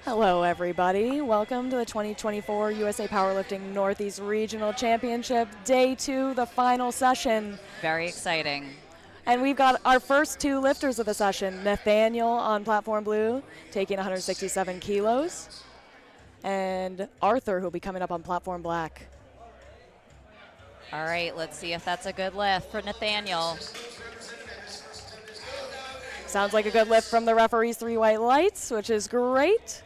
Hello, everybody. Welcome to the 2024 USA Powerlifting Northeast Regional Championship, Day 2, the final session. Very exciting. And we've got our first two lifters of the session, Nathaniel on platform blue, taking 167 kilos, and Arthur, who'll be coming up on platform black. All right, let's see if that's a good lift for Nathaniel. Sounds like a good lift from the referee's 3 white lights, which is great.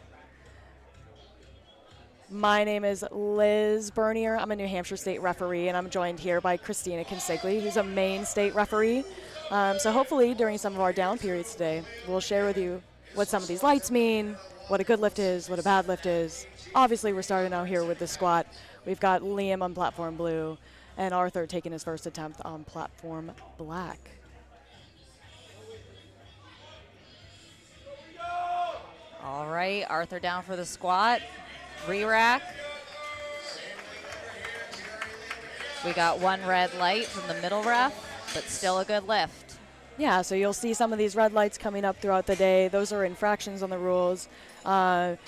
My name is Liz Bernier. I'm a New Hampshire state referee, and I'm joined here by Christina Consigli, who's a Maine state referee. So hopefully during some of our down periods today, we'll share with you what some of these lights mean, what a good lift is, what a bad lift is. Obviously, we're starting out here with the squat. We've got Liam on platform blue and Arthur taking his first attempt on platform black. All right, Arthur down for the squat. Re-rack. We got one red light from the middle ref, but still a good lift. Yeah, so you'll see some of these red lights coming up throughout the day. Those are infractions on the rules. For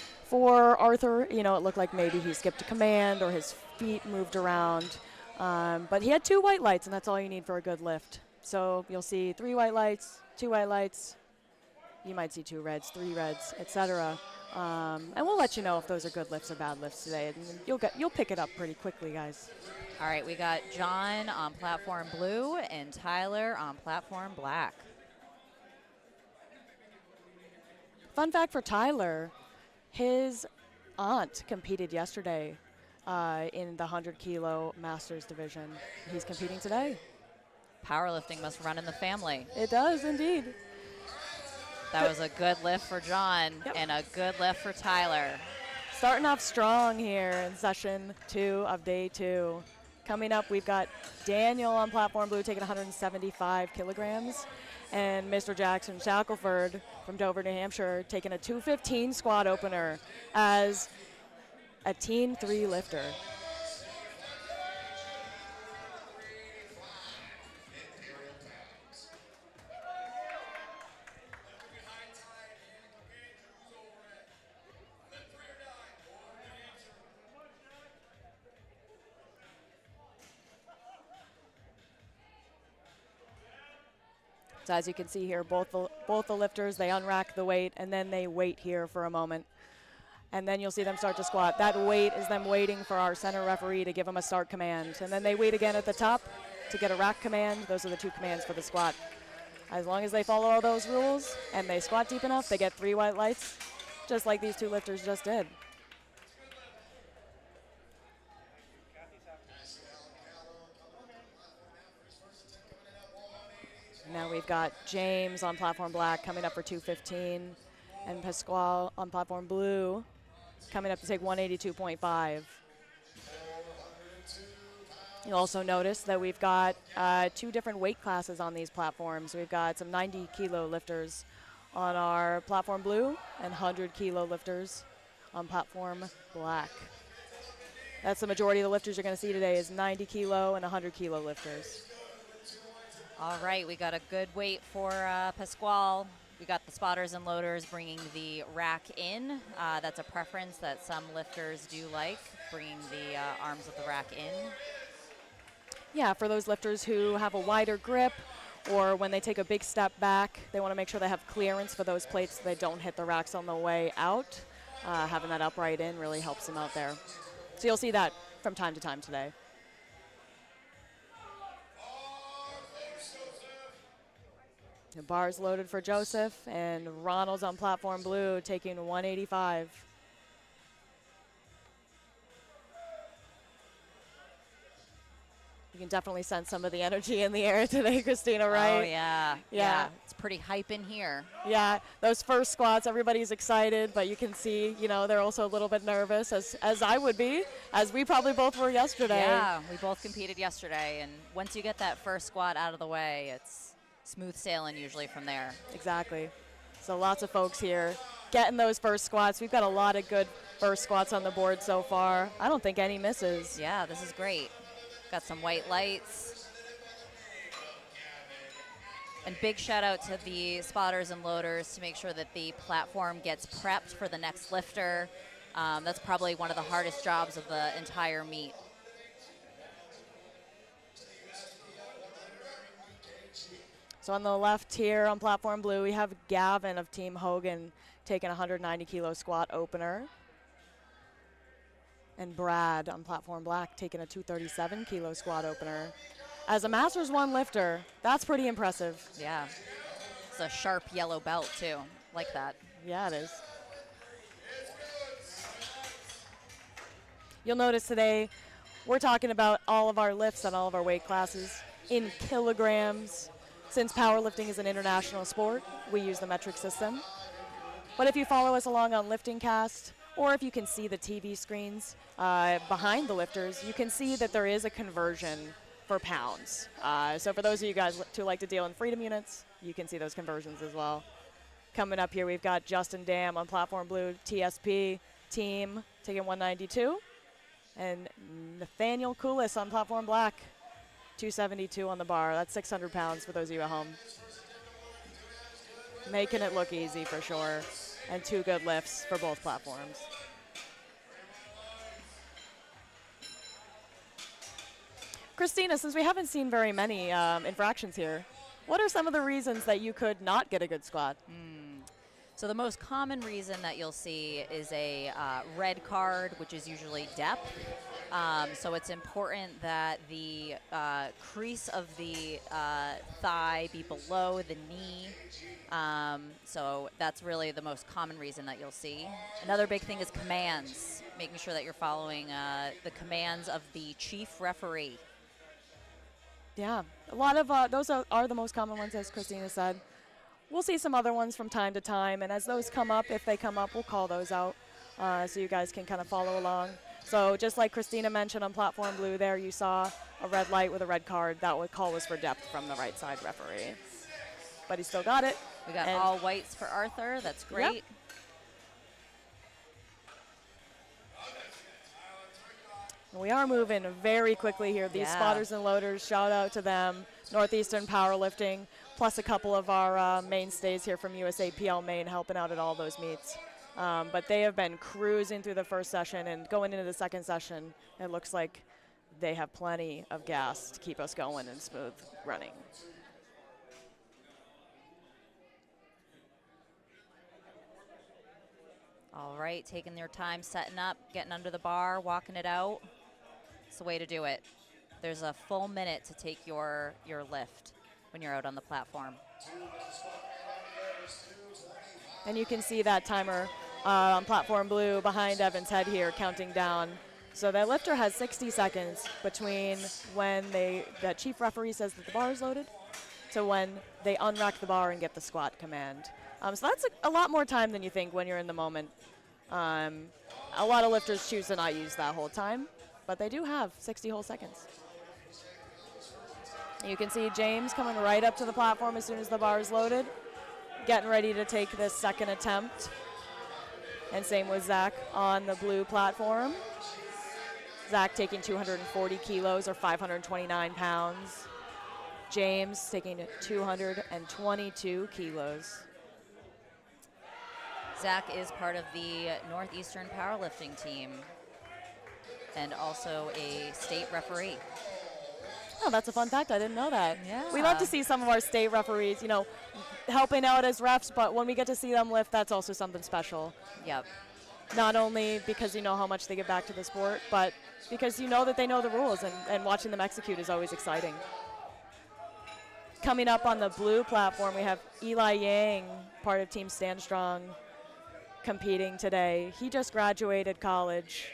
Arthur, it looked like maybe he skipped a command or his feet moved around. But he had 2 white lights, and that's all you need for a good lift. So you'll see 3 white lights, 2 white lights. You might see 2 reds, 3 reds, etc. And we'll let you know if those are good lifts or bad lifts today. And you'll pick it up pretty quickly, guys. All right, we got John on platform blue and Tyler on platform black. Fun fact for Tyler, his aunt competed yesterday in the 100-kilo Masters division. He's competing today. Powerlifting must run in the family. It does, indeed. That was a good lift for John and a good lift for Tyler. Starting off strong here in session 2 of day 2. Coming up, we've got Daniel on platform blue taking 175 kilograms, and Mr. Jackson Shackelford from Dover, New Hampshire, taking a 215 squat opener as a Team 3 lifter. So as you can see here, both the lifters, they unrack the weight, and then they wait here for a moment. And then you'll see them start to squat. That wait is them waiting for our center referee to give them a start command. And then they wait again at the top to get a rack command. Those are the 2 commands for the squat. As long as they follow all those rules and they squat deep enough, they get 3 white lights, just like these 2 lifters just did. Now we've got James on platform black coming up for 215, and Pasquale on platform blue coming up to take 182.5. You'll also notice that we've got 2 different weight classes on these platforms. We've got some 90-kilo lifters on our platform blue and 100-kilo lifters on platform black. That's the majority of the lifters you're going to see today is 90-kilo and 100-kilo lifters. All right, we got a good weight for Pasquale. We got the spotters and loaders bringing the rack in. That's a preference that some lifters do like, bringing the arms of the rack in. Yeah, for those lifters who have a wider grip, or when they take a big step back, they want to make sure they have clearance for those plates so they don't hit the racks on the way out. Having that upright in really helps them out there. So you'll see that from time to time today. The bar's loaded for Joseph, and Ronald's on platform blue taking 185. You can definitely sense some of the energy in the air today, Christina, right? Oh, yeah. It's pretty hype in here. Yeah, those first squats, everybody's excited, but you can see, they're also a little bit nervous, as I would be, as we probably both were yesterday. Yeah, we both competed yesterday, and once you get that first squat out of the way, it's smooth sailing usually from there. Exactly. So lots of folks here getting those first squats. We've got a lot of good first squats on the board so far. I don't think any misses. Yeah, this is great. Got some white lights. And big shout out to the spotters and loaders to make sure that the platform gets prepped for the next lifter. That's probably one of the hardest jobs of the entire meet. So on the left here on platform blue, we have Gavin of Team Hogan taking a 190 kilo squat opener. And Brad on platform black taking a 237 kilo squat opener. As a Masters 1 lifter, that's pretty impressive. Yeah. It's a sharp yellow belt too. Like that. Yeah, it is. You'll notice today we're talking about all of our lifts and all of our weight classes in kilograms. Since powerlifting is an international sport, we use the metric system. But if you follow us along on Lifting Cast, or if you can see the TV screens behind the lifters, you can see that there is a conversion for pounds. So for those of you guys who like to deal in freedom units, you can see those conversions as well. Coming up here, we've got Justin Dam on platform blue, TSP team taking 192, and Nathaniel Koulis on platform black, 272 on the bar. That's 600 pounds for those of you at home. Making it look easy for sure, and 2 good lifts for both platforms. Christina, since we haven't seen very many infractions here, what are some of the reasons that you could not get a good squat? So the most common reason that you'll see is a red card, which is usually depth. So it's important that the crease of the thigh be below the knee. So that's really the most common reason that you'll see. Another big thing is commands, making sure that you're following the commands of the chief referee. Yeah, a lot of those are the most common ones, as Christina said. We'll see some other ones from time to time, and as those come up, if they come up, we'll call those out so you guys can kind of follow along. So just like Christina mentioned on platform blue there, you saw a red light with a red card. That call was for depth from the right side referee. But he still got it. We got all whites for Arthur. That's great. Yep. We are moving very quickly here. These spotters and loaders, shout out to them. Northeastern Powerlifting, plus a couple of our mainstays here from USAPL Maine helping out at all those meets. But they have been cruising through the first session, and going into the second session, it looks like they have plenty of gas to keep us going and smooth running. All right, taking their time, setting up, getting under the bar, walking it out. It's the way to do it. There's a full minute to take your lift when you're out on the platform. And you can see that timer on platform blue behind Evan's head here, counting down. So that lifter has 60 seconds between when the chief referee says that the bar is loaded to when they unrack the bar and get the squat command. So that's a lot more time than you think when you're in the moment. A lot of lifters choose to not use that whole time, but they do have 60 whole seconds. You can see James coming right up to the platform as soon as the bar is loaded, getting ready to take this second attempt. And same with Zach on the blue platform. Zach taking 240 kilos or 529 pounds. James taking 222 kilos. Zach is part of the Northeastern Powerlifting team and also a state referee. Oh, that's a fun fact. I didn't know that. Yeah. We love to see some of our state referees, you know, helping out as refs, but when we get to see them lift, that's also something special. Yep. Not only because you know how much they give back to the sport, but because you know that they know the rules, and watching them execute is always exciting. Coming up on the blue platform, we have Eli Yang, part of Team Stand Strong, competing today. He just graduated college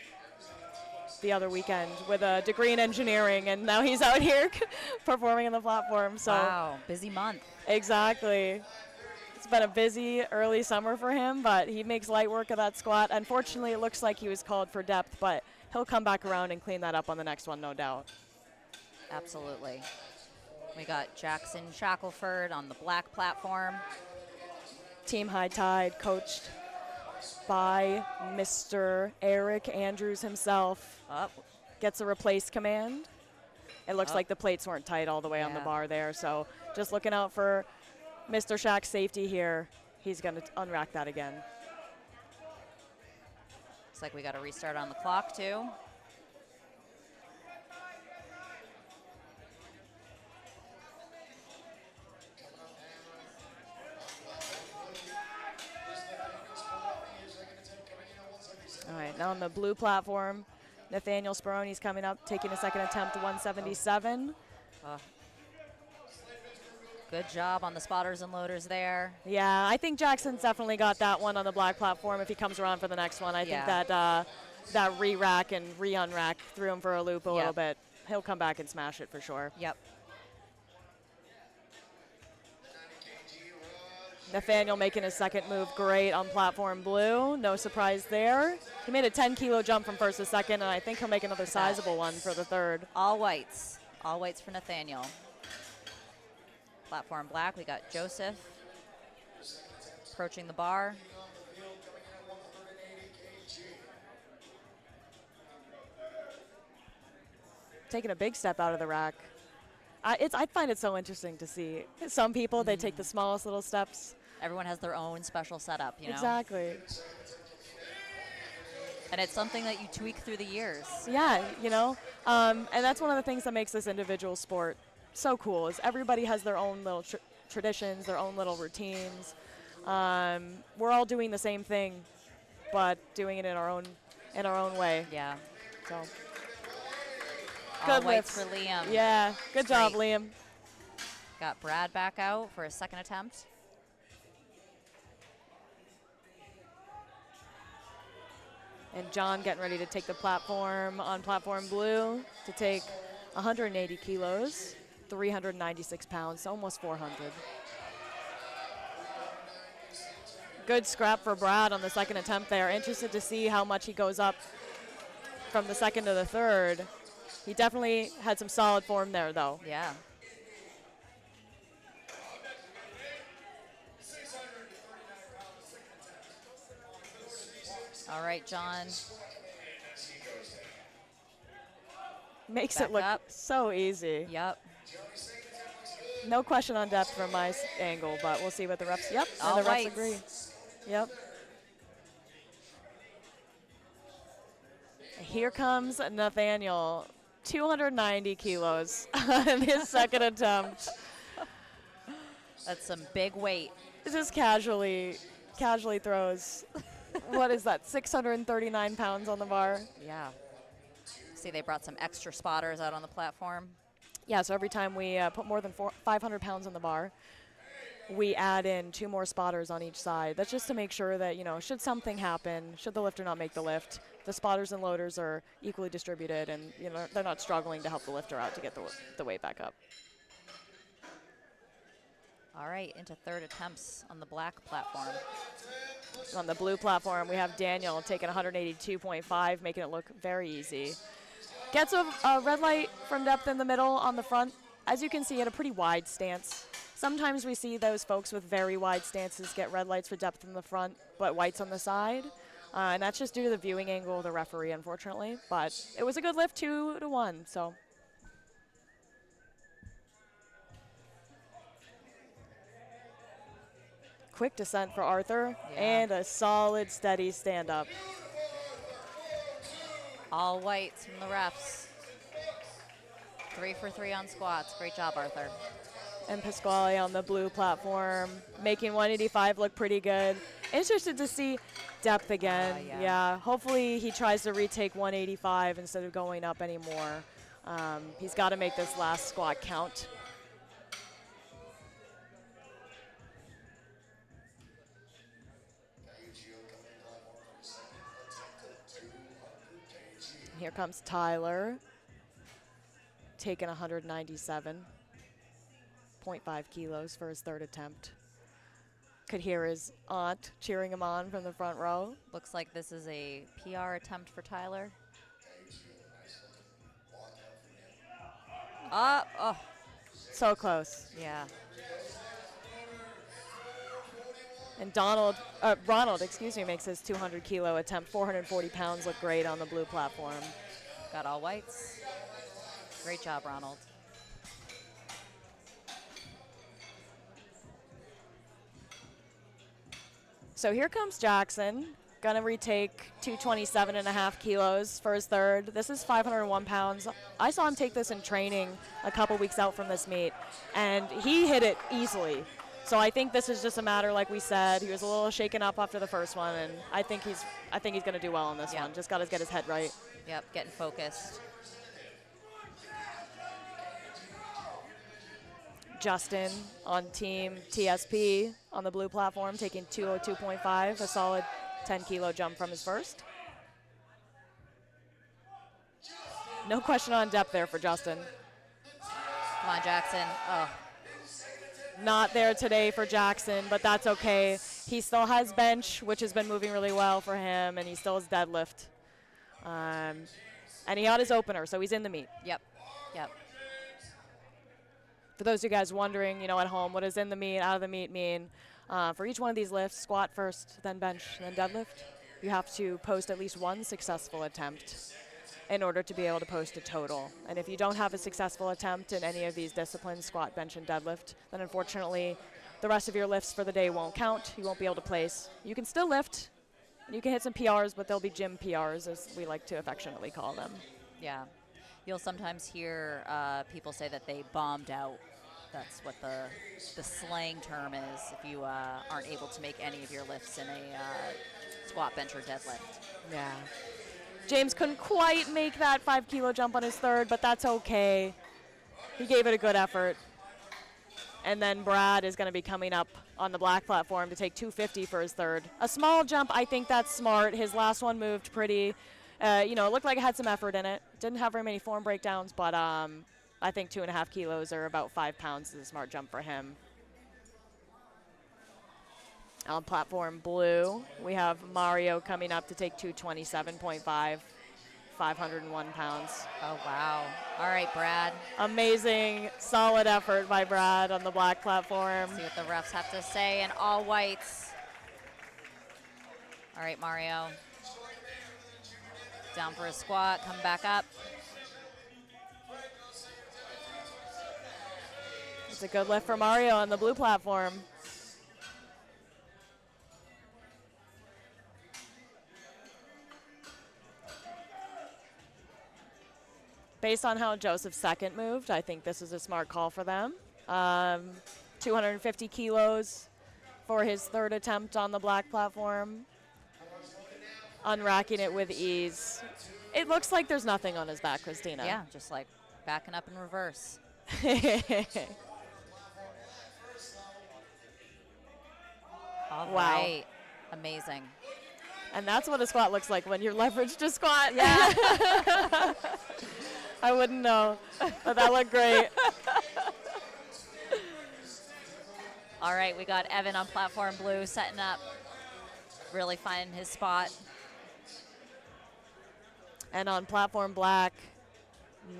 the other weekend with a degree in engineering, and now he's out here performing on the platform. So wow, busy month. Exactly. It's been a busy early summer for him, but he makes light work of that squat. Unfortunately, it looks like he was called for depth, but he'll come back around and clean that up on the next one, no doubt. Absolutely. We got Jackson Shackelford on the black platform. Team High Tide, coached by Mr. Eric Andrews himself. Up. Gets a replace command. It looks like the plates weren't tight all the way on the bar there, so just looking out for Mr. Shack's safety here. He's going to unrack that again. Looks like we got a restart on the clock, too. All right, now on the blue platform, Nathaniel Speroni's coming up, taking a second attempt, 177. Good job on the spotters and loaders there. Yeah, I think Jackson's definitely got that one on the black platform if he comes around for the next one. I think that re-rack and re-unrack threw him for a loop a little bit. He'll come back and smash it for sure. Yep. Nathaniel making his second move great on platform blue. No surprise there. He made a 10-kilo jump from first to second, and I think he'll make another sizable one for the third. All whites. All whites for Nathaniel. Platform black, we got Joseph approaching the bar. Taking a big step out of the rack. I find it so interesting to see. Some people, they take the smallest little steps. Everyone has their own special setup, you know? Exactly. And it's something that you tweak through the years. Yeah, you know, and that's one of the things that makes this individual sport so cool is everybody has their own little traditions, their own little routines. We're all doing the same thing, but doing it in our own way. Yeah. So. All Good whites lifts. for Liam. Yeah, good job, Liam. Got Brad back out for a second attempt. And John getting ready to take the platform on platform blue to take 180 kilos, 396 pounds, almost 400. Good scrap for Brad on the second attempt there. Interested to see how much he goes up from the second to the third. He definitely had some solid form there, though. Yeah. All right, John. Makes Back it look up. so easy. Yep. No question on depth from my angle, but we'll see what the refs. Yep, All and the refs whites. agree. Yep. Here comes Nathaniel, 290 kilos on his second attempt. That's some big weight. Just casually throws. What is that? 639 pounds on the bar. Yeah. See, they brought some extra spotters out on the platform. Yeah, so every time we put more than 500 pounds on the bar, we add in 2 more spotters on each side. That's just to make sure that, you know, should something happen, should the lifter not make the lift, the spotters and loaders are equally distributed and, you know, they're not struggling to help the lifter out to get the weight back up. All right, into third attempts on the black platform. On the blue platform, we have Daniel taking 182.5, making it look very easy. Gets a red light from depth in the middle on the front. As you can see, at a pretty wide stance. Sometimes we see those folks with very wide stances get red lights for depth in the front, but whites on the side. And that's just due to the viewing angle of the referee, unfortunately. But it was a good lift, 2-1, so. Quick descent for Arthur, and a solid, steady stand-up. All whites from the refs. 3 for 3 on squats. Great job, Arthur. And Pasquale on the blue platform, making 185 look pretty good. Interested to see depth again. Yeah, hopefully he tries to retake 185 instead of going up anymore. He's got to make this last squat count. Here comes Tyler, taking 197.5 kilos for his third attempt. Could hear his aunt cheering him on from the front row. Looks like this is a PR attempt for Tyler. Oh. So close. Yeah. And Ronald, makes his 200-kilo attempt. 440 pounds, look great on the blue platform. Got all whites. Great job, Ronald. So here comes Jackson. Gonna retake 227.5 kilos for his third. This is 501 pounds. I saw him take this in training a couple weeks out from this meet, and he hit it easily. So I think this is just a matter, like we said, he was a little shaken up after the first one, and I think he's gonna do well on this one. Just gotta get his head right. Yep, getting focused. Justin on team TSP on the blue platform, taking 202.5, a solid 10-kilo jump from his first. No question on depth there for Justin. Come on, Jackson. Oh, Not there today for Jackson, but that's okay. He still has bench, which has been moving really well for him, and he still has deadlift. And he had his opener, so he's in the meet. yep. For those of you guys wondering, at home, what does in the meet, out of the meet mean? For each one of these lifts, squat first, then bench, then deadlift, you have to post at least one successful attempt in order to be able to post a total. And if you don't have a successful attempt in any of these disciplines, squat, bench, and deadlift, then unfortunately the rest of your lifts for the day won't count. You won't be able to place. You can still lift, and you can hit some PRs, but they'll be gym PRs, as we like to affectionately call them. Yeah. You'll sometimes hear people say that they bombed out. That's what the slang term is if you aren't able to make any of your lifts in a squat, bench, or deadlift. Yeah. James couldn't quite make that 5-kilo jump on his third, but that's okay. He gave it a good effort. And then Brad is going to be coming up on the black platform to take 250 for his third. A small jump, I think that's smart. His last one moved pretty. It looked like it had some effort in it. Didn't have very many form breakdowns, but I think 2.5 kilos or about 5 pounds is a smart jump for him. On platform blue, we have Mario coming up to take 227.5, 501 pounds. Oh, wow. All right, Brad. Amazing, solid effort by Brad on the black platform. See what the refs have to say in all whites. All right, Mario. Down for a squat, come back up. It's a good lift for Mario on the blue platform. Based on how Joseph's second moved, I think this is a smart call for them. 250 kilos for his third attempt on the black platform. Unracking it with ease. It looks like there's nothing on his back, Christina. Yeah, just like backing up in reverse. All Wow. right. Amazing. And that's what a squat looks like when you're leveraged to squat. Yeah. I wouldn't know, but that looked great. All right, we got Evan on platform blue setting up, really finding his spot. And on platform black,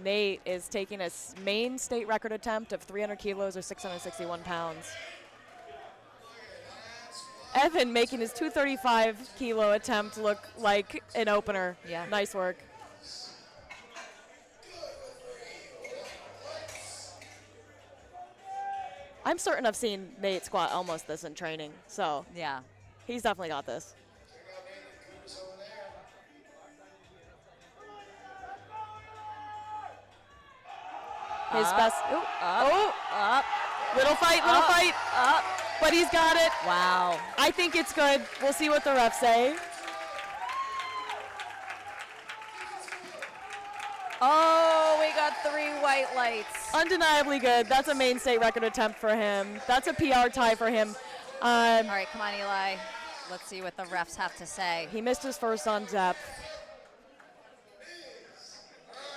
Nate is taking a Maine state record attempt of 300 kilos or 661 pounds. Evan making his 235-kilo attempt look like an opener. Yeah. Nice work. I'm certain I've seen Nate squat almost this in training, so Yeah. he's definitely got this. His best. Up. Little fight, Up. but he's got it. Wow. I think it's good. We'll see what the refs say. Oh, we got 3 white lights. Undeniably good. That's a Maine state record attempt for him. That's a PR tie for him. All right, come on, Eli. Let's see what the refs have to say. He missed his first on depth.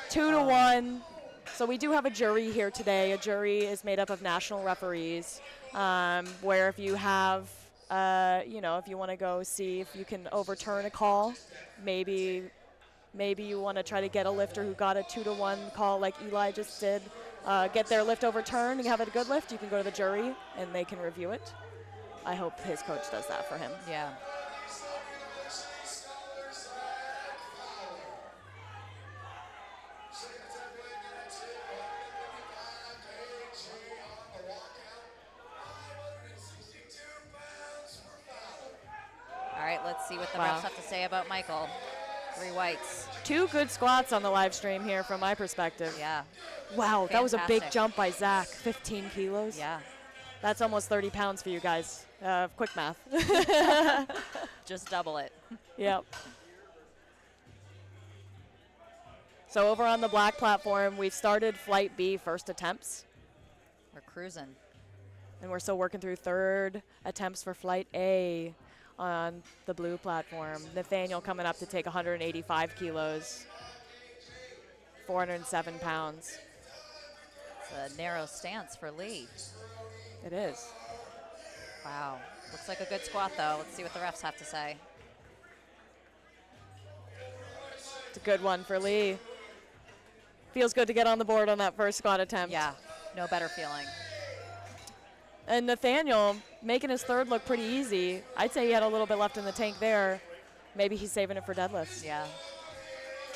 2-1. So we do have a jury here today. A jury is made up of national referees, where if you have, if you want to go see if you can overturn a call, maybe you want to try to get a lifter who got a 2-1 call like Eli just did, get their lift overturned and have a good lift, you can go to the jury and they can review it. I hope his coach does that for him. Yeah. let's see what the Wow. refs have to say about Michael. 3 whites. 2 good squats on the live stream here from my perspective. Yeah. Wow, that was a big Fantastic. jump by Zach. 15 kilos. Yeah. That's almost 30 pounds for you guys. Quick math. Just double it. Yep. So over on the black platform, we've started Flight B first attempts, We're cruising. and we're still working through third attempts for Flight A on the blue platform. Nathaniel coming up to take 185 kilos, 407 pounds. It's a narrow stance for Lee. It is. Wow. Looks like a good squat, though. Let's see what the refs have to say. It's a good one for Lee. Feels good to get on the board on that first squat attempt. Yeah, no better feeling. And Nathaniel making his third look pretty easy. I'd say he had a little bit left in the tank there. Maybe he's saving it for deadlifts. Yeah.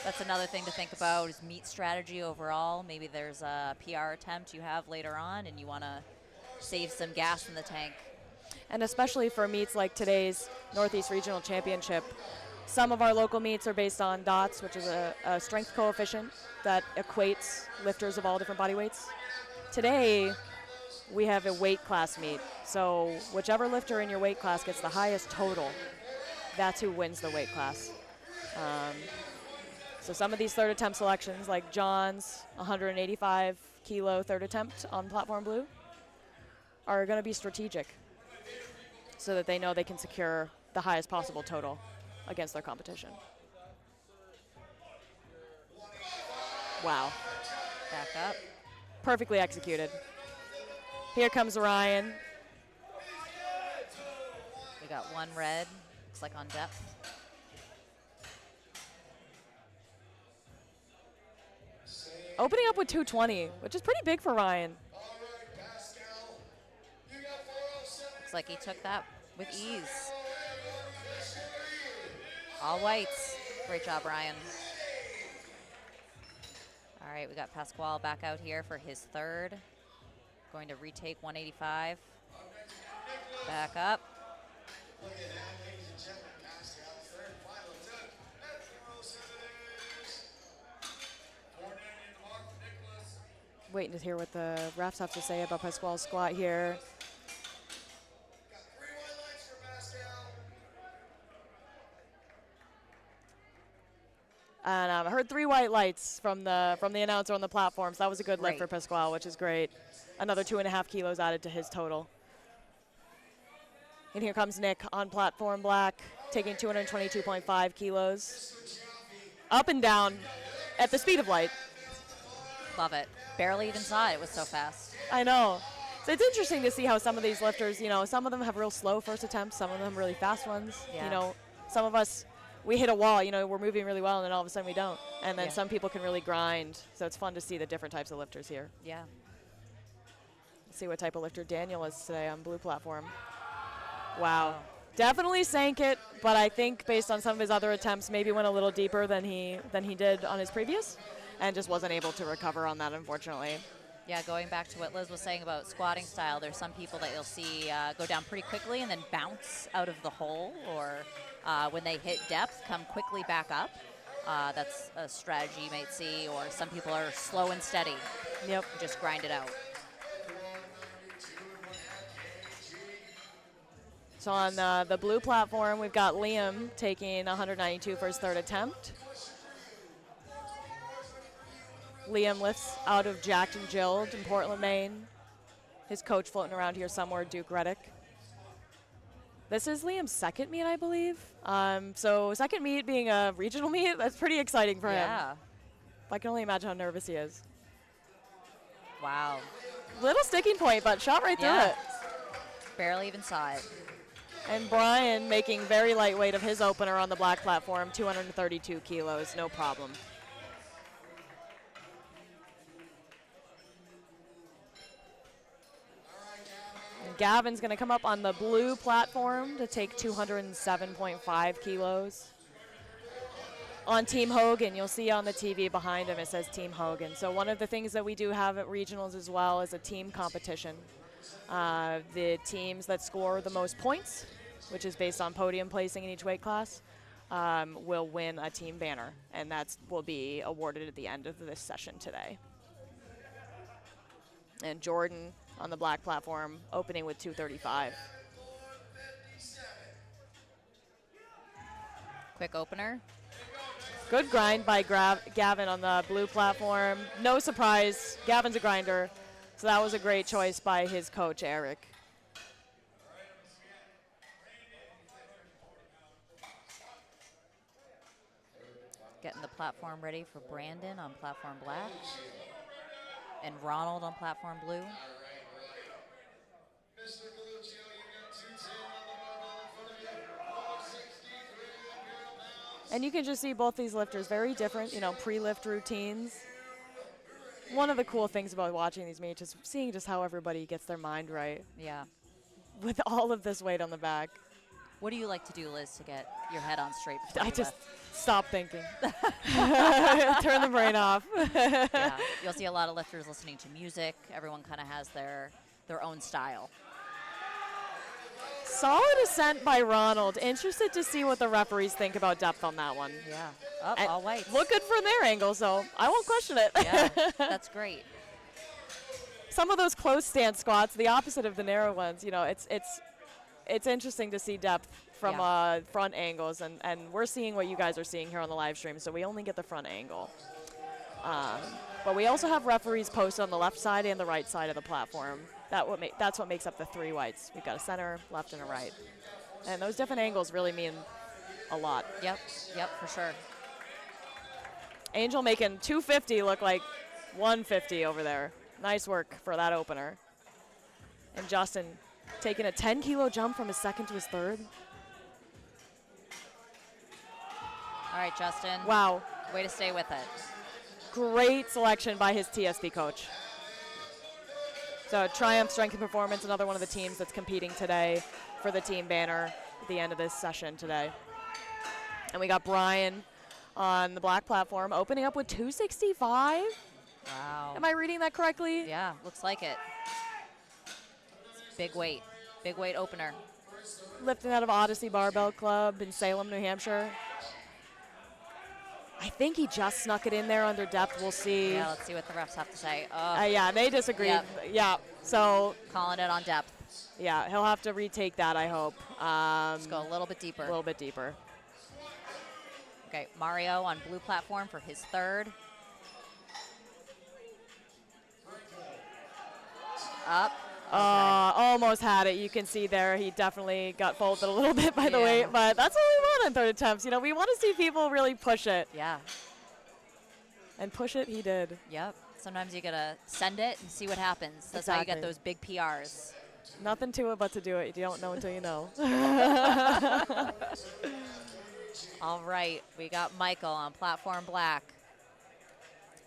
That's another thing to think about is meet strategy overall. Maybe there's a PR attempt you have later on and you want to save some gas in the tank. And especially for meets like today's Northeast Regional Championship, some of our local meets are based on DOTS, which is a strength coefficient that equates lifters of all different body weights. Today, we have a weight class meet. So whichever lifter in your weight class gets the highest total, that's who wins the weight class. So some of these third attempt selections, like John's 185 kilo third attempt on platform blue, are going to be strategic so that they know they can secure the highest possible total against their competition. Wow. Back up. Perfectly executed. Here comes Ryan. We got 1 red. Looks like on depth. Opening up with 220, which is pretty big for Ryan. Looks like he took that with ease. All whites. Great job, Ryan. All right, we got Pasquale back out here for his third. Going to retake 185. Back up. Waiting to hear what the refs have to say about Pasquale's squat here. And I heard 3 white lights from the announcer on the platform, so that was a good lift Great. for Pasquale, which is great. Another 2.5 kilos added to his total. And here comes Nick on platform black, taking 222.5 kilos. Up and down at the speed of light. Love it. Barely even saw it. It was so fast. I know. So it's interesting to see how some of these lifters, you know, some of them have real slow first attempts, some of them really fast ones. Yeah. You know, some of us, we hit a wall, you know, we're moving really well, and then all of a sudden we don't. And then Yeah. some people can really grind. So it's fun to see the different types of lifters here. Yeah. Let's see what type of lifter Daniel is today on blue platform. Wow. Definitely sank it, but I think based on some of his other attempts, maybe went a little deeper than he did on his previous, and just wasn't able to recover on that, unfortunately. Yeah, going back to what Liz was saying about squatting style, there's some people that you'll see go down pretty quickly and then bounce out of the hole, or when they hit depth, come quickly back up. That's a strategy you might see, or some people are slow and steady. Yep. Just grind it out. So on the blue platform, we've got Liam taking 192 for his third attempt. Liam lifts out of Jacked and Jilled in Portland, Maine. His coach floating around here somewhere, Duke Reddick. This is Liam's second meet, I believe. So second meet being a regional meet, that's pretty exciting for him. Yeah. I can only imagine how nervous he is. Wow. Little sticking point, but shot right through Yeah. it. Barely even saw it. And Brian making very lightweight of his opener on the black platform, 232 kilos, no problem. And Gavin's going to come up on the blue platform to take 207.5 kilos. On Team Hogan, you'll see on the TV behind him, it says Team Hogan. So one of the things that we do have at regionals as well is a team competition. The teams that score the most points which is based on podium placing in each weight class, will win a team banner, and that will be awarded at the end of this session today. And Jordan on the black platform, opening with 235. Quick opener. Good grind by Gavin on the blue platform. No surprise, Gavin's a grinder, so that was a great choice by his coach, Eric. Getting the platform ready for Brandon on platform black. And Ronald on platform blue. And you can just see both these lifters, very different, pre-lift routines. One of the cool things about watching these meets is seeing just how everybody gets their mind right. Yeah. With all of this weight on the back. What do you like to do, Liz, to get your head on straight before I you just lift? stop thinking. Turn the brain off. Yeah. You'll see a lot of lifters listening to music. Everyone kind of has their own style. Solid ascent by Ronald. Interested to see what the referees think about depth on that one. Yeah. Up, all whites. Look good from their angle, so I won't question it. Yeah, that's great. Some of those close stance squats, the opposite of the narrow ones, it's interesting to see depth from front angles, and we're seeing what you guys are seeing here on the live stream, so we only get the front angle. But we also have referees posted on the left side and the right side of the platform. That's what makes up the three whites. We've got a center, left, and a right. And those different angles really mean a lot. Yep, for sure. Angel making 250 look like 150 over there. Nice work for that opener. And Justin taking a 10-kilo jump from his second to his third. All right, Justin. Wow. Way to stay with it. Great selection by his TSP coach. So Triumph Strength and Performance, another one of the teams that's competing today for the team banner at the end of this session today. And we got Brian on the black platform opening up with 265. Wow. Am I reading that correctly? Yeah, looks like it. Big weight opener. Lifting out of Odyssey Barbell Club in Salem, New Hampshire. I think he just snuck it in there under depth. We'll see. Yeah, let's see what the refs have to say. Yeah, they disagreed. Yep. Yeah, so. Calling it on depth. Yeah, he'll have to retake that, I hope. Let's go a little bit deeper. A little bit deeper. Okay, Mario on blue platform for his third. Up. Okay. Almost had it. You can see there he definitely got folded a little bit by the weight, but that's what we want in third attempts. We want to see people really push it. Yeah. And push it, he did. Yep. Sometimes you got to send it and see what happens. That's how you get those big PRs. Nothing to it but to do it. You don't know until you know. All right. We got Michael on platform black.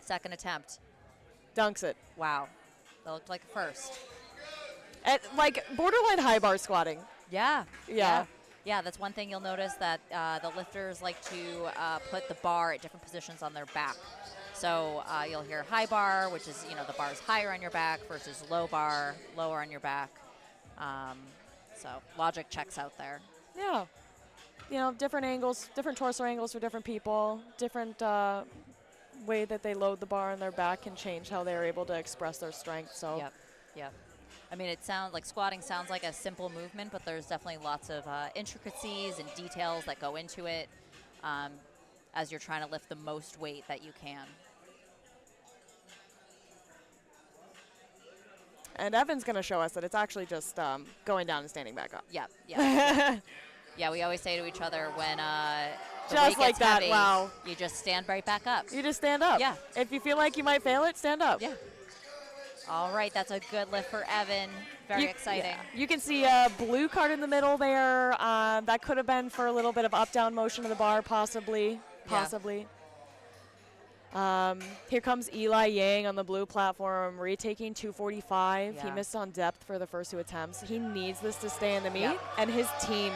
Second attempt. Dunks it. Wow. That looked like a first. At, borderline high bar squatting. Yeah. Yeah. Yeah, that's one thing you'll notice, that the lifters like to put the bar at different positions on their back. So you'll hear high bar, which is, the bar's higher on your back, versus low bar, lower on your back. So logic checks out there. Yeah. Different angles, different torso angles for different people, different way that they load the bar on their back can change how they're able to express their strength. So. Yep. I mean, it sounds like squatting sounds like a simple movement, but there's definitely lots of intricacies and details that go into it as you're trying to lift the most weight that you can. And Evan's going to show us that it's actually just going down and standing back up. Yep. Yeah, we always say to each other when the just weight like gets that, heavy, wow. You just stand right back up. You just stand up. Yeah. If you feel like you might fail it, stand up. Yeah. All right, that's a good lift for Evan. Very exciting. Yeah. You can see a blue card in the middle there. That could have been for a little bit of up-down motion of the bar, possibly. Here comes Eli Yang on the blue platform, retaking 245. Yeah. He missed on depth for the first two attempts. He needs this to stay in the meet, and his team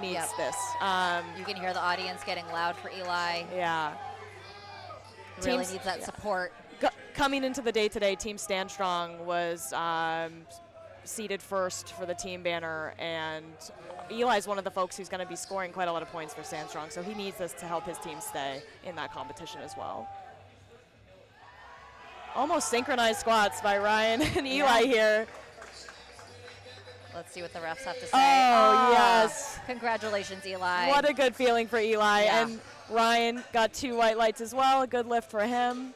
needs this. You can hear the audience getting loud for Eli. Yeah. Really needs that support. Coming into the day today, Team Stand Strong was seated first for the team banner, and Eli's one of the folks who's going to be scoring quite a lot of points for Sandstrong, so he needs this to help his team stay in that competition as well. Almost synchronized squats by Ryan and Eli here. Let's see what the refs have to say. Oh, yes. Congratulations, Eli. What a good feeling for Eli. Yeah. And Ryan got 2 white lights as well. A good lift for him.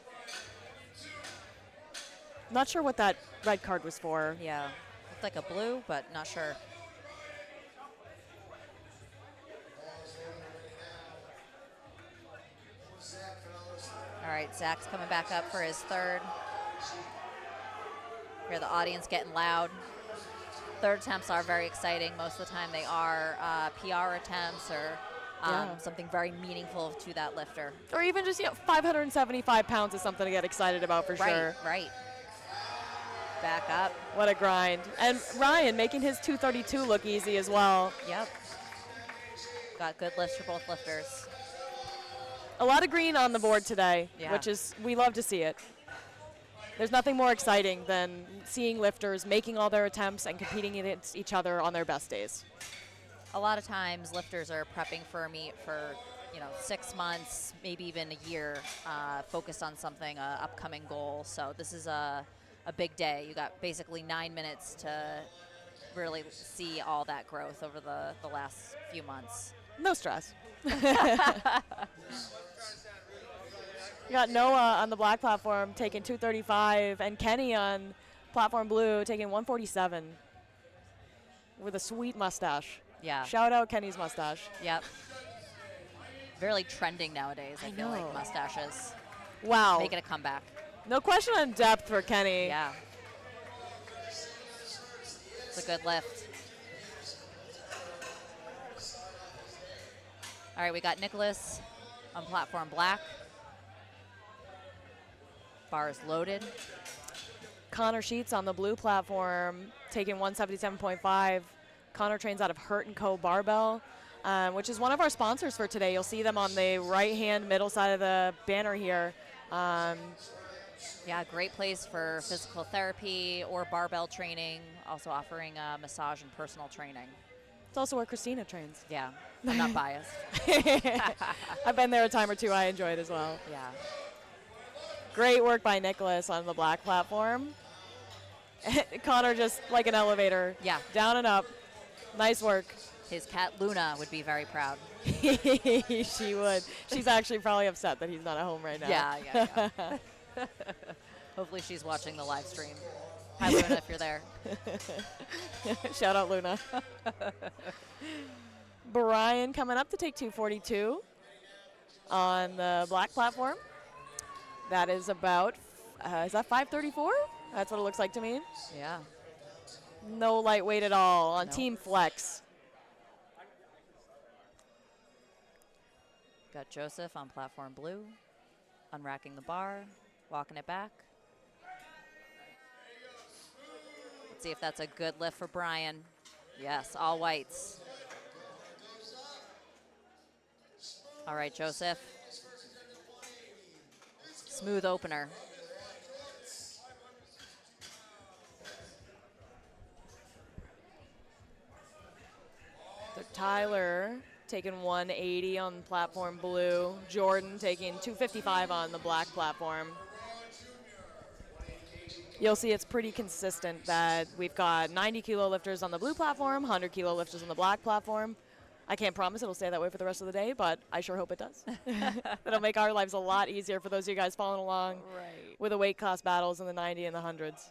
Not sure what that red card was for. Yeah, looked like a blue, but not sure. All right, Zach's coming back up for his third. Hear the audience getting loud. Third attempts are very exciting. Most of the time they are PR attempts or something very meaningful to that lifter. Or even just, 575 pounds is something to get excited about for sure. Right. Back up. What a grind. And Ryan making his 232 look easy as well. Yep. Got good lifts for both lifters. A lot of green on the board today, Yeah. which is, we love to see it. There's nothing more exciting than seeing lifters making all their attempts and competing against each other on their best days. A lot of times lifters are prepping for a meet for 6 months, maybe even a year, focused on something, an upcoming goal. So this is a big day. You got basically 9 minutes to really see all that growth over the last few months. No stress. You got Noah on the black platform taking 235, and Kenny on platform blue taking 147 with a sweet mustache. Yeah. Shout out Kenny's mustache. Yep. Really trending nowadays, I feel know. like, mustaches. Wow. Making a comeback. No question on depth for Kenny. Yeah. It's a good lift. All right, we got Nicholas on platform black. Bar is loaded. Connor Sheets on the blue platform taking 177.5. Connor trains out of Hurt & Co. Barbell, which is one of our sponsors for today. You'll see them on the right-hand middle side of the banner here. Yeah, great place for physical therapy or barbell training, also offering massage and personal training. It's also where Christina trains. Yeah, I'm not biased. I've been there a time or two. I enjoy it as well. Yeah. Great work by Nicholas on the black platform. Connor just like an elevator. Yeah. Down and up. Nice work. His cat Luna would be very proud. She would. She's actually probably upset that he's not at home right now. Yeah. Hopefully she's watching the live stream. Hi, Luna, if you're there. Shout out Luna. Brian coming up to take 242 on the black platform. That is about, is that 534? That's what it looks like to me. Yeah. No lightweight at all on Nope. Team Flex. Got Joseph on platform blue, unracking the bar, walking it back. Let's see if that's a good lift for Brian. Yes, all whites. All right, Joseph. Smooth opener. So Tyler taking 180 on platform blue. Jordan taking 255 on the black platform. You'll see it's pretty consistent that we've got 90 kilo lifters on the blue platform, 100 kilo lifters on the black platform. I can't promise it'll stay that way for the rest of the day, but I sure hope it does. That'll make our lives a lot easier for those of you guys following along with the weight class battles in the 90 and the 100s.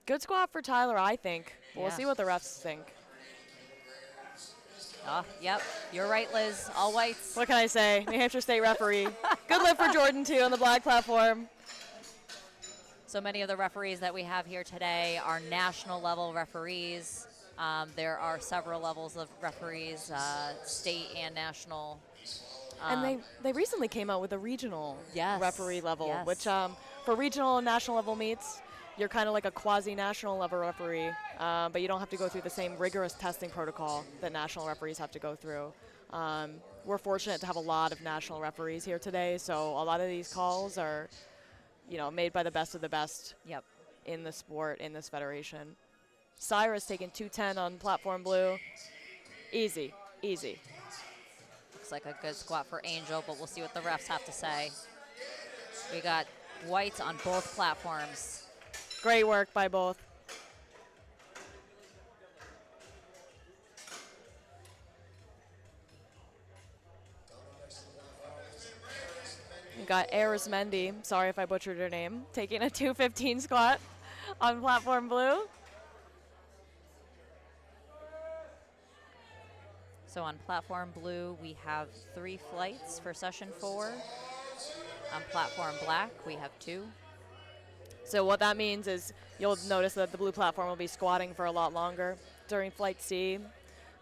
Good squat for Tyler, I think. We'll see what the refs think. Oh, yep, you're right, Liz. All whites. What can I say? New Hampshire State referee. Good lift for Jordan, too, on the black platform. So many of the referees that we have here today are national level referees. There are several levels of referees, state and national. And they recently came out with a regional Yes, referee level, yes. which for regional and national level meets, you're kind of like a quasi-national level referee, but you don't have to go through the same rigorous testing protocol that national referees have to go through. We're fortunate to have a lot of national referees here today, so a lot of these calls are, made by the best of the best. Yep. in the sport, in this federation. Cyrus taking 210 on platform blue. Easy, easy. Looks like a good squat for Angel, but we'll see what the refs have to say. We got whites on both platforms. Great work by both. We got Arismendi, sorry if I butchered her name, taking a 215 squat on platform blue. So on platform blue, we have 3 flights for session 4. On platform black, we have 2. So what that means is you'll notice that the blue platform will be squatting for a lot longer during flight C.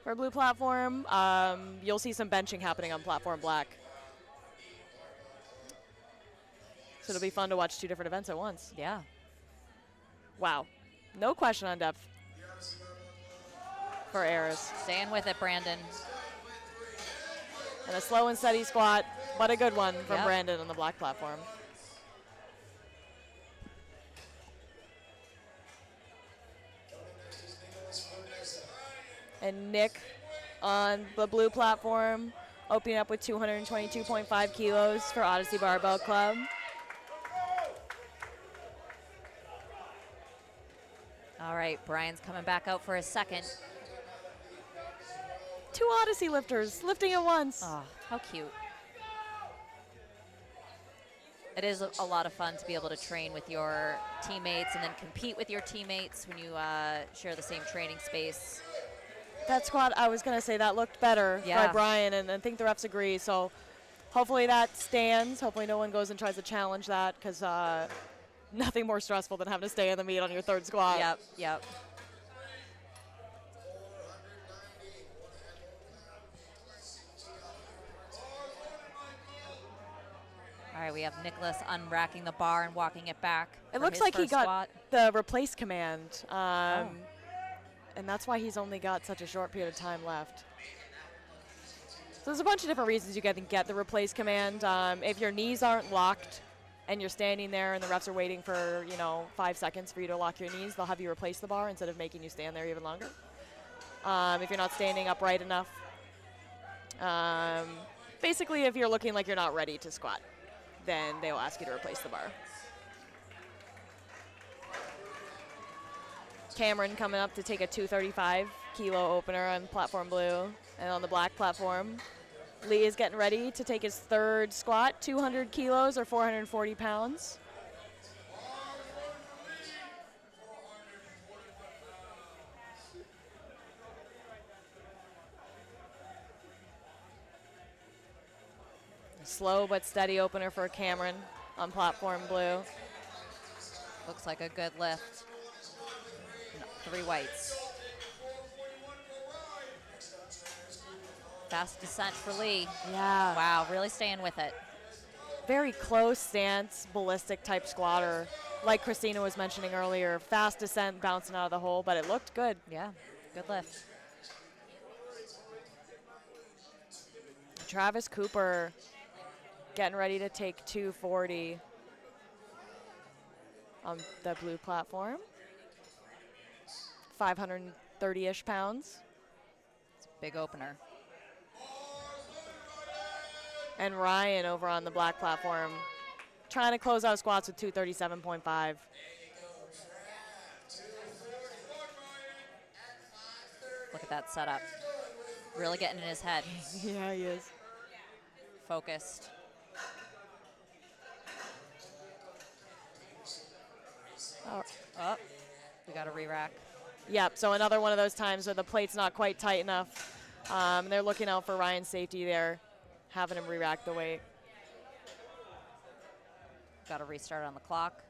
For blue platform, you'll see some benching happening on platform black. So it'll be fun to watch 2 different events at once. Yeah. Wow. No question on depth for Aris. Staying with it, Brandon. And a slow and steady squat, but a good one from Yep. Brandon on the black platform. And Nick on the blue platform, opening up with 222.5 kilos for Odyssey Barbell Club. All right, Brian's coming back out for his second. 2 Odyssey lifters lifting at once. Oh, how cute. It is a lot of fun to be able to train with your teammates and then compete with your teammates when you share the same training space. That squat, I was going to say, that looked better by Yeah. Brian, and I think the refs agree. So hopefully that stands. Hopefully no one goes and tries to challenge that, because nothing more stressful than having to stay in the meet on your 3rd squat. Yep, yep. All right, we have Nicholas unracking the bar and walking it back. It for looks his like he first got squat. the replace command, and that's why he's only got such a short period of time left. So there's a bunch of different reasons you can get the replace command. If your knees aren't locked and you're standing there and the refs are waiting for 5 seconds for you to lock your knees, they'll have you replace the bar instead of making you stand there even longer. If you're not standing upright enough. Basically, if you're looking like you're not ready to squat, then they will ask you to replace the bar. Cameron coming up to take a 235 kilo opener on platform blue, and on the black platform, Lee is getting ready to take his 3rd squat, 200 kilos or 440 pounds. Slow but steady opener for Cameron on platform blue. Looks like a good lift. 3 whites. Fast descent for Lee. Yeah. Wow, really staying with it. Very close stance, ballistic type squatter. Like Christina was mentioning earlier, fast descent, bouncing out of the hole, but it looked good. Yeah, good lift. Travis Cooper getting ready to take 240 on the blue platform. 530-ish pounds. It's a big opener. And Ryan over on the black platform trying to close out squats with 237.5. Look at that setup. Really getting in his head. Yeah, he is. Focused. Oh, we got a re-rack. Yep, so another one of those times where the plate's not quite tight enough. They're looking out for Ryan's safety there, having him re-rack the weight. Got a restart on the clock.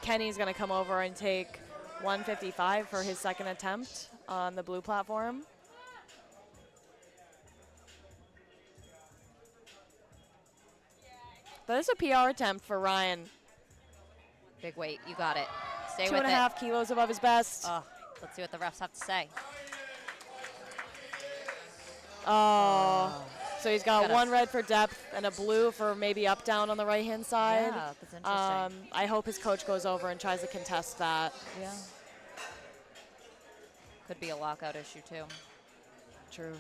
Kenny's going to come over and take 155 for his 2nd attempt on the blue platform. That is a PR attempt for Ryan. Big weight, you got it. Stay with it. 2.5 kilos above his best. Oh, let's see what the refs have to say. Oh, So he's got one red for depth and a blue for maybe up down on the right-hand side. Yeah, that's interesting. I hope his coach goes over and tries to contest that. Yeah. Could be a lockout issue too. True.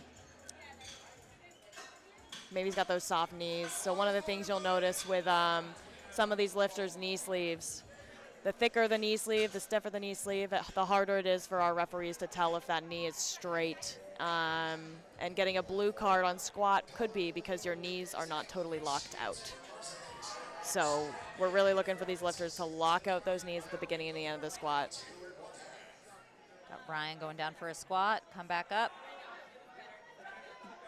Maybe he's got those soft knees. So one of the things you'll notice with some of these lifters' knee sleeves, the thicker the knee sleeve, the stiffer the knee sleeve, the harder it is for our referees to tell if that knee is straight. And getting a blue card on squat could be because your knees are not totally locked out. So we're really looking for these lifters to lock out those knees at the beginning and the end of the squat. Got Brian going down for a squat, come back up.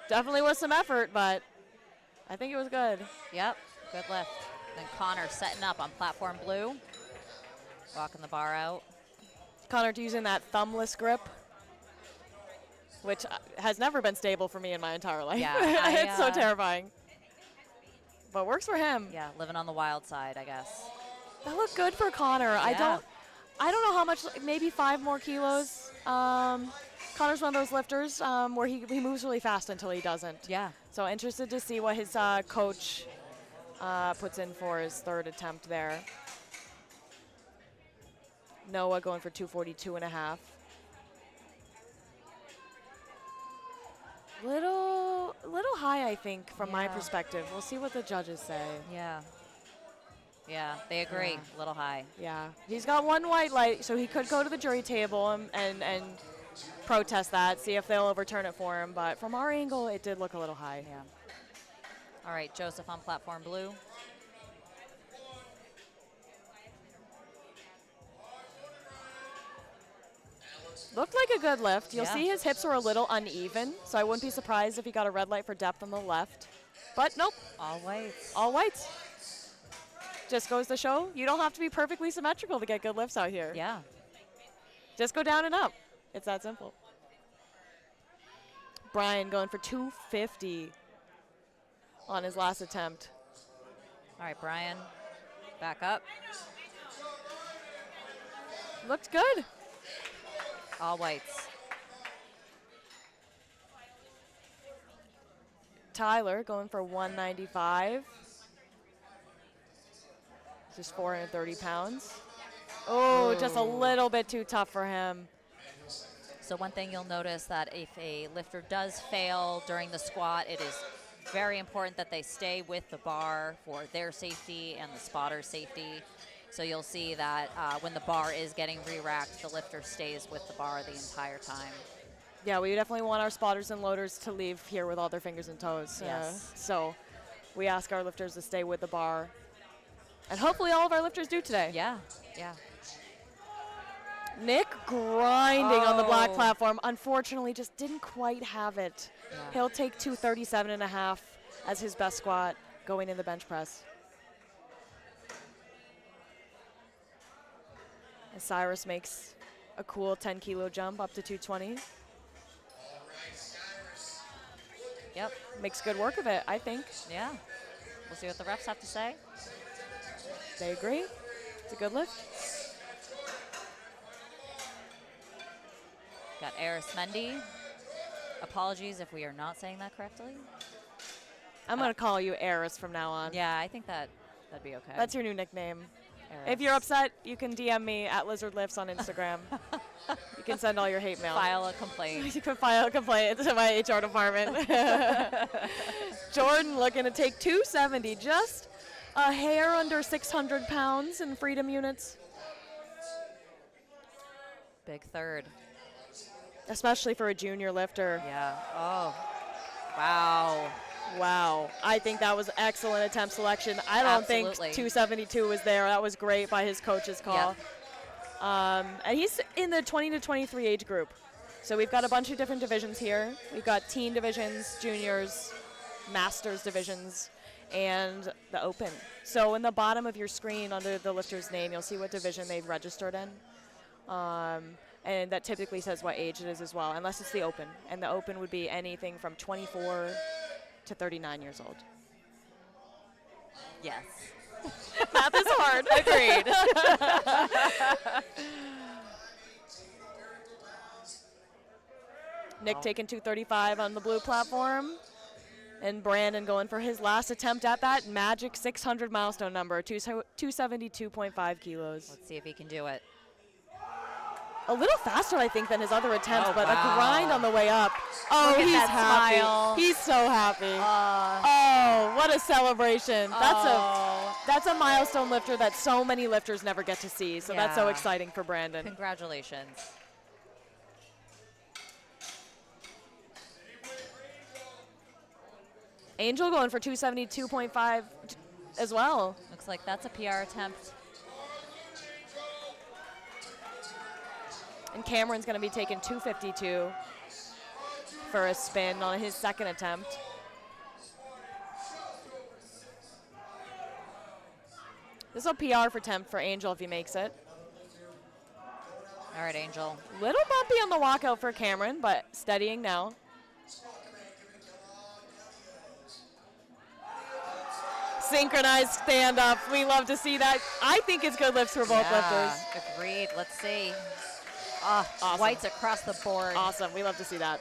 Definitely was some effort, but I think it was good. Yep, good lift. Then Connor setting up on platform blue, walking the bar out. Connor using that thumbless grip, which has never been stable for me in my entire life. Yeah, it's so terrifying. But works for him. Yeah, living on the wild side, I guess. That looked good for Connor. Yeah. I don't know how much, maybe 5 more kilos. Connor's one of those lifters where he moves really fast until he doesn't. Yeah. So interested to see what his coach puts in for his third attempt there. Noah going for 242.5. Little high, I think, from my perspective. We'll see what the judges say. Yeah. Yeah, they agree. Yeah. A little high. Yeah. He's got one white light, so he could go to the jury table and protest that, see if they'll overturn it for him. But from our angle, it did look a little high. Yeah. All right, Joseph on platform blue. Looked like a good lift. You'll Yeah. see his hips were a little uneven, so I wouldn't be surprised if he got a red light for depth on the left. But nope. All whites. All whites. Just goes to show you don't have to be perfectly symmetrical to get good lifts out here. Yeah. Just go down and up. It's that simple. Brian going for 250 on his last attempt. All right, Brian, back up. Looked good. All whites. Tyler going for 195. Just 430 pounds. Oh, just a little bit too tough for him. So one thing you'll notice that if a lifter does fail during the squat, it is very important that they stay with the bar for their safety and the spotter's safety. So you'll see that when the bar is getting re-racked, the lifter stays with the bar the entire time. Yeah, we definitely want our spotters and loaders to leave here with all their fingers and toes. Yes. So we ask our lifters to stay with the bar. And hopefully all of our lifters do today. Yeah, yeah. Nick grinding on the black Oh. platform. Unfortunately, just didn't quite have it. Yeah. He'll take 237.5 as his best squat going in the bench press. And Cyrus makes a cool 10-kilo jump up to 220. Yep, Makes good work of it, I think. yeah. We'll see what the refs have to say. They agree. It's a good lift. Got Eris Mendy. Apologies if we are not saying that correctly. I'm going to call you Eris from now on. Yeah, I think that'd be okay. That's your new nickname. Eris. If you're upset, you can DM me at LizardLifts on Instagram. You can send all your hate mail. File a complaint. You can file a complaint to my HR department. Jordan looking to take 270, just a hair under 600 pounds in freedom units. Big third. Especially for a junior lifter. Yeah. Oh. Wow. Wow. I think that was excellent attempt selection. I don't think Absolutely. 272 was there. That was great by his coach's call. Yep. And he's in the 20 to 23 age group. So we've got a bunch of different divisions here. We've got teen divisions, juniors, masters divisions, and the open. So in the bottom of your screen under the lifter's name, you'll see what division they've registered in. And that typically says what age it is as well, unless it's the open. And the open would be anything from 24 to 39 years old. Yes. Math is hard. Agreed. Nick taking 235 on the blue platform. And Brandon going for his last attempt at that magic 600 milestone number, 272.5 kilos. Let's see if he can do it. A little faster, I think, than his other attempts, but wow. a grind on the way up. Oh, Look at he's that happy. smile. He's so happy. Oh, what a celebration. That's a milestone lifter that so many lifters never get to see, so that's so exciting for Brandon. Congratulations. Angel going for 272.5 as well. Looks like that's a PR attempt. And Cameron's going to be taking 252 for a spin on his second attempt. This is a PR for temp for Angel if he makes it. All right, Angel. Little bumpy on the walkout for Cameron, but steadying now. Synchronized stand-up. We love to see that. I think it's good lifts for both lifters. Agreed. Let's see. Awesome. Whites across the board. Awesome. We love to see that.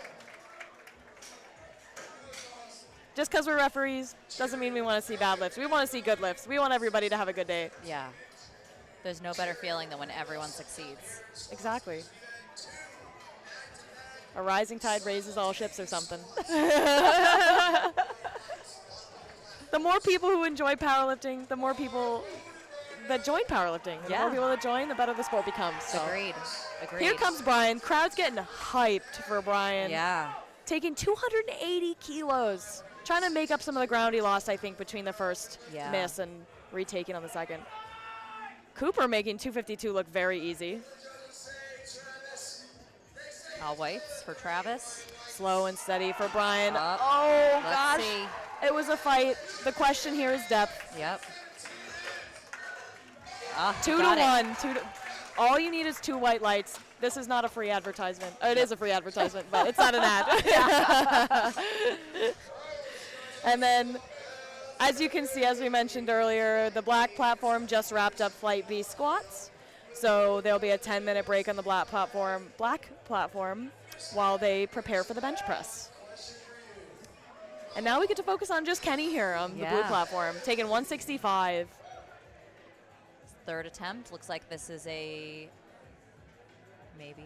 Just because we're referees doesn't mean we want to see bad lifts. We want to see good lifts. We want everybody to have a good day. Yeah. There's no better feeling than when everyone succeeds. Exactly. A rising tide raises all ships or something. The more people who enjoy powerlifting, the more people that join powerlifting. The more people that join, the better the sport becomes. So. Agreed. Agreed. Here comes Brian. Crowd's getting hyped for Brian. Yeah. Taking 280 kilos. Trying to make up some of the ground he lost, I think, between the first miss and retaking on the second. Cooper making 252 look very easy. All whites for Travis. Slow and steady for Brian. Up. Oh, Let's gosh. see. It was a fight. The question here is depth. Yep. 2 to 1. All you need is 2 white lights. This is not a free advertisement. It is a free advertisement, but it's not an ad. And then, as you can see, as we mentioned earlier, the black platform just wrapped up Flight B squats. So there'll be a 10-minute break on the black platform while they prepare for the bench press. And now we get to focus on just Kenny here on the blue platform, taking 165. Third attempt. Looks like this is maybe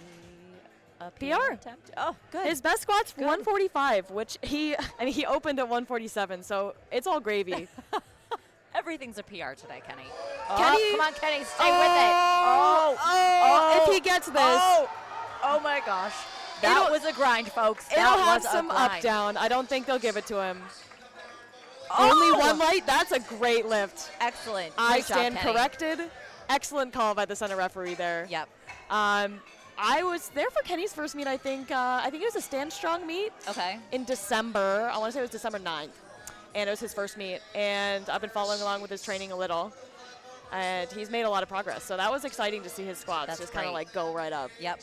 a PR attempt. Oh, good. His best squat's 145, which he opened at 147, so it's all gravy. Everything's a PR today, Kenny. Kenny, come on, Kenny, stay with it. If he gets this. Oh my gosh. That was a grind, folks. It'll have some up-down. I don't think they'll give it to him. Only 1 light? That's a great lift. Excellent. I stand corrected. Excellent call by the center referee there. Yep. I was there for Kenny's first meet, I think. I think it was a Stand Strong meet. Okay. In December. I want to say it was December 9th. And it was his first meet. And I've been following along with his training a little. And he's made a lot of progress. So that was exciting to see his squats just kind of like go right up. Yep.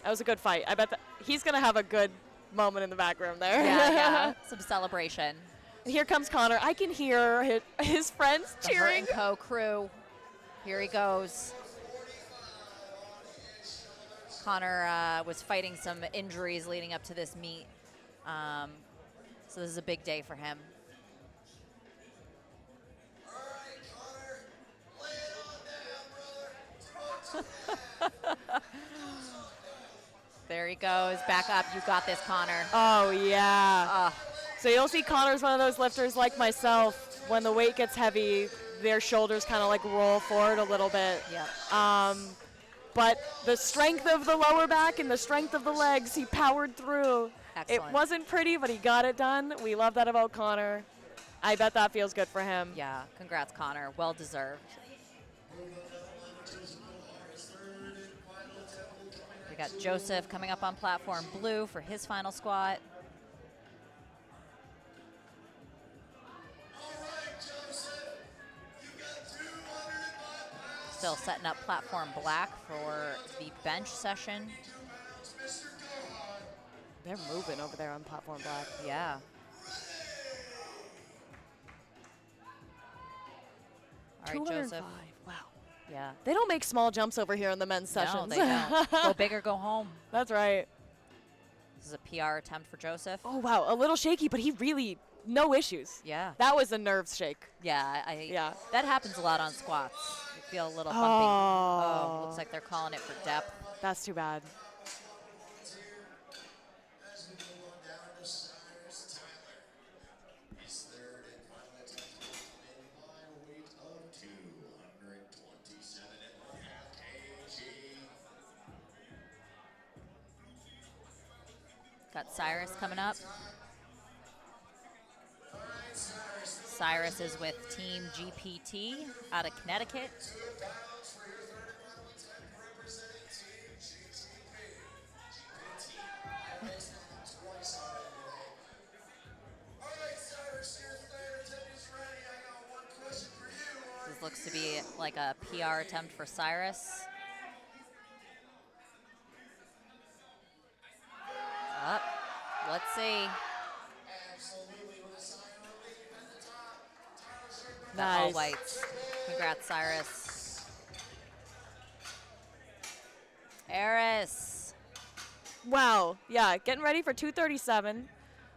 That was a good fight. I bet that he's going to have a good moment in the back room there. Yeah. Some celebration. And here comes Connor. I can hear his friends cheering. The Hurt & Co. crew. Here he goes. Connor was fighting some injuries leading up to this meet. So this is a big day for him. All right, Connor, lay it on down, brother. There he goes. Back up. You got this, Connor. Oh, yeah. So you'll see Connor's one of those lifters like myself. When the weight gets heavy, their shoulders kind of like roll forward a little bit. Yep. But the strength of the lower back and the strength of the legs, he powered through. Excellent. It wasn't pretty, but he got it done. We love that about Connor. I bet that feels good for him. Yeah. Congrats, Connor. Well deserved. We got Joseph coming up on platform blue for his final squat. Still setting up platform black for the bench session. They're moving over there on platform black. Yeah. All right, Joseph. Wow. Yeah. They don't make small jumps over here in the men's sessions. No, they don't. Go big or go home. That's right. This is a PR attempt for Joseph. Oh, wow. A little shaky, but he really no issues. Yeah. That was a nerves shake. Yeah. Yeah. That happens a lot on squats. You feel a little bumpy. Oh. Looks like they're calling it for depth. That's too bad. As we move on down to Cyrus Tyler. His third and final attempt in by weight of 227.5 kg. Got Cyrus coming up. All right, Cyrus. Cyrus is with Team GPT out of Connecticut. 2 pounds for your third and final attempt representing Team GTP. GPT. I missed that twice already today. All right, Cyrus, your third attempt is ready. I got one question for you. This looks to be like a PR attempt for Cyrus. Up. Let's see. Absolutely with a sign of relief at the top. Tyler Sherman. The all Nice. whites. Congrats, Cyrus. Eris. Wow. Yeah, getting ready for 237.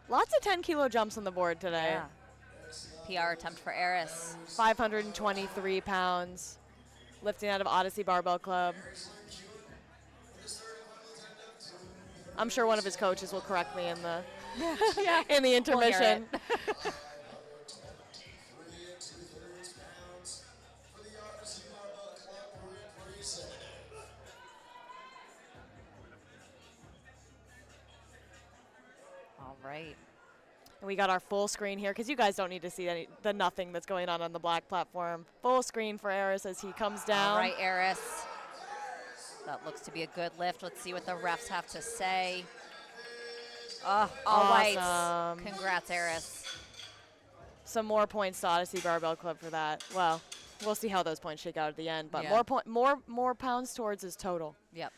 Lots of 10-kilo jumps on the board today. Yeah. PR attempt for Eris. 523 pounds. Lifting out of Odyssey Barbell Club. I'm sure one of his coaches will correct me in the in the intermission. it. 23 and 2/3 pounds for the Odyssey Barbell Club representative. All right. And we got our full screen here because you guys don't need to see the nothing that's going on the black platform. Full screen for Eris as he comes down. All right, Eris. That looks to be a good lift. Let's see what the refs have to say. Oh, all Awesome. whites. Congrats, Eris. Some more points to Odyssey Barbell Club for that. Well, we'll see how those points shake out at the end. But Yeah. more pounds towards his total, Yep.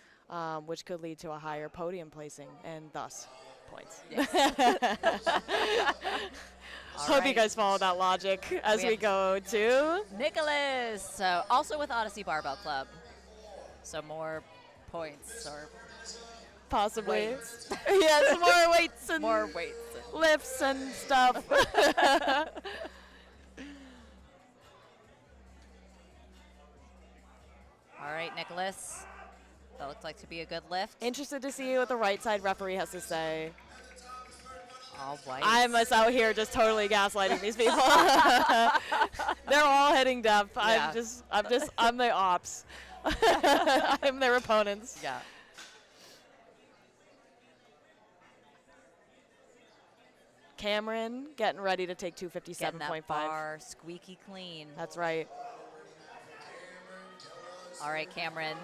which could lead to a higher podium placing and thus points. All Hope you right. guys follow that logic as We we have- go to Nicholas. So also with Odyssey Barbell Club. So more points or possibly weights. yes, more weights and More weights. lifts and stuff. All right, Nicholas. That looks like to be a good lift. Interested to see what the right side referee has to say. All whites. I'm us out here just totally gaslighting these people. They're all hitting depth. Yeah. I'm the ops. I'm their opponents. Yeah. Cameron getting ready to take Getting that 257.5. bar squeaky clean. That's right. All right, Cameron.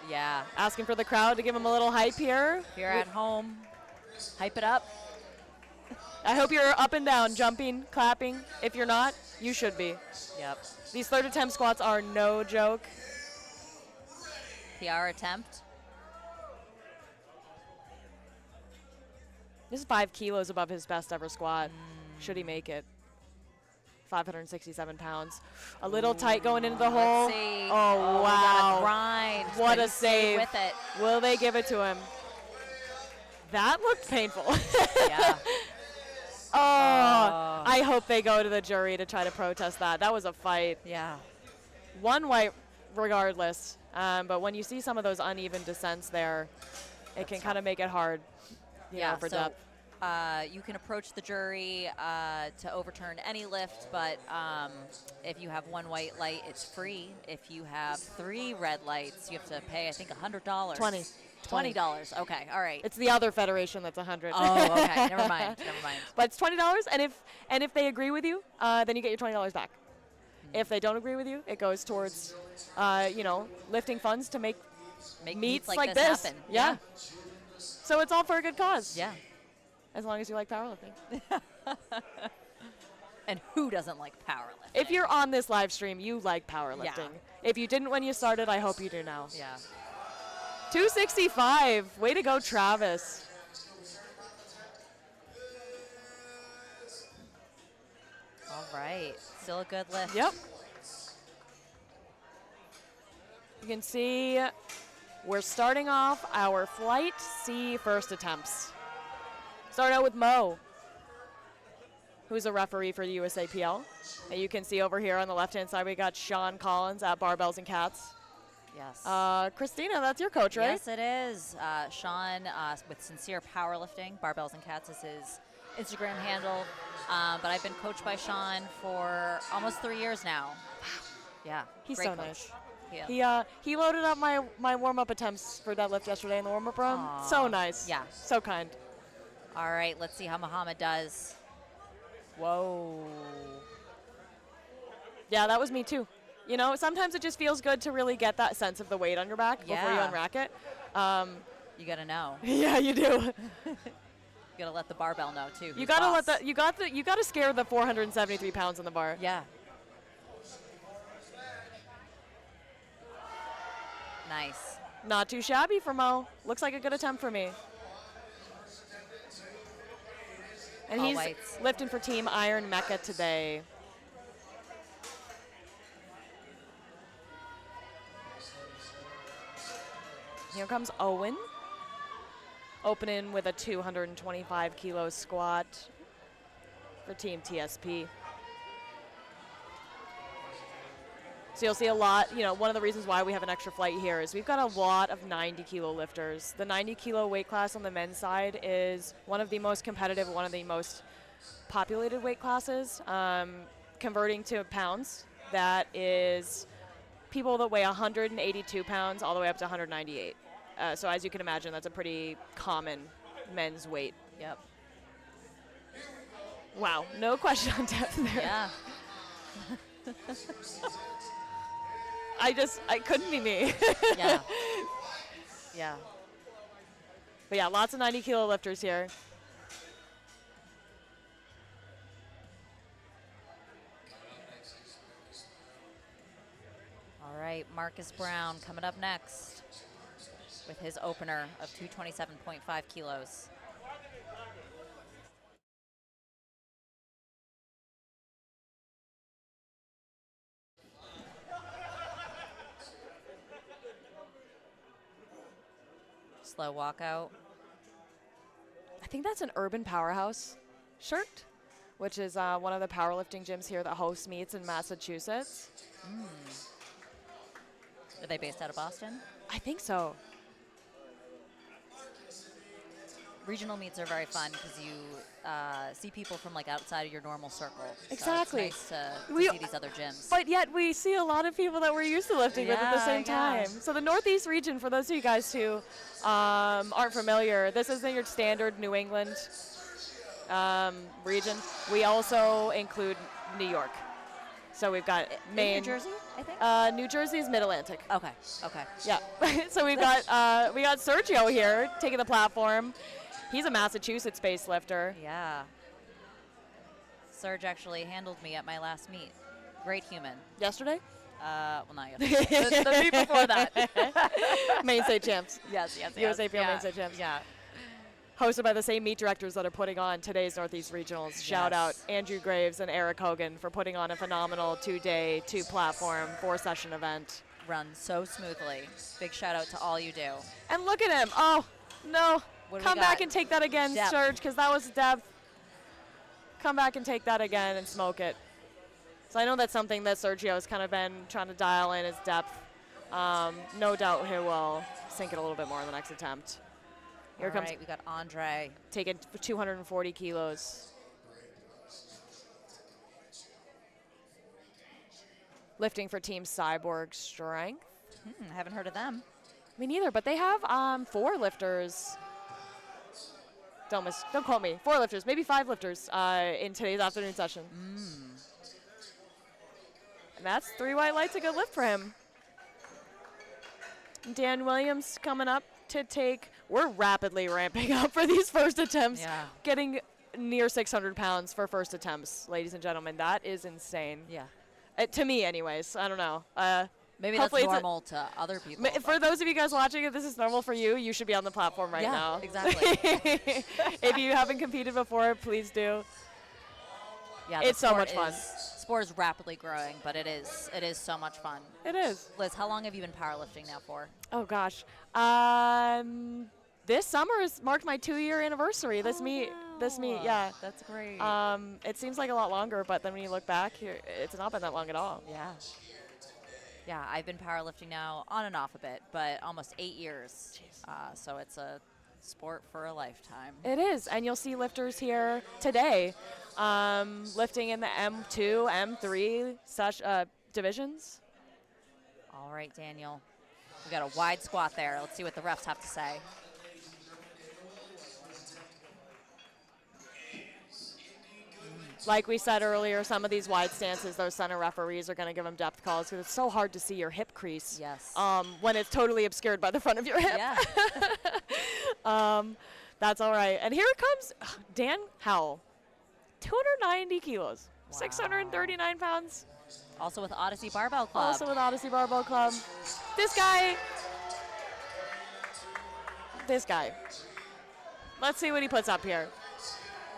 Yeah. Asking for the crowd to give him a little hype here. If you're at home, hype it up. I hope you're up and down, jumping, clapping. If you're not, you should be. Yep. These third attempt squats are no joke. PR attempt. This is 5 kilos above his best ever squat. Should he make it? 567 pounds. A little tight going into the hole. Let's see. Oh, We wow. gotta grind. What But a he stayed save. with it. Will they give it to him? That looked painful. Yeah. Oh, I hope they go to the jury to try to protest that. That was a fight. Yeah. One white regardless. But when you see some of those uneven descents there, it can kind of make it hard you know, for so depth. you can approach the jury to overturn any lift, but if you have one white light, it's free. If you have 3 red lights, you have to pay, I think, $100. 20. $20. Okay, all right. It's the other federation that's 100. Oh, okay. Never mind. Never mind. But it's $20, and if they agree with you, then you get your $20 back. If they don't agree with you, it goes towards, lifting funds to make Make meets like, like this this. happen. Yeah. So it's all for a good cause. Yeah. As long as you like powerlifting. And who doesn't like powerlifting? If you're on this live stream, you like powerlifting. Yeah. If you didn't when you started, I hope you do now. Yeah. 265. Way to go, Travis. All right. Still a good lift. Yep. You can see we're starting off our Flight C first attempts. Start out with Mo. who's a referee for the USAPL. And you can see over here on the left-hand side, we got Sean Collins at Barbells and Cats. Yes. Christina, that's your coach, right? Yes, it is. Sean with Sincere Powerlifting, Barbells and Cats is his Instagram handle. But I've been coached by Sean for almost 3 years now. Yeah, He's great so coach. nice. Yeah. He loaded up my warm-up attempts for deadlift yesterday in the warm-up room. Aw. So nice. Yeah. So kind. All right, let's see how Muhammad does. Whoa. Yeah, that was me too. You know, sometimes it just feels good to really get that sense of the weight on your back before you Yeah. unrack it. You gotta know. Yeah, you do. You gotta let the barbell know too. You who's gotta boss. let you gotta scare the 473 pounds on the bar. Yeah. Nice. Not too shabby for Mo. Looks like a good attempt for me. And All he's whites. lifting for Team Iron Mecca today. Here comes Owen. Opening with a 225 kilo squat for Team TSP. So you'll see a lot, you know, one of the reasons why we have an extra flight here is we've got a lot of 90 kilo lifters. The 90 kilo weight class on the men's side is one of the most competitive, one of the most populated weight classes. Converting to pounds, that is people that weigh 182 pounds all the way up to 198. So as you can imagine, that's a pretty common men's weight. Yep. Wow, no question on depth there. Yeah. I couldn't be me. Yeah. Yeah. But yeah, lots of 90 kilo lifters here. All right, Marcus Brown coming up next with his opener of 227.5 kilos. Slow walkout. I think that's an Urban Powerhouse shirt, which is one of the powerlifting gyms here that hosts meets in Massachusetts. Are they based out of Boston? I think so. Regional meets are very fun because you see people from like outside of your normal circle. Exactly. So it's nice to We- see these other gyms. But yet we see a lot of people that we're used to lifting with at the Yeah, same yeah. time. So the Northeast region, for those of you guys who aren't familiar, this isn't your standard New England region. We also include New York. So we've got Maine. New Jersey, I think? New Jersey is Mid-Atlantic. Okay, okay. Yeah. So we got Sergio here taking the platform. He's a Massachusetts-based lifter. Yeah. Serge actually handled me at my last meet. Great human. Yesterday? Well, not yesterday. the meet before that. Maine State Champs. Yes. USAPL yeah. Maine State Champs. Yeah. Hosted by the same meet directors that are putting on today's Northeast Regionals. Shout out Yes. Andrew Graves and Eric Hogan for putting on a phenomenal 2-day, 2-platform, 4-session event. Run so smoothly. Big shout out to all you do. And look at him. Oh, no. What do we Come back got? and take that again, Depth. Serge, because that was depth. Come back and take that again and smoke it. So I know that's something that Sergio has kind of been trying to dial in, his depth. No doubt he will sink it a little bit more in the next attempt. Here All comes right, we got Andre. taking 240 kilos. Lifting for Team Cyborg Strength. Haven't heard of them. Me neither, but they have 4 lifters. Don't quote me. 4 lifters, maybe 5 lifters in today's afternoon session. And that's 3 white lights, a good lift for him. Dan Williams coming up to take. We're rapidly ramping up for these first attempts. Yeah. Getting near 600 pounds for first attempts, ladies and gentlemen. That is insane. Yeah. To me, anyways. I don't know. Maybe that's hopefully it's normal to other people. For those of you guys watching, if this is normal for you, you should be on the platform right Yeah, now. exactly. If you haven't competed before, please do. Yeah, the It's so sport much fun. Sport is rapidly growing, but it is so much fun. It is. Liz, how long have you been powerlifting now for? Oh gosh. This summer has marked my 2-year anniversary. This this meet, yeah. That's great. It seems like a lot longer, but then when you look back, it's not been that long at all. Yeah. Yeah, I've been powerlifting now on and off a bit, but almost 8 years. So it's a sport for a lifetime. It is, and you'll see lifters here today lifting in the M2, M3 divisions. All right, Daniel. We got a wide squat there. Let's see what the refs have to say. Like we said earlier, some of these wide stances, those center referees are going to give them depth calls because it's so hard to see your hip crease. Yes. When it's totally obscured by the front of your hip. Yeah. That's all right. And here it comes, Dan Howell, 290 kilos, Wow. 639 pounds. Also with Odyssey Barbell Club. Also with Odyssey Barbell Club. This guy. Let's see what he puts up here.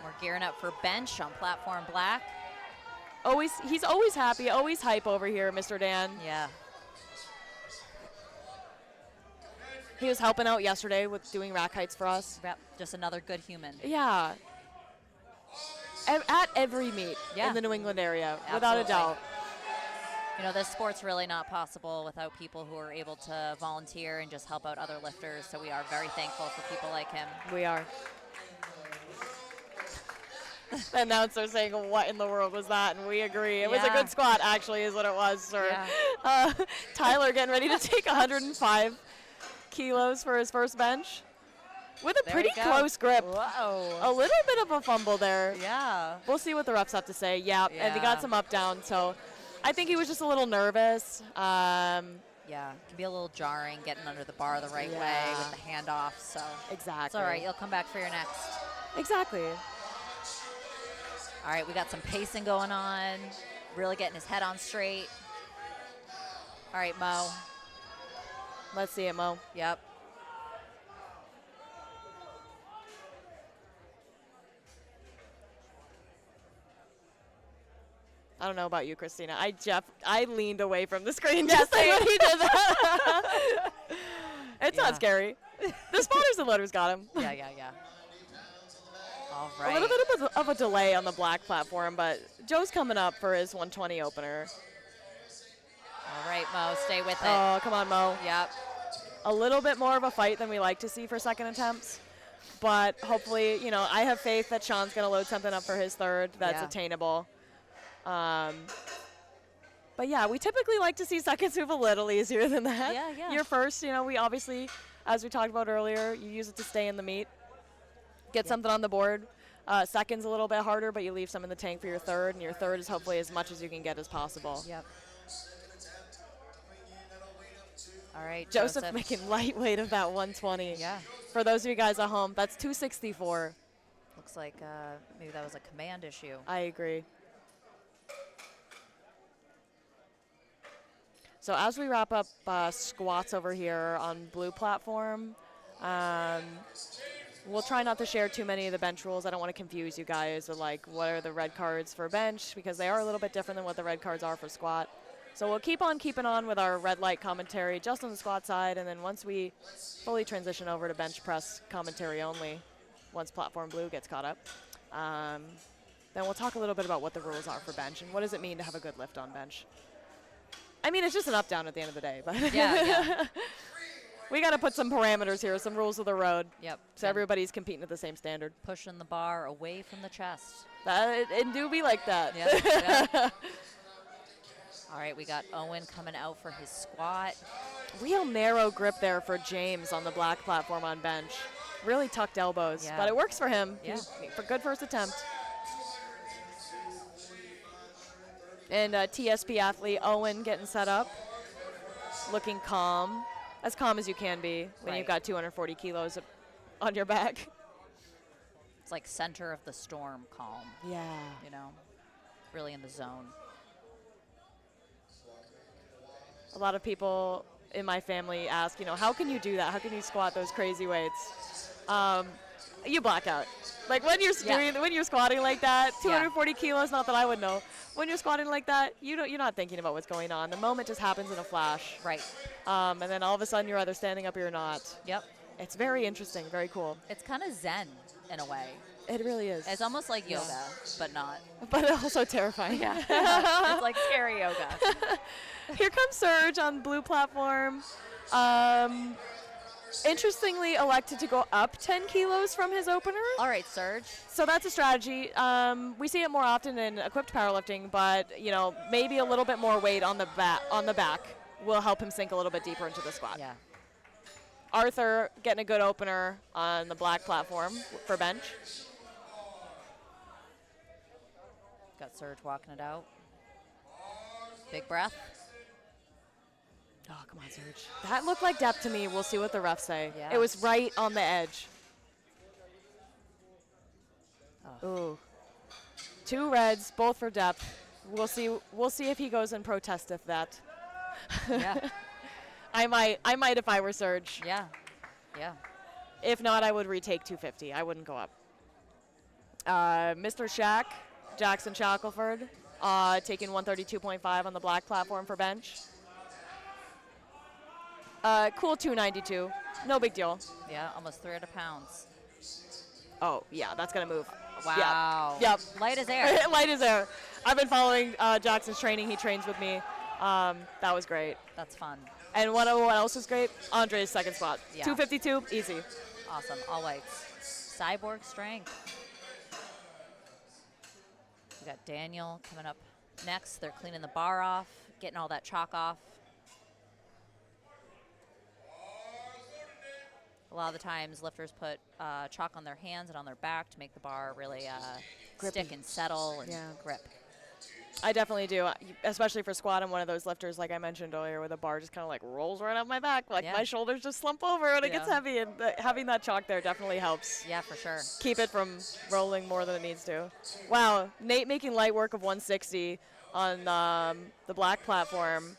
We're gearing up for bench on platform black. He's always happy, always hype over here, Mr. Dan. Yeah. He was helping out yesterday with doing rack heights for us. Yep. Just another good human. Yeah. At every meet Yeah. in the New England area, without a Absolutely. doubt. You know, this sport's really not possible without people who are able to volunteer and just help out other lifters. So we are very thankful for people like him. We are. The announcer saying, what in the world was that? And we agree. It was a Yeah. good squat, actually, is what it was, sir. Yeah. Tyler getting ready to take 105 kilos for his first bench with a There pretty we go. close grip. Whoa. A little bit of a fumble there. Yeah. We'll see what the refs have to say. Yeah, and they Yeah. got some up down, so I think he was just a little nervous. Yeah. It can be a little jarring getting under the bar the right way Yeah. with the handoff. So Exactly. it's all right. You'll come back for your next. Exactly. All right. We got some pacing going on. Really getting his head on straight. All right, Mo. Let's see it, Mo. Yep. I don't know about you, Christina. I leaned away from the screen Yeah, just like same. when he did that. It's Yeah. not scary. The spotters and loaders got him. Yeah. All right. A little bit of a delay on the black platform, but Joe's coming up for his 120 opener. All right, Mo. Stay with it. Oh, come on, Mo. Yep. A little bit more of a fight than we like to see for second attempts. But hopefully, you know, I have faith that Sean's going to load something up for his third that's Yeah. attainable. But yeah, we typically like to see seconds move a little easier than that. Yeah. Your first, you know, we obviously, as we talked about earlier, you use it to stay in the meet, get something on the board. Second's a little bit harder, but you leave some in the tank for your third, and your third is hopefully as much as you can get as possible. Yep. All right, Joseph making lightweight of that 120. Yeah. For those of you guys at home, that's 264. Looks like maybe that was a command issue. I agree. So as we wrap up squats over here on blue platform, we'll try not to share too many of the bench rules. I don't want to confuse you guys with like what are the red cards for bench, because they are a little bit different than what the red cards are for squat. So we'll keep on keeping on with our red light commentary just on the squat side, and then once we fully transition over to bench press commentary only, once platform blue gets caught up, then we'll talk a little bit about what the rules are for bench and what does it mean to have a good lift on bench. I mean, it's just an up-down at the end of the day, but Yeah. we got to put some parameters here, some rules of the road, Yep. so everybody's competing at the same standard. Pushing the bar away from the chest. It do be like that. Yeah. All right, we got Owen coming out for his squat. Real narrow grip there for James on the black platform on bench. Really tucked elbows, Yeah. but it works for him. Yeah. For good first attempt. And TSP athlete Owen getting set up, looking calm, as calm as you can be when you've Right. got 240 kilos on your back. It's like center of the storm calm, Yeah. you know, really in the zone. A lot of people in my family ask, you know, how can you do that? How can you squat those crazy weights? You black out. Like when you're when you're squatting like that, 240 kilos, not that I would know. When you're squatting like that, you're not thinking about what's going on. The moment just happens in a flash. Right. And then all of a sudden you're either standing up or you're not. Yep. It's very interesting, very cool. It's kind of zen. in a way. It really is. It's almost like yoga, but not. But also terrifying. Yeah. It's like scary yoga. Here comes Serge on blue platform. Interestingly, elected to go up 10 kilos from his opener. All right, Serge. So that's a strategy. We see it more often in equipped powerlifting, but maybe a little bit more weight on the back will help him sink a little bit deeper into the squat. Yeah. Arthur getting a good opener on the black platform for bench. Got Serge walking it out. Big breath. Oh, come on, Serge. That looked like depth to me. We'll see what the refs say. Yeah. It was right on the edge. Oh. Ooh. 2 reds, both for depth. We'll see if he goes and protesteth that. Yeah. I might if I were Serge. Yeah. Yeah. If not, I would retake 250. I wouldn't go up. Mr. Shack, Jackson Shackelford, taking 132.5 on the black platform for bench. Cool 292. No big deal. Yeah, almost 300 pounds. Oh, yeah, that's going to move. Wow. Yep. Light as air. Light as air. I've been following Jackson's training. He trains with me. That was great. That's fun. And what else was great? Andre's second spot. Yeah. 252, easy. Awesome. All lights. Cyborg strength. We got Daniel coming up next. They're cleaning the bar off, getting all that chalk off. A lot of the times, lifters put chalk on their hands and on their back to make the bar really stick and settle and grip. I definitely do, especially for squat. I'm one of those lifters, like I mentioned earlier, where the bar just kind of like rolls right up my back. Like my shoulders just slump over when it gets heavy, and having that chalk there definitely helps. Yeah, for sure. Keep it from rolling more than it needs to. Wow, Nate making light work of 160 on the black platform.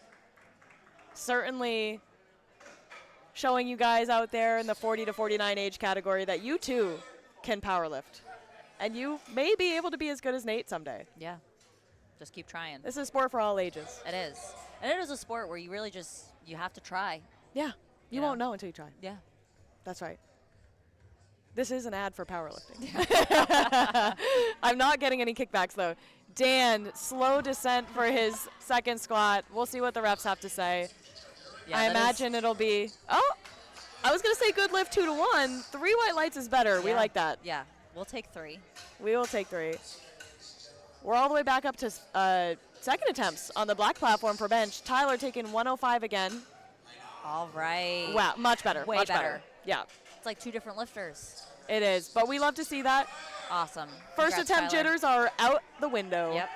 Certainly showing you guys out there in the 40 to 49 age category that you too can powerlift. And you may be able to be as good as Nate someday. Yeah. Just keep trying. This is a sport for all ages. It is. And it is a sport where you really you have to try. Yeah. You won't know until you try. Yeah. That's right. This is an ad for powerlifting. I'm not getting any kickbacks, though. Dan, slow descent for his second squat. We'll see what the refs have to say. Yeah, I imagine it'll be, I was going to say good lift 2 to 1. 3 white lights is better. We like that. Yeah. We'll take 3. We will take 3. We're all the way back up to second attempts on the black platform for bench. Tyler taking 105 again. All right. Wow, much better. Way much better. Yeah. It's like 2 different lifters. It is, but we love to see that. Awesome. First Congrats, attempt Tyler. jitters are out the window. Yep.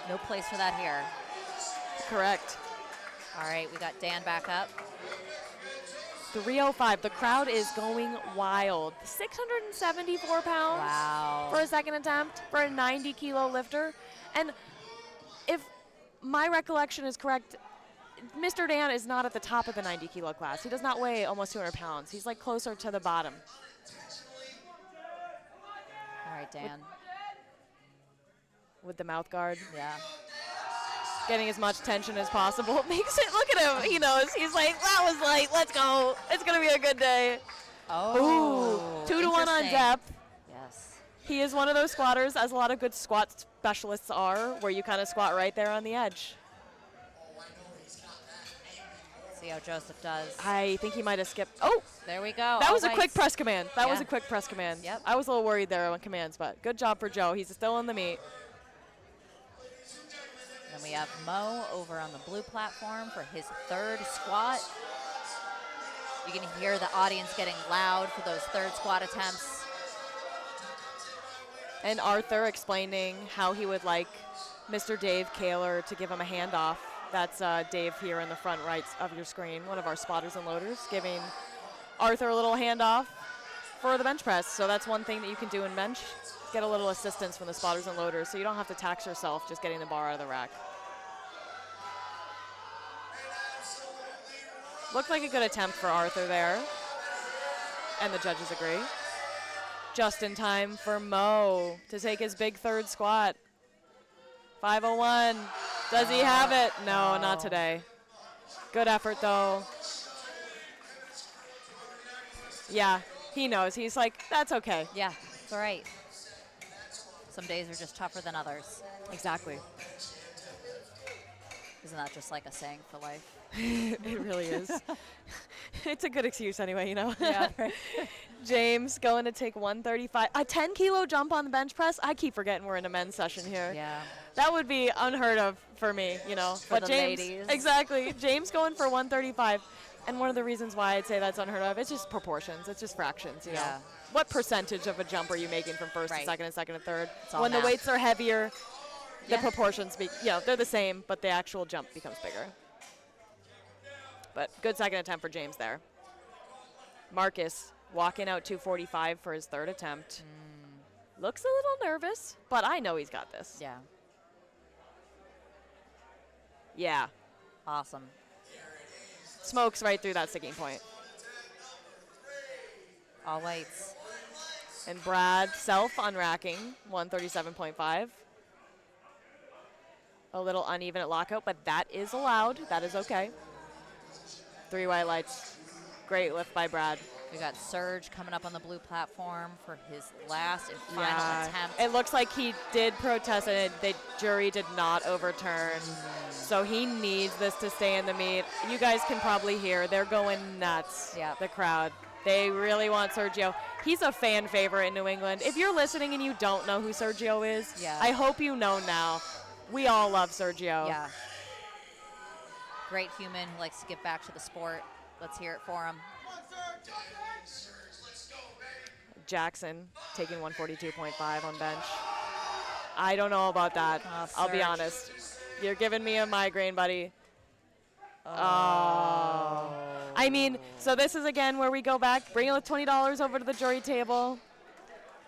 No place for that here. Correct. All right, we got Dan back up. 305. The crowd is going wild. 674 pounds Wow. for a second attempt for a 90-kilo lifter. And if my recollection is correct, Mr. Dan is not at the top of the 90-kilo class. He does not weigh almost 200 pounds. He's like closer to the bottom. All right, Dan. With the mouth guard. Yeah. Getting as much tension as possible. Makes it, look at him. He knows. He's like, that was light. Let's go. It's going to be a good day. Oh. Ooh. 2 to 1 on interesting. depth. Yes. He is one of those squatters, as a lot of good squat specialists are, where you kind of squat right there on the edge. See how Joseph does. I think he might have skipped. Oh, There we go. that All was a quick lights. press command. That was Yeah. a quick press command. Yep. I was a little worried there on commands, but good job for Joe. He's still in the meet. Then we have Mo over on the blue platform for his third squat. You can hear the audience getting loud for those third squat attempts. And Arthur explaining how he would like Mr. Dave Kaler to give him a handoff. That's Dave here in the front right of your screen, one of our spotters and loaders, giving Arthur a little handoff for the bench press. So that's one thing that you can do in bench, get a little assistance from the spotters and loaders so you don't have to tax yourself just getting the bar out of the rack. Looked like a good attempt for Arthur there. And the judges agree. Just in time for Mo to take his big third squat. 501. Does he have it? No, not today. Good effort, though. Yeah, He knows. He's like, that's okay. Yeah, it's all right. Some days are just tougher than others. Exactly. Isn't that just like a saying for life? It really is. It's a good excuse anyway, you know. Yeah. Right. James going to take 135. A 10-kilo jump on the bench press. I keep forgetting we're in a men's session here. Yeah. That would be unheard of for me, you know. For the James, ladies. Exactly. James going for 135. And one of the reasons why I'd say that's unheard of, it's just proportions. It's just fractions, you know. Yeah. What percentage of a jump are you making from first Right. to second and second and third? It's all When math. the weights are heavier, the Yeah. proportions, they're the same, but the actual jump becomes bigger. But good second attempt for James there. Marcus walking out 245 for his third attempt. Looks a little nervous, but I know he's got this. Yeah. Yeah. Awesome. Smokes right through that sticking point. All lights. And Brad self unracking 137.5. A little uneven at lockout, but that is allowed. That is okay. 3 white lights. Great lift by Brad. We got Serge coming up on the blue platform for his last and final attempt. It looks like he did protest and the jury did not overturn. So he needs this to stay in the meet. You guys can probably hear they're going nuts, Yep. the crowd. They really want Sergio. He's a fan favorite in New England. If you're listening and you don't know who Sergio is, Yeah. I hope you know now. We all love Sergio. Yeah. Great human who likes to give back to the sport. Let's hear it for him. Jackson taking 142.5 on bench. I don't know about that. Oh, I'll be Serge. honest. You're giving me a migraine, buddy. Oh. I mean, so this is again where we go back, bring the $20 over to the jury table,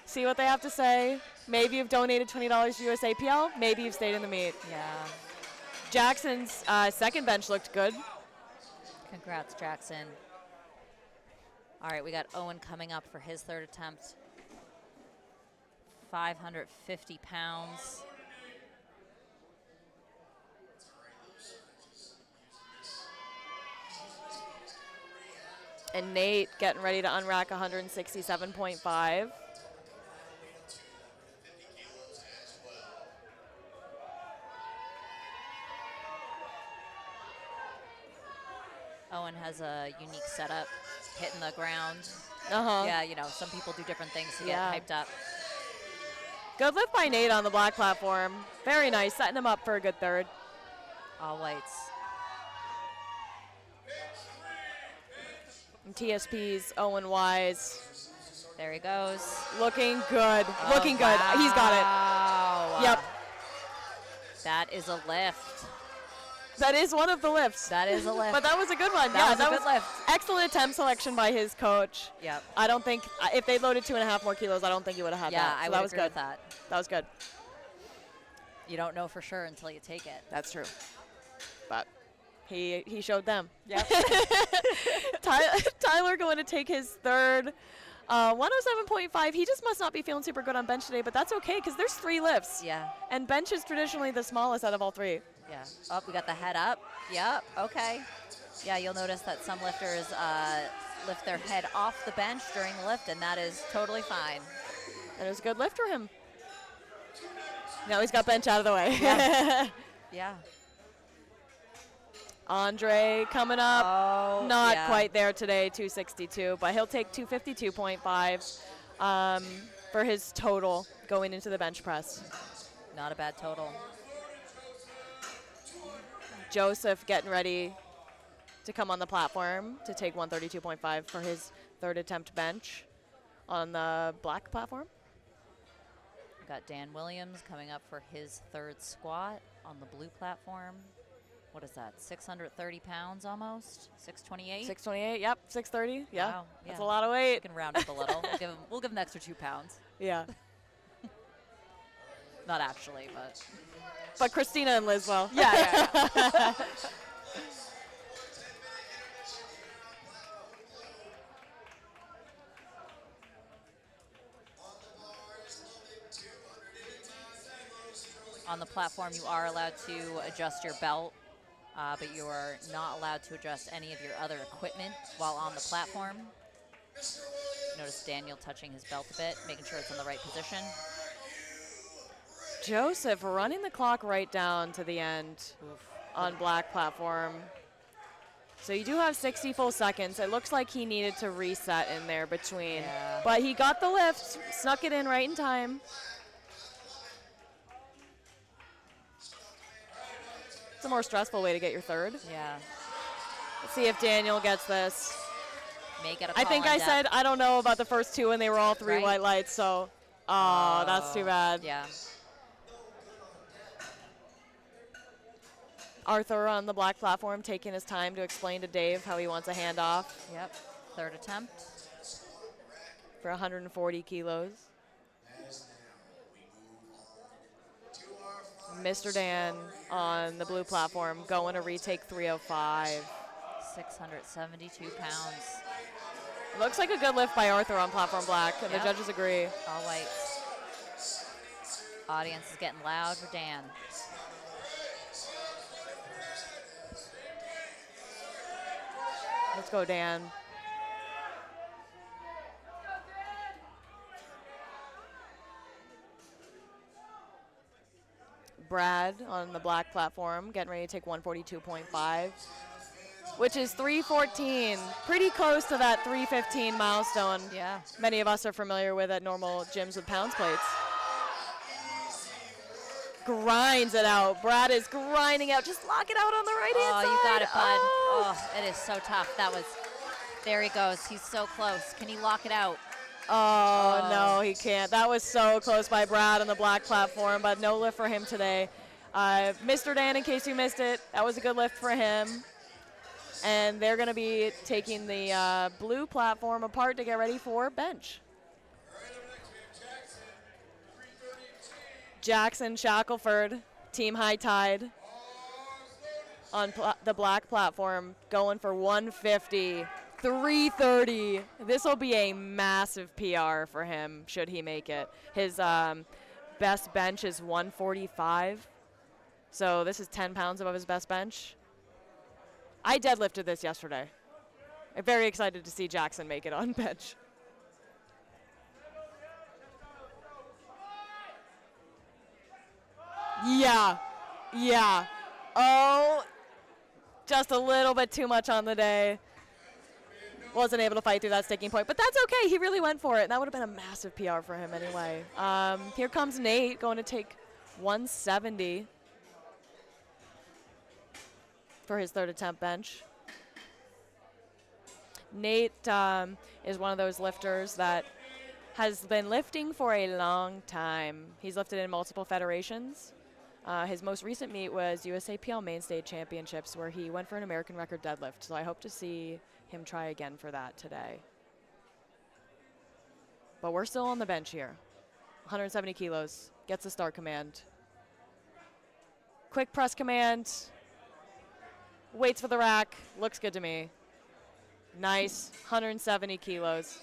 see what they have to say. Maybe you've donated $20 to USAPL. Maybe you've stayed in the meet. Yeah. Jackson's second bench looked good. Congrats, Jackson. All right, we got Owen coming up for his third attempt. 550 pounds. And Nate getting ready to unrack 167.5. Owen has a unique setup, hitting the ground. Uh-huh. Yeah, you know, some people do different things to Yeah. get hyped up. Good lift by Nate on the black platform. Very nice, setting him up for a good third. All whites. And TSP's Owen Wise. There he goes. Looking good. Oh, Looking good. He's got wow. it. Yep. That is a lift. That is one of the lifts. That is a lift. But that was a good one. That Yeah, was a good lift. Excellent attempt selection by his coach. Yep. I don't think, if they loaded 2.5 more kilos, I don't think he would have had Yeah, that. I So would that was agree good. with that. That was good. You don't know for sure until you take it. That's true. But he showed them. Yep. Tyler going to take his third 107.5. He just must not be feeling super good on bench today, but that's okay because there's 3 lifts. Yeah. And bench is traditionally the smallest out of all 3. Yeah. Oh, we got the head up. Yep. Okay. Yeah, you'll notice that some lifters lift their head off the bench during the lift, and that is totally fine. And it was a good lift for him. Now he's got bench out of the way. Yeah. Yeah. Andre coming up. Oh, Not yeah. quite there today, 262, but he'll take 252.5 for his total going into the bench press. Not a bad total. Joseph getting ready to come on the platform to take 132.5 for his third attempt bench on the black platform. We got Dan Williams coming up for his third squat on the blue platform. What is that, 630 pounds almost? 628? 628, yep, 630, yeah. Wow, That's yeah. a lot of We weight. can round up a little. We'll give him an extra 2 pounds. Yeah. Not actually, but. But Christina and Liz will. Yeah. On the platform, you are allowed to adjust your belt, but you are not allowed to adjust any of your other equipment while on the platform. Mr. Williams. Notice Daniel touching his belt a bit, making sure it's in the right position. Joseph running the clock right down to the end on black platform. So you do have 60 full seconds. It looks like he needed to reset in there between. Yeah. But he got the lift, snuck it in right in time. It's a more stressful way to get your third. Yeah. Let's see if Daniel gets this. May get a I call think on I depth. said I don't know about the first two, and they were all three Right. white lights, so that's too bad. Yeah. Arthur on the black platform taking his time to explain to Dave how he wants a handoff Yep. Third attempt. for 140 kilos. As now we move on to our final Mr. Dan on the blue platform going to retake 305. 672 pounds. Looks like a good lift by Arthur on platform black, and Yep. the judges agree. All whites. Audience is getting loud for Dan. Let's go, Dan. Brad on the black platform getting ready to take 142.5, which is 314. Pretty close to that 315 milestone. Yeah. Many of us are familiar with at normal gyms with pounds plates. Grinds it out. Brad is grinding out. Just lock it out on the right hand side. Oh, you got it, bud. Oh. Oh, it is so tough. That was, there he goes. He's so close. Can he lock it out? Oh, no, he can't. That was so close by Brad on the black platform, but no lift for him today. Mr. Dan, in case you missed it, that was a good lift for him. And they're going to be taking the blue platform apart to get ready for bench. Jackson Shackelford, Team High Tide, on the black platform, going for 150. 330. This will be a massive PR for him should he make it. His best bench is 145. So this is 10 pounds above his best bench. I deadlifted this yesterday. I'm very excited to see Jackson make it on bench. Yeah. Oh, just a little bit too much on the day. Wasn't able to fight through that sticking point, but that's okay. He really went for it, and that would have been a massive PR for him anyway. Here comes Nate going to take 170 for his third attempt bench. Nate is one of those lifters that has been lifting for a long time. He's lifted in multiple federations. His most recent meet was USAPL Maine State Championships, where he went for an American record deadlift. So I hope to see him try again for that today. But we're still on the bench here. 170 kilos, gets a start command. Quick press command, waits for the rack, looks good to me. Nice, 170 kilos.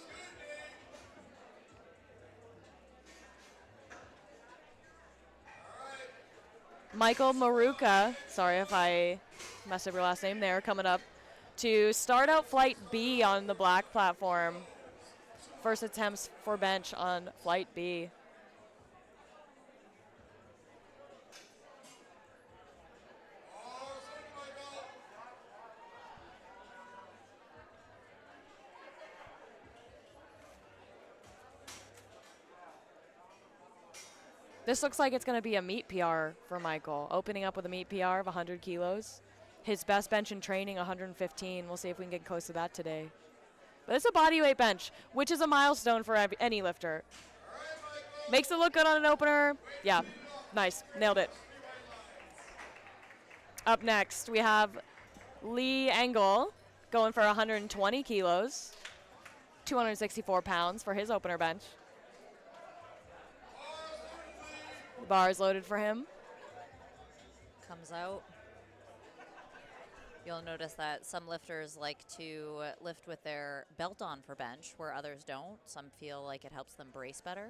Michael Maruka, sorry if I messed up your last name there, coming up to start out flight B on the black platform. First attempts for bench on flight B. This looks like it's going to be a meet PR for Michael, opening up with a meet PR of 100 kilos. His best bench in training, 115. We'll see if we can get close to that today. But it's a bodyweight bench, which is a milestone for any lifter. Makes it look good on an opener. Yeah, nice, nailed it. Up next, we have Lee Engel going for 120 kilos, 264 pounds for his opener bench. The bar is loaded for him. Comes out. You'll notice that some lifters like to lift with their belt on for bench, where others don't. Some feel like it helps them brace better.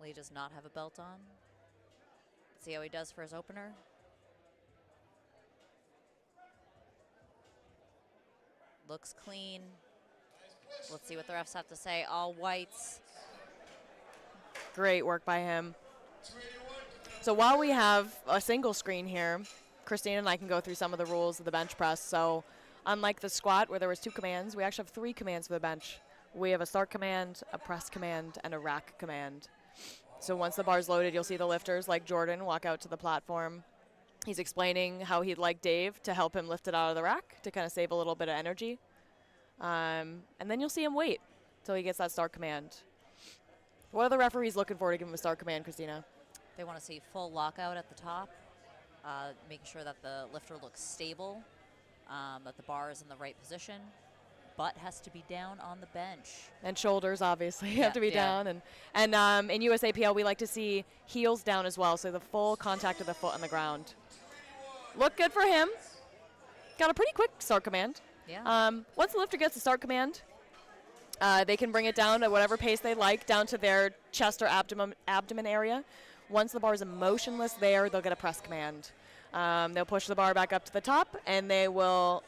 Lee does not have a belt on. See how he does for his opener. Looks clean. Let's see what the refs have to say. All whites. Great work by him. So while we have a single screen here, Christina and I can go through some of the rules of the bench press. So unlike the squat where there was 2 commands, we actually have 3 commands for the bench. We have a start command, a press command, and a rack command. So once the bar's loaded, you'll see the lifters like Jordan walk out to the platform. He's explaining how he'd like Dave to help him lift it out of the rack to kind of save a little bit of energy. And then you'll see him wait till he gets that start command. What are the referees looking for to give him a start command, Christina? They want to see full lockout at the top, making sure that the lifter looks stable, that the bar is in the right position. Butt has to be down on the bench. And shoulders, obviously, have to be down. And in USAPL, we like to see heels down as well, so the full contact of the foot on the ground. Look good for him. Got a pretty quick start command. Yeah. Once the lifter gets the start command, they can bring it down at whatever pace they like, down to their chest or abdomen area. Once the bar is motionless there, they'll get a press command. They'll push the bar back up to the top, and they will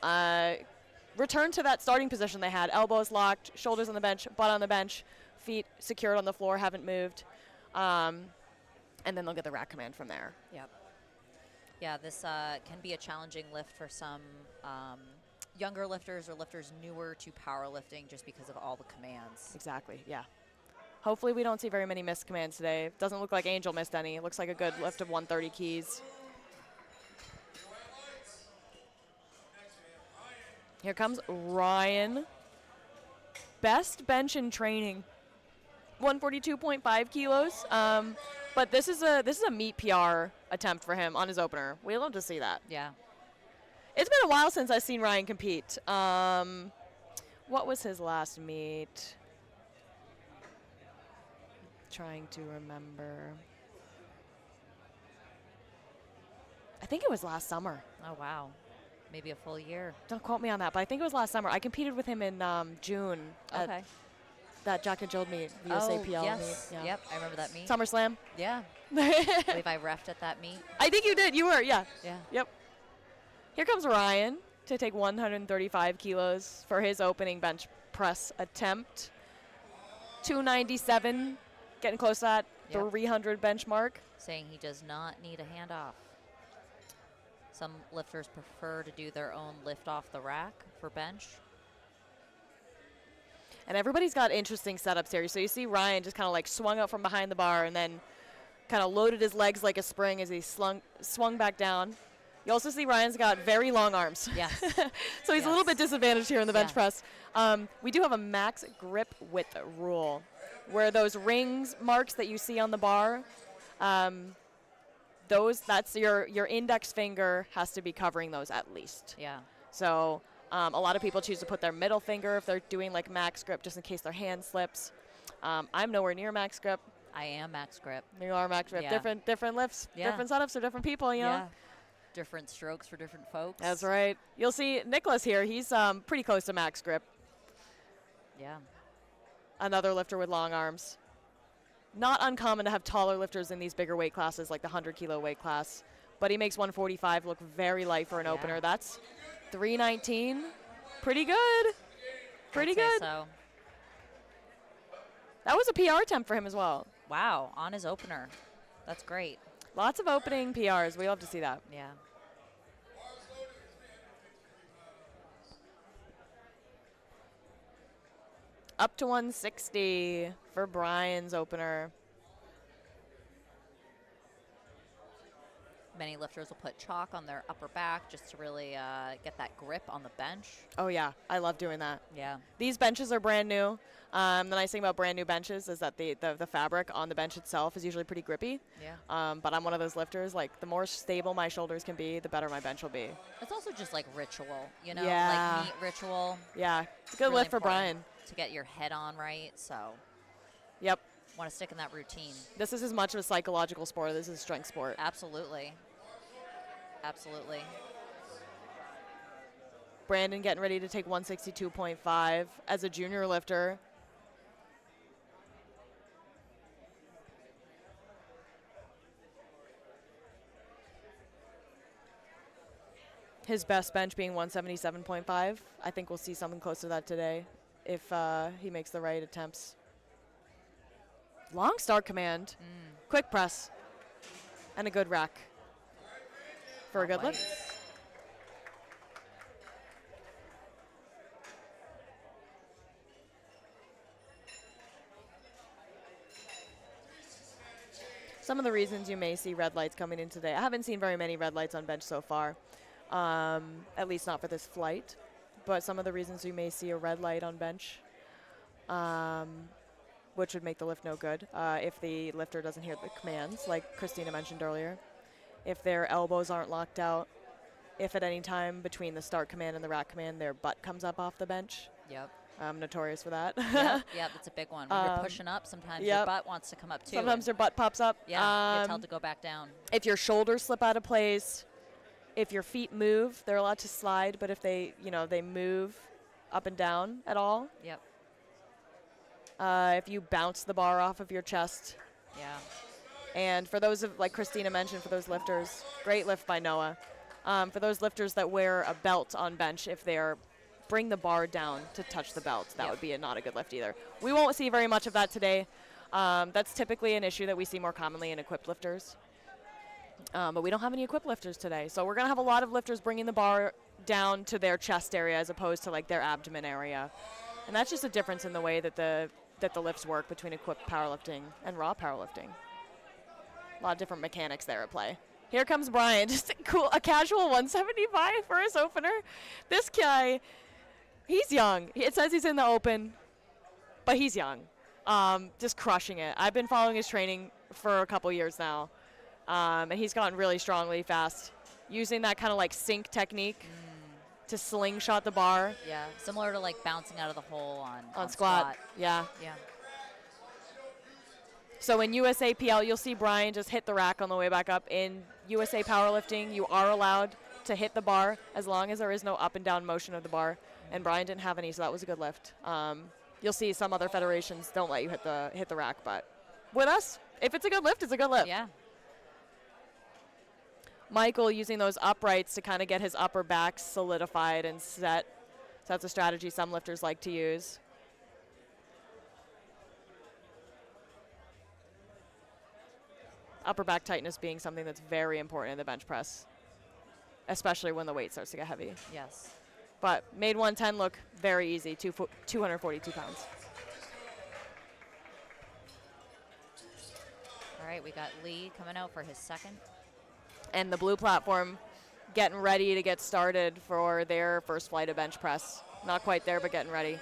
return to that starting position they had. Elbows locked, shoulders on the bench, butt on the bench, feet secured on the floor, haven't moved. And then they'll get the rack command from there. Yep. Yeah, this can be a challenging lift for some younger lifters or lifters newer to powerlifting just because of all the commands. Exactly, yeah. Hopefully we don't see very many missed commands today. Doesn't look like Angel missed any. It looks like a good lift of 130 keys. Here comes Ryan. Best bench in training. 142.5 kilos. But this is a meet PR attempt for him on his opener. We love to see that. Yeah. It's been a while since I've seen Ryan compete. What was his last meet? Trying to remember. I think it was last summer. Oh, wow. Maybe a full year. Don't quote me on that, but I think it was last summer. I competed with him in June at that Jack and Jill meet, the USAPL yes. meet. Yeah. Yep, I remember that meet. SummerSlam. Yeah. I believe I refed at that meet. I think you did. You were, yeah. Yeah. Yep. Here comes Ryan to take 135 kilos for his opening bench press attempt. 297, getting close to that 300 benchmark. Saying he does not need a handoff. Some lifters prefer to do their own lift off the rack for bench. And everybody's got interesting setups here. So you see Ryan just kind of like swung up from behind the bar and then kind of loaded his legs like a spring as he swung back down. You also see Ryan's got very long arms. Yes. So he's a little bit disadvantaged here in the bench press. We do have a max grip width rule where those rings marks that you see on the bar, that's your index finger has to be covering those at least. Yeah. So a lot of people choose to put their middle finger if they're doing like max grip just in case their hand slips. I'm nowhere near max grip. I am max grip. You are max grip. Yeah. Different lifts, different setups for different people, you know? Yeah. Different strokes for different folks. That's right. You'll see Nicholas here. He's pretty close to max grip. Yeah. Another lifter with long arms. Not uncommon to have taller lifters in these bigger weight classes, like the 100-kilo weight class. But he makes 145 look very light for an opener. That's 319. Pretty good. Pretty good. So. That was a PR attempt for him as well. Wow, on his opener. That's great. Lots of opening PRs. We love to see that. Yeah. Up to 160 for Brian's opener. Many lifters will put chalk on their upper back just to really get that grip on the bench. Oh, yeah. I love doing that. Yeah. These benches are brand new. The nice thing about brand new benches is that the fabric on the bench itself is usually pretty grippy. Yeah. But I'm one of those lifters, like, the more stable my shoulders can be, the better my bench will be. It's also just like ritual, you know? Yeah. Like meet ritual. Yeah. It's a good Really lift for important Brian. to get your head on right, so. Yep. Want to stick in that routine. This is as much of a psychological sport as this is a strength sport. Absolutely. Absolutely. Brandon getting ready to take 162.5 as a junior lifter. His best bench being 177.5. I think we'll see something close to that today if he makes the right attempts. Long start command, quick press, and a good rack for a good lift. Some of the reasons you may see red lights coming in today. I haven't seen very many red lights on bench so far, at least not for this flight. But some of the reasons you may see a red light on bench, which would make the lift no good if the lifter doesn't hear the commands, like Christina mentioned earlier. If their elbows aren't locked out, if at any time between the start command and the rack command their butt comes up off the bench. Yep. I'm notorious for that. Yep, that's a big one. When you're pushing up, sometimes your butt wants to come up too. Sometimes your butt pops up. Yeah, you're told to go back down. If your shoulders slip out of place, if your feet move, they're allowed to slide, but if they, they move up and down at all. Yep. If you bounce the bar off of your chest. Yeah. And for those like Christina mentioned, for those lifters, great lift by Noah. For those lifters that wear a belt on bench, if they're bring the bar down to touch the belt, that would be not a good lift either. We won't see very much of that today. That's typically an issue that we see more commonly in equipped lifters. But we don't have any equipped lifters today. So we're going to have a lot of lifters bringing the bar down to their chest area as opposed to like their abdomen area. And that's just a difference in the way that the lifts work between equipped powerlifting and raw powerlifting. A lot of different mechanics there at play. Here comes Brian, just a casual 175 for his opener. This guy, he's young. It says he's in the open, but he's young. Just crushing it. I've been following his training for a couple years now, and he's gotten really strong, really fast, using that kind of like sink technique to slingshot the bar. Yeah, similar to like bouncing out of the hole on squat. Yeah. Yeah. So in USAPL, you'll see Brian just hit the rack on the way back up. In USA Powerlifting, you are allowed to hit the bar as long as there is no up and down motion of the bar. And Brian didn't have any, so that was a good lift. You'll see some other federations don't let you hit the rack, but with us, if it's a good lift, it's a good lift. Yeah. Michael using those uprights to kind of get his upper back solidified and set. So that's a strategy some lifters like to use. Upper back tightness being something that's very important in the bench press, especially when the weight starts to get heavy. Yes. But made 110 look very easy, 242 pounds. All right, we got Lee coming out for his second. And the blue platform getting ready to get started for their first flight of bench press. Not quite there, but getting ready.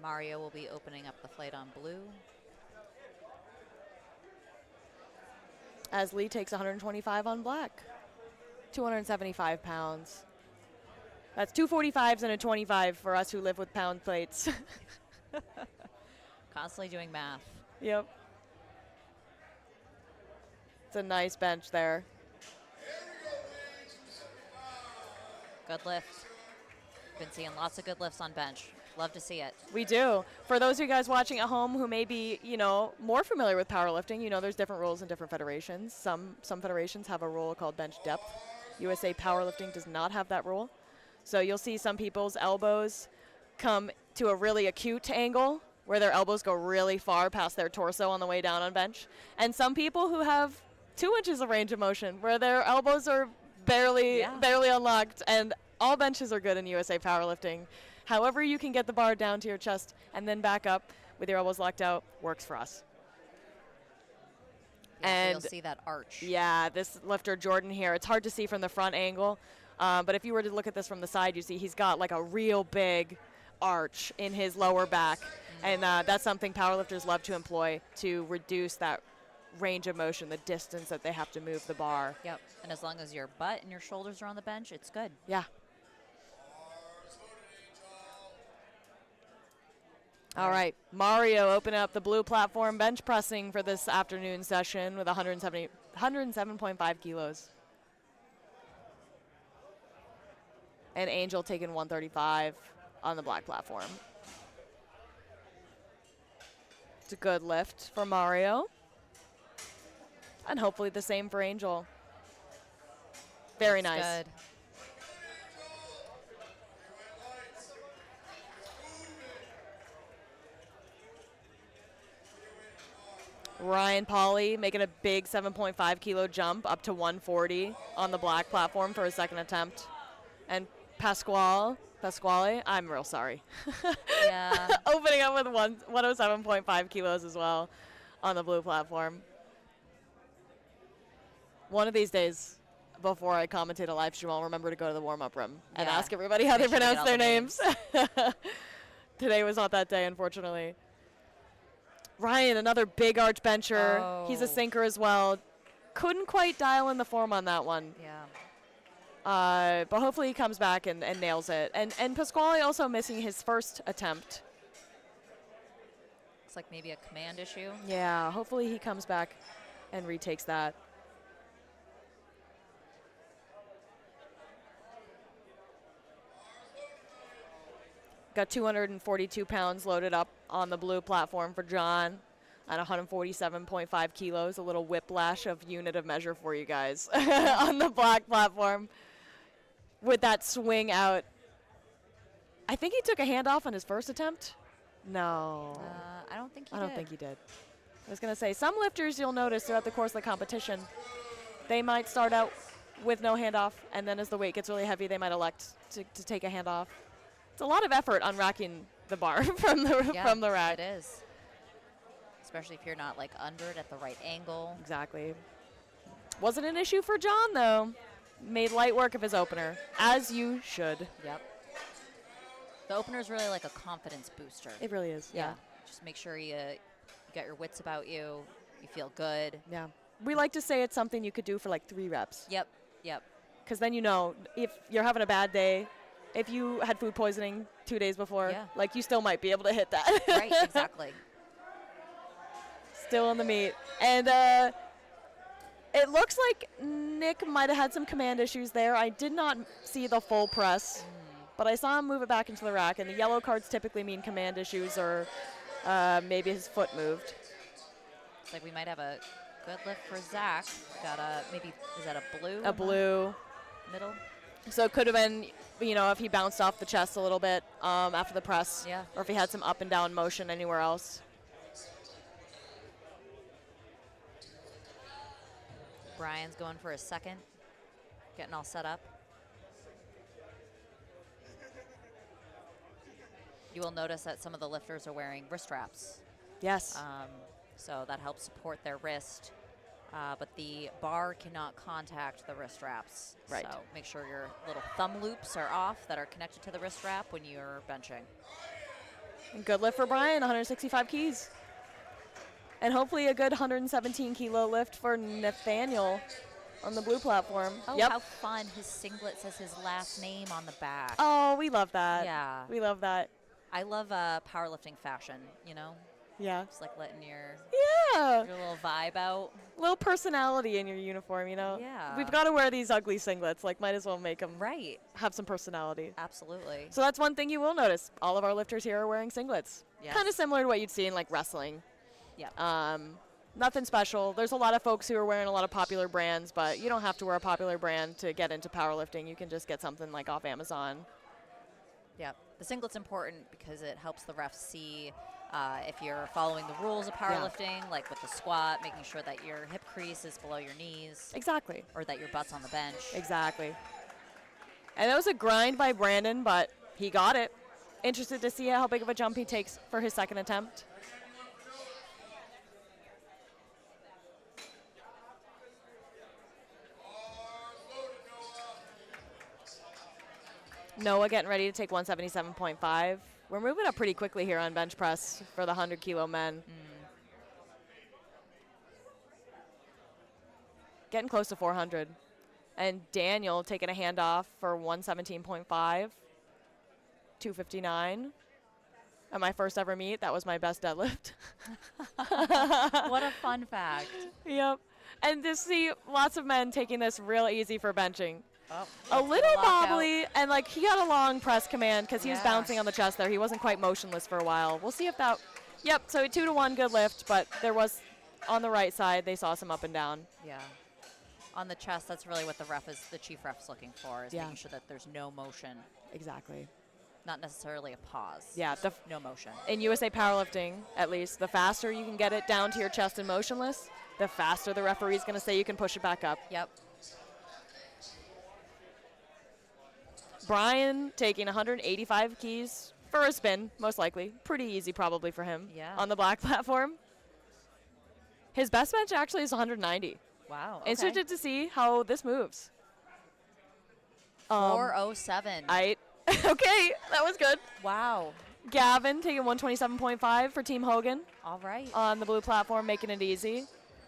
Mario will be opening up the flight on blue. As Lee takes 125 on black. 275 pounds. That's 245s and a 25 for us who live with pound plates. Constantly doing math. Yep. It's a nice bench there. Good lift. Been seeing lots of good lifts on bench. Love to see it. We do. For those of you guys watching at home who may be, more familiar with powerlifting, there's different rules in different federations. Some federations have a rule called bench depth. USA Powerlifting does not have that rule. So you'll see some people's elbows come to a really acute angle where their elbows go really far past their torso on the way down on bench. And some people who have 2 inches of range of motion where their elbows are barely unlocked. And all benches are good in USA Powerlifting. However you can get the bar down to your chest and then back up with your elbows locked out works for us. Yeah, and so you'll see that arch. Yeah, this lifter Jordan here, it's hard to see from the front angle, but if you were to look at this from the side, you see he's got like a real big arch in his lower back, and that's something powerlifters love to employ to reduce that range of motion, the distance that they have to move the bar. Yep, and as long as your butt and your shoulders are on the bench, it's good. Yeah. All right, Mario opening up the blue platform bench pressing for this afternoon session with 107.5 kilos. And Angel taking 135 on the black platform. It's a good lift for Mario. And hopefully the same for Angel. Very Looks nice. Good. Ryan Pauly making a big 7.5 kilo jump up to 140 on the black platform for his second attempt. And Pasquale, I'm real sorry. Yeah. Opening up with 107.5 kilos as well on the blue platform. One of these days, before I commentate a live stream, I'll remember to go to the warm-up room and Yeah. ask everybody how Make they sure to get pronounce all their the names. Today was not that day, unfortunately. Ryan, another big arch bencher. Oh. He's a sinker as well. Couldn't quite dial in the form on that one. Yeah. But hopefully he comes back and nails it. And Pasquale also missing his first attempt. Looks like maybe a command issue. Yeah, hopefully he comes back and retakes that. Got 242 pounds loaded up on the blue platform for John at 147.5 kilos. A little whiplash of unit of measure for you guys on the black platform with that swing out. I think he took a handoff on his first attempt. No. I don't think he I did. don't think he did. I was going to say, some lifters you'll notice throughout the course of the competition, they might start out with no handoff, and then as the weight gets really heavy, they might elect to take a handoff. It's a lot of effort unracking the bar from the rack. It is. Especially if you're not like under it at the right angle. Exactly. Wasn't an issue for John, though. Made light work of his opener, as you should. Yep. The opener is really like a confidence booster. It really is, yeah. Just make sure you got your wits about you. You feel good. Yeah. We like to say it's something you could do for like 3 reps. Yep. Because then you know, if you're having a bad day, if you had food poisoning 2 days before, like you still might be able to hit that. Right, exactly. Still in the meat. And it looks like Nick might have had some command issues there. I did not see the full press, but I saw him move it back into the rack. And the yellow cards typically mean command issues or maybe his foot moved. Looks like we might have a good lift for Zach. Got a, maybe, is that a blue? A blue. Middle? So it could have been, you know, if he bounced off the chest a little bit after the press. Yeah. Or if he had some up and down motion anywhere else. Brian's going for a second. Getting all set up. You will notice that some of the lifters are wearing wrist straps. Yes. So that helps support their wrist. But the bar cannot contact the wrist straps. Right. So make sure your little thumb loops are off that are connected to the wrist strap when you're benching. And good lift for Brian, 165 keys. And hopefully a good 117 kilo lift for Nathaniel on the blue platform. Oh, yep. how fun. His singlet says his last name on the back. Oh, we love that. Yeah. We love that. I love powerlifting fashion, you know? Yeah. Just like letting your little vibe out. Little personality in your uniform, you know? Yeah. We've got to wear these ugly singlets. Like, might as well make them have some personality. Absolutely. So that's one thing you will notice. All of our lifters here are wearing singlets. Yes. Kind of similar to what you'd see in, like, wrestling. Yeah. Nothing special. There's a lot of folks who are wearing a lot of popular brands, but you don't have to wear a popular brand to get into powerlifting. You can just get something like off Amazon. Yeah. The singlet's important because it helps the refs see if you're following the rules of powerlifting, like with the squat, making sure that your hip crease is below your knees. Exactly. Or that your butt's on the bench. Exactly. And that was a grind by Brandon, but he got it. Interested to see how big of a jump he takes for his second attempt. Noah getting ready to take 177.5. We're moving up pretty quickly here on bench press for the 100 kilo men. Getting close to 400. And Daniel taking a handoff for 117.5. 259. At my first ever meet, that was my best deadlift. What a fun fact. Yep. And to see lots of men taking this real easy for benching. Oh, a little wobbly, and like he got a long press command because he was bouncing on the chest there. He wasn't quite motionless for a while. We'll see if that. Yep. So 2-to-1, good lift, but there was on the right side, they saw some up and down. Yeah. On the chest, that's really what the chief ref's looking for, is Yeah. making sure that there's no motion, Exactly. not necessarily a pause. Yeah, No motion. in USA Powerlifting, at least, the faster you can get it down to your chest and motionless, the faster the referee's going to say you can push it back up. Yep. Brian taking 185 keys for a spin, most likely. Pretty easy probably for him Yeah. on the black platform. His best bench actually is 190. Wow. Okay. Interested to see how this moves. 407. Okay, that was good. Wow. Gavin taking 127.5 for Team Hogan All right. on the blue platform, making it easy.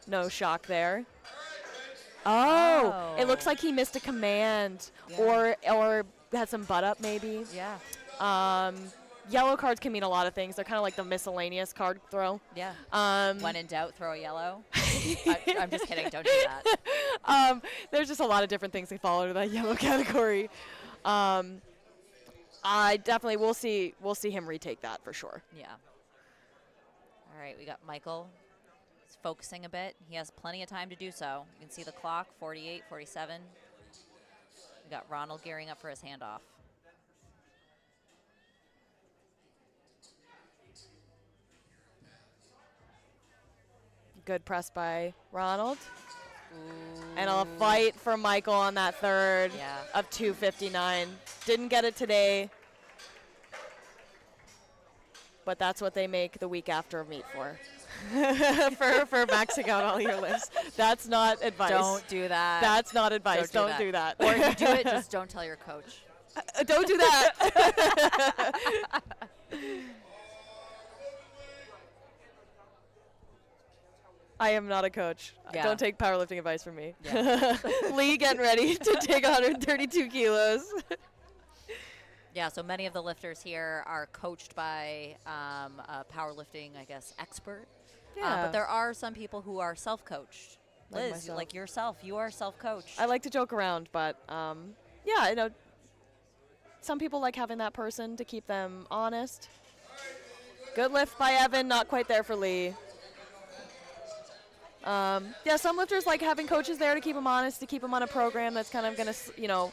No shock there. Oh, it looks like he missed a command, Yeah. or had some butt up maybe. Yeah. Yellow cards can mean a lot of things. They're kind of like the miscellaneous card throw. Yeah. Um, When in doubt, throw a yellow. I'm just kidding. Don't do that. There's just a lot of different things that fall into that yellow category. I definitely we'll see him retake that for sure. Yeah. All right. We got Michael. He's focusing a bit. He has plenty of time to do so. You can see the clock, 48, 47. We got Ronald gearing up for his handoff. Good press by Ronald. And a fight for Michael on that third Yeah. of 259. Didn't get it today. But that's what they make the week after meet for. for maxing out all your lifts. That's not advice. Don't do that. That's not advice. Don't do that. Or if you do it, just don't tell your coach. Don't do that. I am not a coach. Yeah. Don't take powerlifting advice from me. Yeah. Lee getting ready to take 132 kilos. Yeah, so many of the lifters here are coached by a powerlifting, I guess, expert. Yeah. But there are some people who are self-coached. Like Liz, myself. like yourself, you are self-coached. I like to joke around, but yeah, you know, some people like having that person to keep them honest. Good lift by Evan, not quite there for Lee. Yeah, some lifters like having coaches there to keep them honest, to keep them on a program that's kind of going to, you know,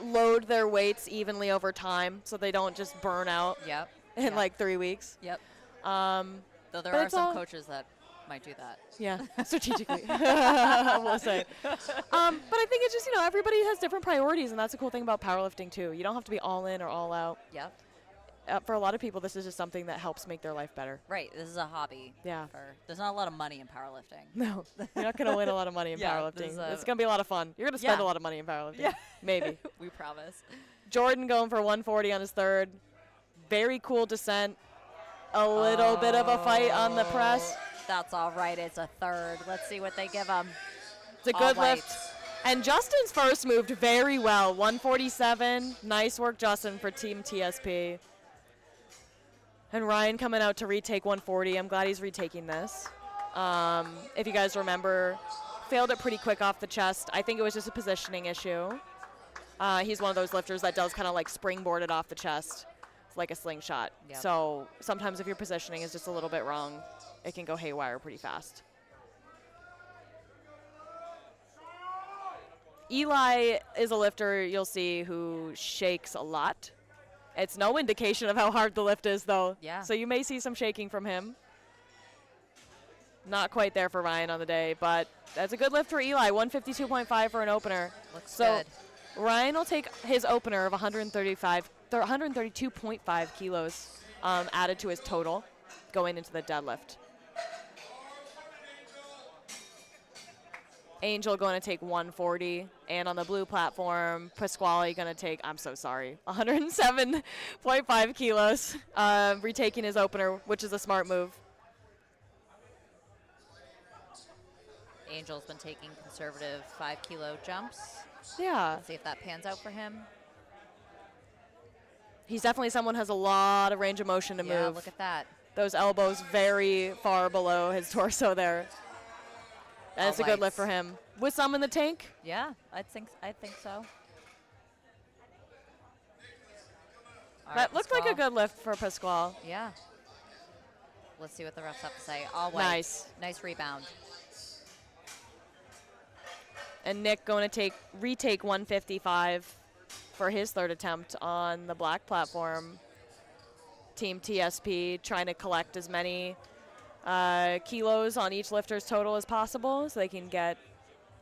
load their weights evenly over time so they don't just burn out Yep. in like 3 weeks. Yep. Um, Though there but are it's some all- coaches that might do that. Yeah, strategically, we'll say. But I think it's just, you know, everybody has different priorities, and that's the cool thing about powerlifting, too. You don't have to be all in or all out. Yep. For a lot of people, this is just something that helps make their life better. Right. This is a hobby. Yeah. There's not a lot of money in powerlifting. No, you're not going to win a lot of money in Yeah, powerlifting. this is It's going to be a lot of fun. You're going to spend Yeah. a lot of money in powerlifting. Yeah. Maybe. We promise. Jordan going for 140 on his third. Very cool descent. A little bit of a fight on the press. That's all right. It's a third. Let's see what they give him. It's a All good whites. lift. And Justin's first moved very well. 147. Nice work, Justin, for Team TSP. And Ryan coming out to retake 140. I'm glad he's retaking this. If you guys remember, failed it pretty quick off the chest. I think it was just a positioning issue. He's one of those lifters that does kind of like springboard it off the chest. It's like a slingshot. Yep. So sometimes if your positioning is just a little bit wrong, it can go haywire pretty fast. Eli is a lifter you'll see who shakes a lot. It's no indication of how hard the lift is, though. Yeah. So you may see some shaking from him. Not quite there for Ryan on the day, but that's a good lift for Eli. 152.5 for an opener. Looks So good. Ryan will take his opener of 132.5 kilos added to his total going into the deadlift. Angel going to take 140, and on the blue platform, Pasquale going to take, I'm so sorry, 107.5 kilos, retaking his opener, which is a smart move. Angel's been taking conservative 5-kilo jumps. Yeah, Let's see if that pans out for him. he's definitely someone who has a lot of range of motion to Yeah, move. look at that. Those elbows very far below his torso there. That's a good lift for him. With some in the tank, Yeah, I think so. All that right, looked like a Pasquale. good lift for Pasquale. Yeah. Let's see what the refs have to say. All white. Nice. Nice rebound. And Nick going to retake 155 for his third attempt on the black platform. Team TSP trying to collect as many kilos on each lifter's total as possible, so they can get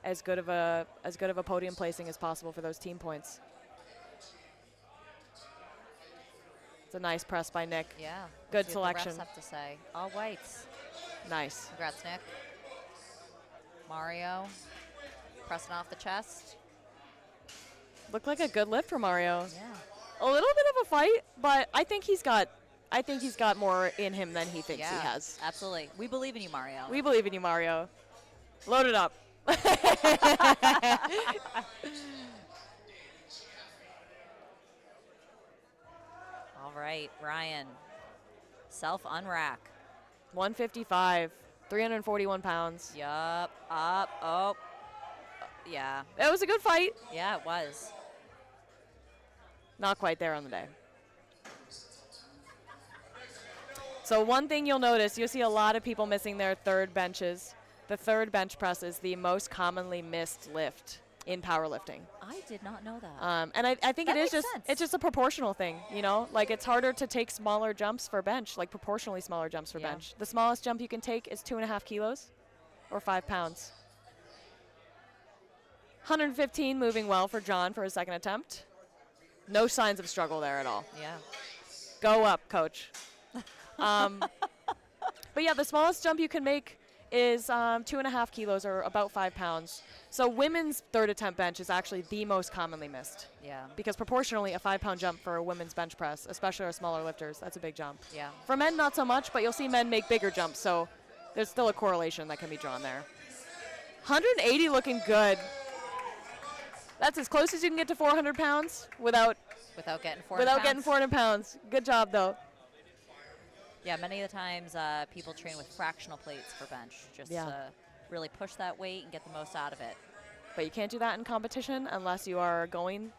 as good of a podium placing as possible for those team points. It's a nice press by Nick. Yeah. Good Let's see what selection. the refs have to say. All whites. Nice. Congrats, Nick. Mario pressing off the chest. Looked like a good lift for Mario. Yeah. A little bit of a fight, but I think he's got more in him than he thinks he has. Absolutely. We believe in you, Mario. We believe in you, Mario. Load it up. All right, Ryan. Self-unrack. 155, 341 pounds. Yup. Up. Oh. Yeah. It was a good fight. Yeah, it was. Not quite there on the day. So one thing you'll notice, you'll see a lot of people missing their third benches. The third bench press is the most commonly missed lift in powerlifting. I did not know that. And I think That it is makes sense. it's just a proportional thing, you know? Like, it's harder to take smaller jumps for bench, like proportionally smaller jumps for Yeah. bench. The smallest jump you can take is 2.5 kilos or 5 pounds. 115 moving well for John for his second attempt. No signs of struggle there at all. Yeah. Go up, coach. But yeah, the smallest jump you can make is 2.5 kilos or about 5 pounds. So women's third attempt bench is actually the most commonly missed, Yeah. because proportionally a 5-pound jump for a women's bench press, especially our smaller lifters, that's a big jump. Yeah. For men, not so much, but you'll see men make bigger jumps, so there's still a correlation that can be drawn there. 180 looking good. That's as close as you can get to 400 pounds without Without getting 400 getting pounds. 400 pounds. Good job, though. Yeah, many of the times people train with fractional plates for bench, just Yeah. to really push that weight and get the most out of it. But you can't do that in competition unless you are going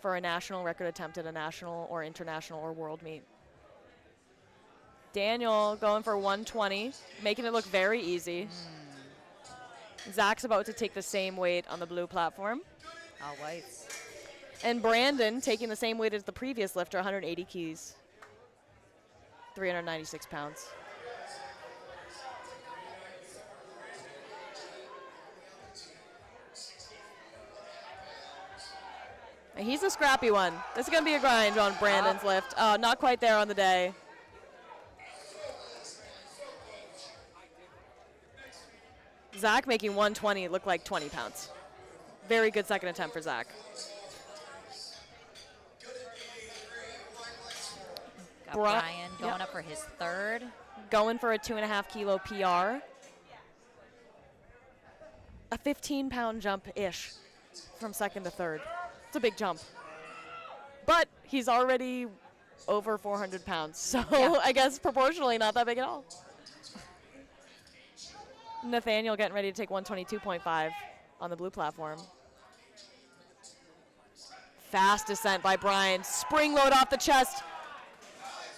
for a national record attempt at a national or international or world meet. Daniel going for 120, making it look very easy. Zach's about to take the same weight on the blue platform. All whites. And Brandon taking the same weight as the previous lifter, 180 keys, 396 pounds. And he's a scrappy one. This is going to be a grind on Brandon's lift. Oh, not quite there on the day. Zach making 120 look like 20 pounds. Very good second attempt for Zach. Got Bri- Brian going yep. up for his third. Going for a 2.5 kilo PR. A 15-pound jump-ish from second to third. It's a big jump. But he's already over 400 pounds, so Yeah. I guess proportionally not that big at all. Nathaniel getting ready to take 122.5 on the blue platform. Fast descent by Brian. Spring load off the chest.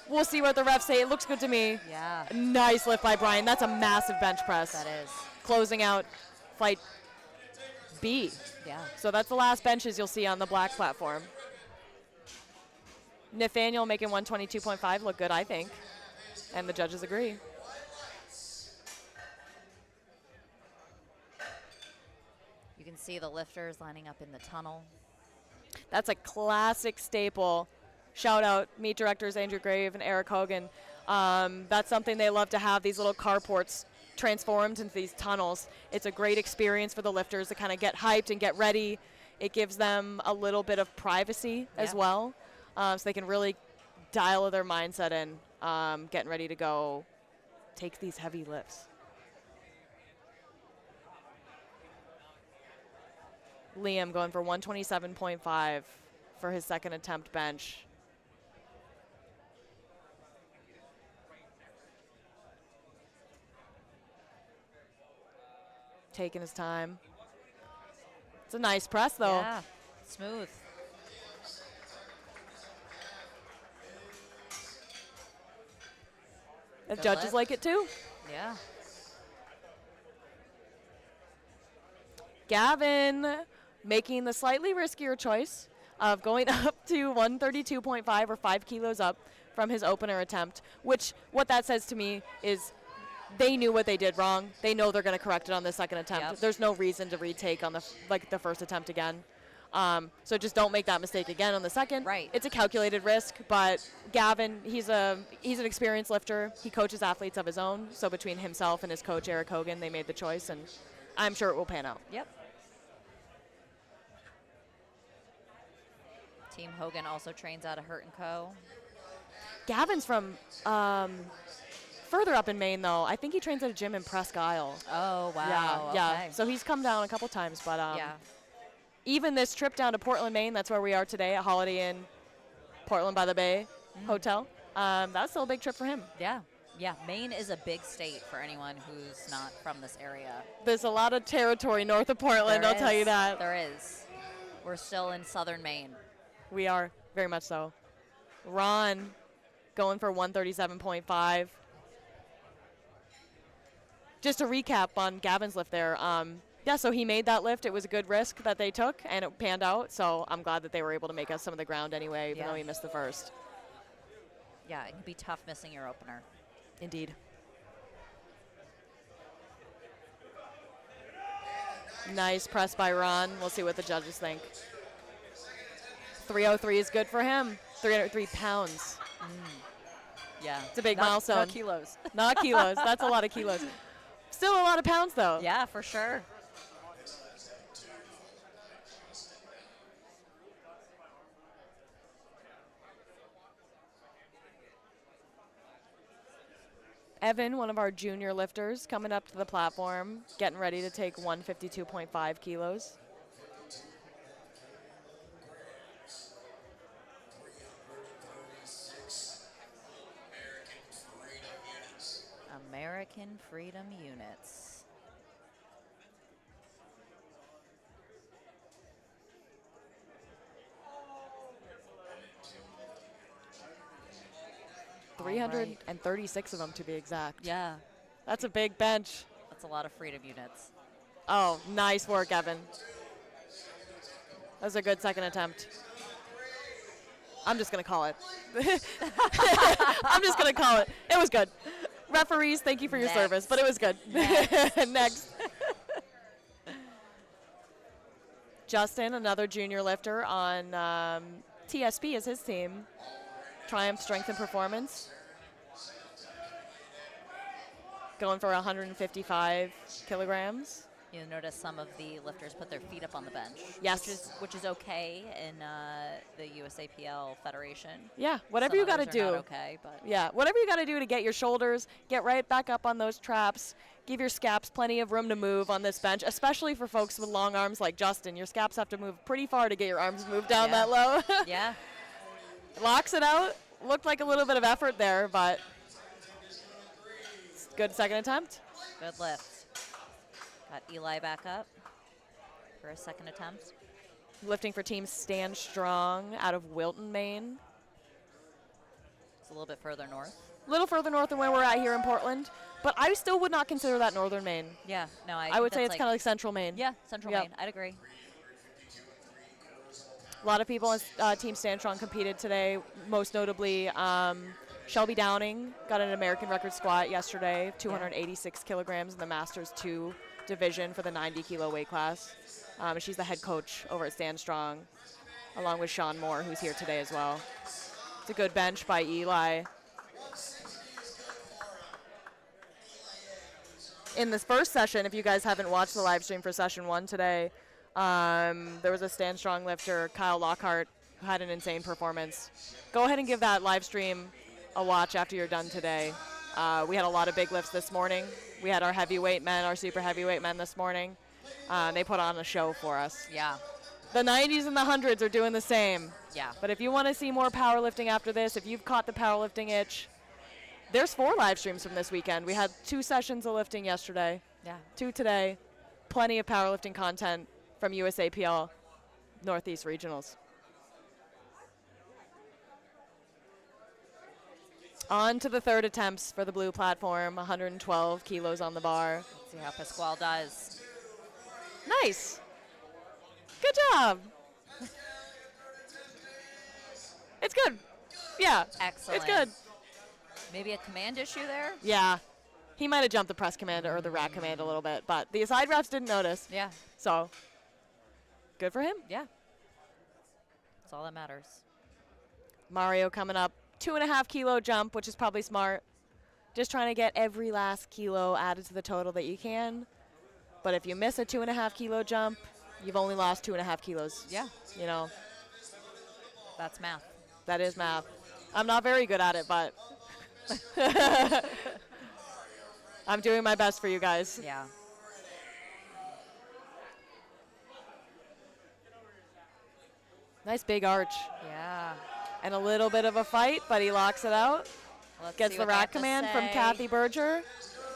We'll see what the refs say. It looks good to me. Yeah, Nice lift by Brian. That's a massive bench press. that is. Closing out fight B. Yeah. So that's the last benches you'll see on the black platform. Nathaniel making 122.5 look good, I think. And the judges agree. You can see the lifters lining up in the tunnel. That's a classic staple. Shout out meet directors Andrew Grave and Eric Hogan. That's something they love to have, these little carports transformed into these tunnels. It's a great experience for the lifters to kind of get hyped and get ready. It gives them a little bit of privacy as Yeah. well, so they can really dial their mindset in, getting ready to go take these heavy lifts. Liam going for 127.5 for his second attempt bench. Taking his time. It's a nice press, though. Yeah, smooth. The Good judges lift. like it too. Yeah. Gavin making the slightly riskier choice of going up to 132.5 or 5 kilos up from his opener attempt, which what that says to me is they knew what they did wrong. They know they're going to correct it on the second attempt. Yep. There's no reason to retake on the first attempt again. So just don't make that mistake again on the second. Right. It's a calculated risk, but Gavin, he's an experienced lifter. He coaches athletes of his own. So between himself and his coach Eric Hogan, they made the choice, and I'm sure it will pan out. Yep. Team Hogan also trains out of Hurt & Co. Gavin's from further up in Maine, though. I think he trains at a gym in Presque Isle. Oh, wow. Yeah. Okay. So he's come down a couple times, but yeah. even this trip down to Portland, Maine, that's where we are today at Holiday Inn, Portland by the Bay Hotel. That's still a big trip for him. Yeah. Yeah. Maine is a big state for anyone who's not from this area. There's a lot of territory north of Portland, There I'll tell you is. that. There is. We're still in southern Maine. We are, very much so. Ron going for 137.5. Just to recap on Gavin's lift there, yeah, so he made that lift. It was a good risk that they took, and it panned out. So I'm glad that they were able to make us some of the ground anyway, even Yeah. though he missed the first. Yeah, it can be tough missing your opener. Indeed. Nice press by Ron. We'll see what the judges think. 303 is good for him. 303 pounds. Yeah. It's a big Not milestone. kilos. Not kilos. That's a lot of kilos. Still a lot of pounds, though. Yeah, for sure. Evan, one of our junior lifters, coming up to the platform, getting ready to take 152.5 kilos. American Freedom Units. All 336 of them, to be exact. Yeah, That's a big bench. that's a lot of Freedom Units. Oh, nice work, Evan. That was a good second attempt. I'm just going to call it. I'm just going to call it. It was good. Referees, thank you for your Next. service, but it was good. Next. Justin, another junior lifter on TSP is his team. Triumph Strength and Performance. Going for 155 kilograms. You'll notice some of the lifters put their feet up on the bench. Yes. Which is okay in the USAPL Federation. Yeah, whatever Some you got to others are do. not okay, but Yeah, whatever you got to do to get your shoulders, get right back up on those traps, give your scaps plenty of room to move on this bench, especially for folks with long arms like Justin. Your scaps have to move pretty far to get your arms moved down Yeah. that low. yeah. Locks it out. Looked like a little bit of effort there, but it's a good second attempt. Good lift. Got Eli back up for a second attempt. Lifting for Team Stand Strong out of Wilton, Maine. It's a little bit further north. A little further north than where we're at here in Portland, but I still would not consider that northern Maine. Yeah, no, I would say it's kind of like central Maine. Yeah, central Yep. Maine. I'd agree. A lot of people on Team Stand Strong competed today, most notably Shelby Downing got an American record squat yesterday, 286 kilograms in the Masters 2 division for the 90 kilo weight class. She's the head coach over at Stand Strong, along with Sean Moore, who's here today as well. It's a good bench by Eli. In this first session, if you guys haven't watched the live stream for session 1 today, there was a Stand Strong lifter, Kyle Lockhart, who had an insane performance. Go ahead and give that live stream a watch after you're done today. We had a lot of big lifts this morning. We had our heavyweight men, our super heavyweight men this morning. They put on a show for us. Yeah, The 90s and the 100s are doing the same. yeah. But if you want to see more powerlifting after this, if you've caught the powerlifting itch, there's 4 live streams from this weekend. We had 2 sessions of lifting yesterday, Yeah. 2 today. Plenty of powerlifting content from USAPL Northeast Regionals. On to the third attempts for the blue platform, 112 kilos on the bar. Let's see how Pasquale does. Nice. Good job. It's good. Yeah. Excellent. It's good. Maybe a command issue there? Yeah. He might have jumped the press command or the rack command a little bit, but the side refs didn't notice. Yeah. So, good for him. Yeah. That's all that matters. Mario coming up. 2.5 kilo jump, which is probably smart. Just trying to get every last kilo added to the total that you can. But if you miss a 2.5 kilo jump, you've only lost 2.5 kilos. Yeah. You know, That's math. that is math. I'm not very good at it, but I'm doing my best for you guys. Yeah. Nice big arch. Yeah. And a little bit of a fight, but he locks it out. Let's Gets see the what they have rack to command from say. Kathy Berger,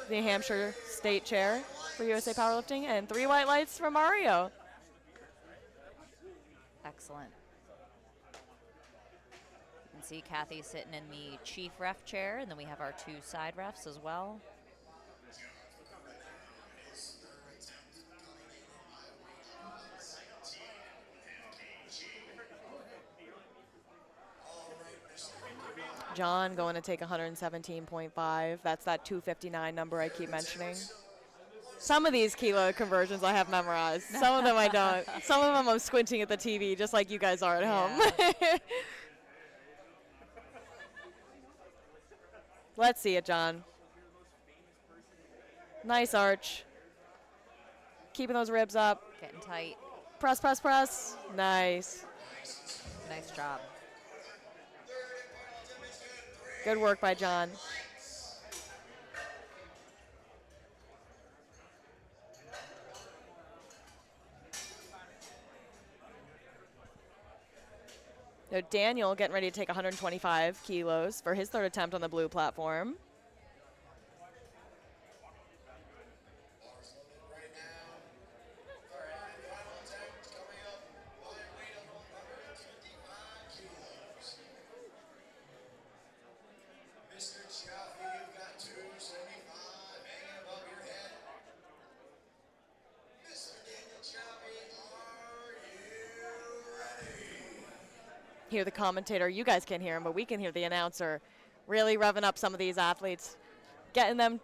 the New Hampshire State Chair for USA Powerlifting, and 3 white lights from Mario. Excellent. You can see Kathy sitting in the chief ref chair, and then we have our 2 side refs as well. John going to take 117.5. That's that 259 number I keep mentioning. Some of these kilo conversions I have memorized. Some of them I don't. Some of them I'm squinting at the TV just like you guys are at home. Let's see it, John. Nice arch. Keeping those ribs up. Getting tight. Press, press, press. Nice. Nice job. Good work by John. Now Daniel getting ready to take 125 kilos for his third attempt on the blue platform. Mr. Chaffee, you've got 275 hanging above your head. Mr. Daniel Chaffee, are you ready? Hear the commentator. You guys can't hear him, but we can hear the announcer really revving up some of these athletes, getting them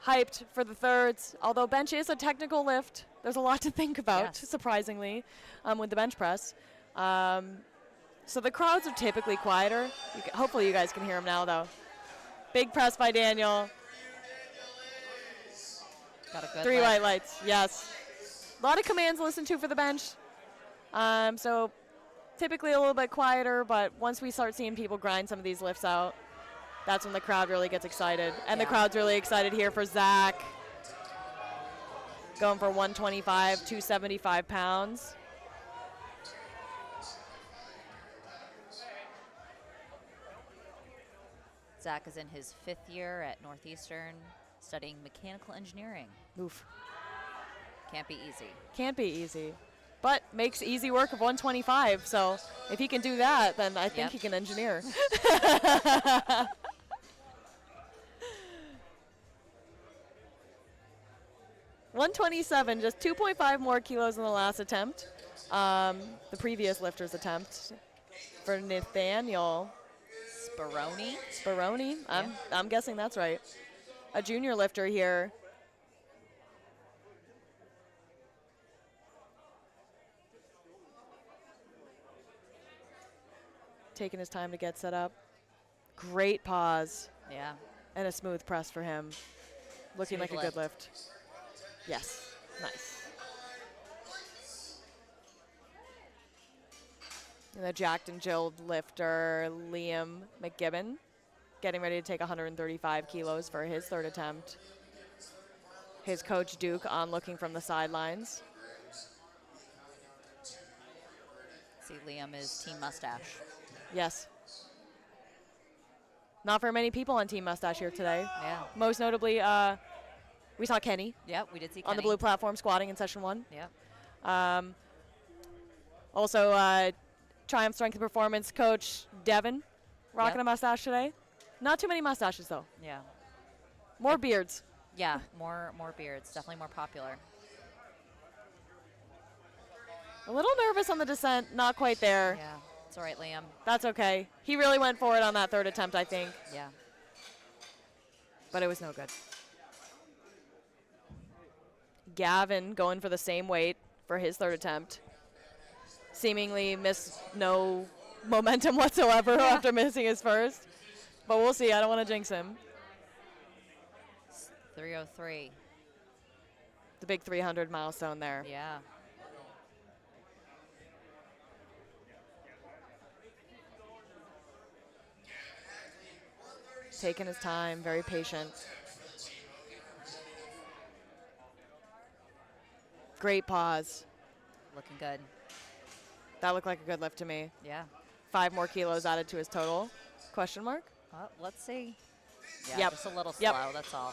hyped for the thirds. Although bench is a technical lift, there's a lot to think about, Yes. surprisingly, with the bench press. So the crowds are typically quieter. Hopefully you guys can hear them now, though. Big press by Daniel. Got a good 3 leg. white lights, yes. A lot of commands to listen to for the bench. So typically a little bit quieter, but once we start seeing people grind some of these lifts out, that's when the crowd really gets excited. And the Yeah. crowd's really excited here for Zach. Going for 125, 275 pounds. Zach is in his 5th year at Northeastern studying mechanical engineering. Oof. Can't be easy. Can't be easy. But makes easy work of 125. So if he can do that, then I think Yep. he can engineer. 127, just 2.5 more kilos in the last attempt. The previous lifter's attempt for Nathaniel Speroni. Speroni. I'm guessing that's right. A junior lifter here. Taking his time to get set up. Great pause Yeah. and a smooth press for him. Looking Smooth like a good lift. lift. Yes. Nice. And the jacked and jilled lifter, Liam McGibbon, getting ready to take 135 kilos for his third attempt. His coach, Duke, on looking from the sidelines. See, Liam is Team Mustache. Yes. Not very many people on Team Mustache here today. Yeah. Most notably, we saw Kenny Yep, we did see on the Kenny. blue platform squatting in session 1. Yep. Also, Triumph Strength and Performance coach Devin rocking Yep. a mustache today. Not too many mustaches, though. Yeah. More beards. Yeah, more beards. Definitely more popular. A little nervous on the descent. Not quite there. Yeah. It's all right, Liam. That's okay. He really went for it on that third attempt, I think. Yeah. But it was no good. Gavin going for the same weight for his third attempt. Seemingly missed no momentum whatsoever after missing his first. But we'll see. I don't want to jinx him. 303. The big 300 milestone there. Yeah. Taking his time, very patient. Great pause. Looking good. That looked like a good lift to me. Yeah. 5 more kilos added to his total? Question mark? Well, let's see. Yeah, Yep. just a little Yep. slow, that's all.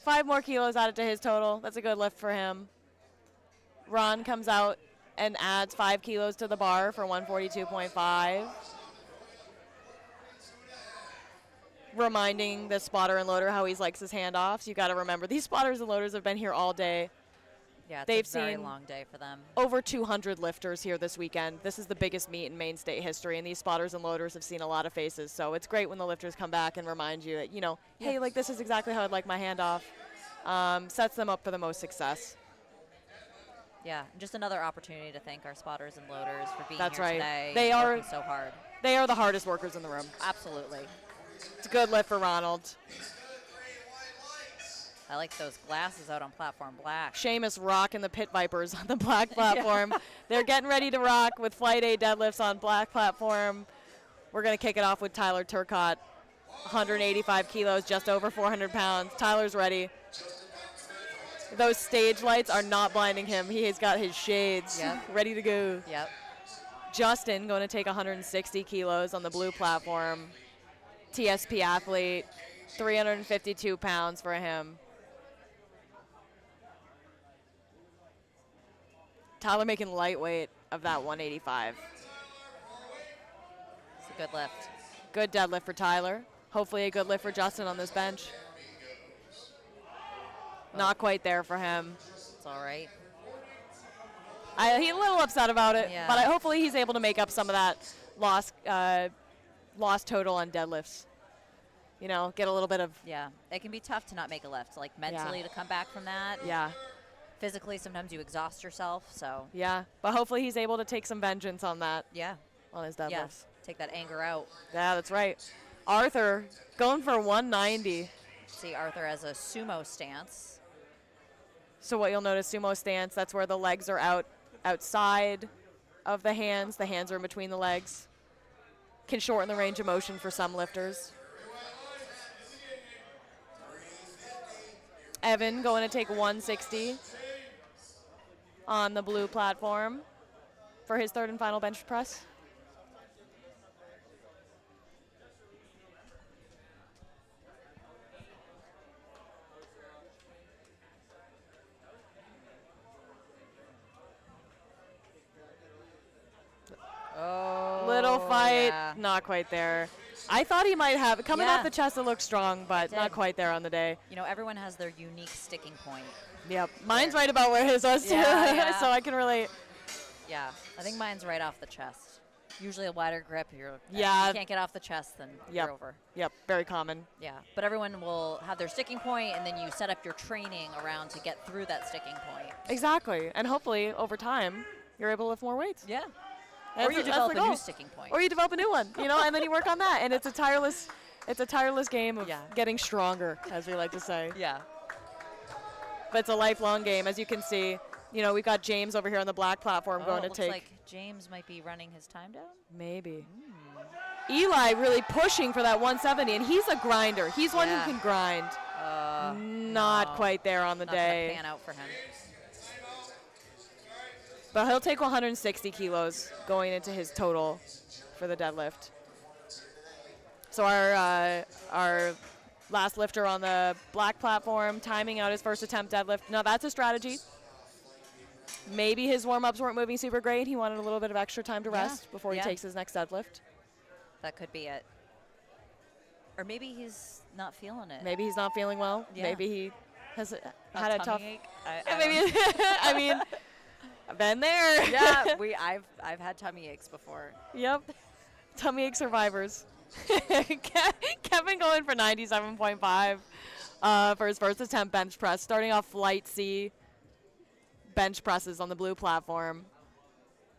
5 more kilos added to his total. That's a good lift for him. Ron comes out and adds 5 kilos to the bar for 142.5. Reminding the spotter and loader how he likes his handoffs. You got to remember, these spotters and loaders have been here all day. Yeah, it's They've a very seen long day for them. Over 200 lifters here this weekend. This is the biggest meet in Maine state history, and these spotters and loaders have seen a lot of faces. So it's great when the lifters come back and remind you that, hey, like this is exactly how I'd like my handoff. Sets them up for the most success. Yeah, just another opportunity to thank our spotters and loaders for being That's here right. today. They and are working so hard. They are the hardest workers in the room. Absolutely. It's a good lift for Ronald. I like those glasses out on platform black. Seamus rocking the Pit Vipers on the black platform. They're getting ready to rock with Flight A deadlifts on black platform. We're going to kick it off with Tyler Turcotte. 185 kilos, just over 400 pounds. Tyler's ready. Those stage lights are not blinding him. He has got his shades ready to go. Yep. Justin going to take 160 kilos on the blue platform. TSP athlete, 352 pounds for him. Tyler making lightweight of that 185. It's a good lift. Good deadlift for Tyler. Hopefully a good lift for Justin on this bench. Not quite there for him. It's all right. He's a little upset about it, Yeah. but hopefully he's able to make up some of that lost total on deadlifts. Get a little bit of... Yeah, it can be tough to not make a lift, like mentally to come back from that. Yeah. Physically, sometimes you exhaust yourself, so. Yeah, but hopefully he's able to take some vengeance on that. Yeah. On his deadlifts. Yeah, take that anger out. Yeah, that's right. Arthur going for 190. See, Arthur has a sumo stance. So what you'll notice, sumo stance, that's where the legs are outside of the hands. The hands are in between the legs. Can shorten the range of motion for some lifters. Evan going to take 160 on the blue platform for his third and final bench press. Oh, little fight, yeah. Not quite there. I thought he might have. Coming off the chest, it looked strong, but not quite there on the day. Everyone has their unique sticking point. Yep. Mine's right about where his was, too, Yeah. so I can relate. Yeah, I think mine's right off the chest. Usually a wider grip. If you Yeah. can't get off the chest, then you're over. Yep, very common. Yeah, but everyone will have their sticking point, and then you set up your training around to get through that sticking point. Exactly, and hopefully over time you're able to lift more weights. Yeah. That's Or you the develop a goal. new sticking point. Or you develop a new one, and then you work on that, and it's a tireless game of getting stronger, as we like to say. Yeah. But it's a lifelong game, as you can see. We've got James over here on the black platform going to looks take. like James might be running his time down. Maybe. Eli really pushing for that 170, and he's a grinder. He's one who can grind. Not quite there on the Not day. gonna pan out for him. But he'll take 160 kilos going into his total for the deadlift. So our last lifter on the black platform, timing out his first attempt deadlift. Now that's a strategy. Maybe his warm-ups weren't moving super great. He wanted a little bit of extra time to rest before he takes his next deadlift. That could be it. Or maybe he's not feeling it. Maybe he's not feeling well. Yeah. Maybe he has had a tummy tough. ache. Yeah, maybe. I mean, I've been there. Yeah, I've had tummy aches before. Yep. Tummy ache survivors. Kevin going for 97.5 for his first attempt bench press, starting off flight C bench presses on the blue platform,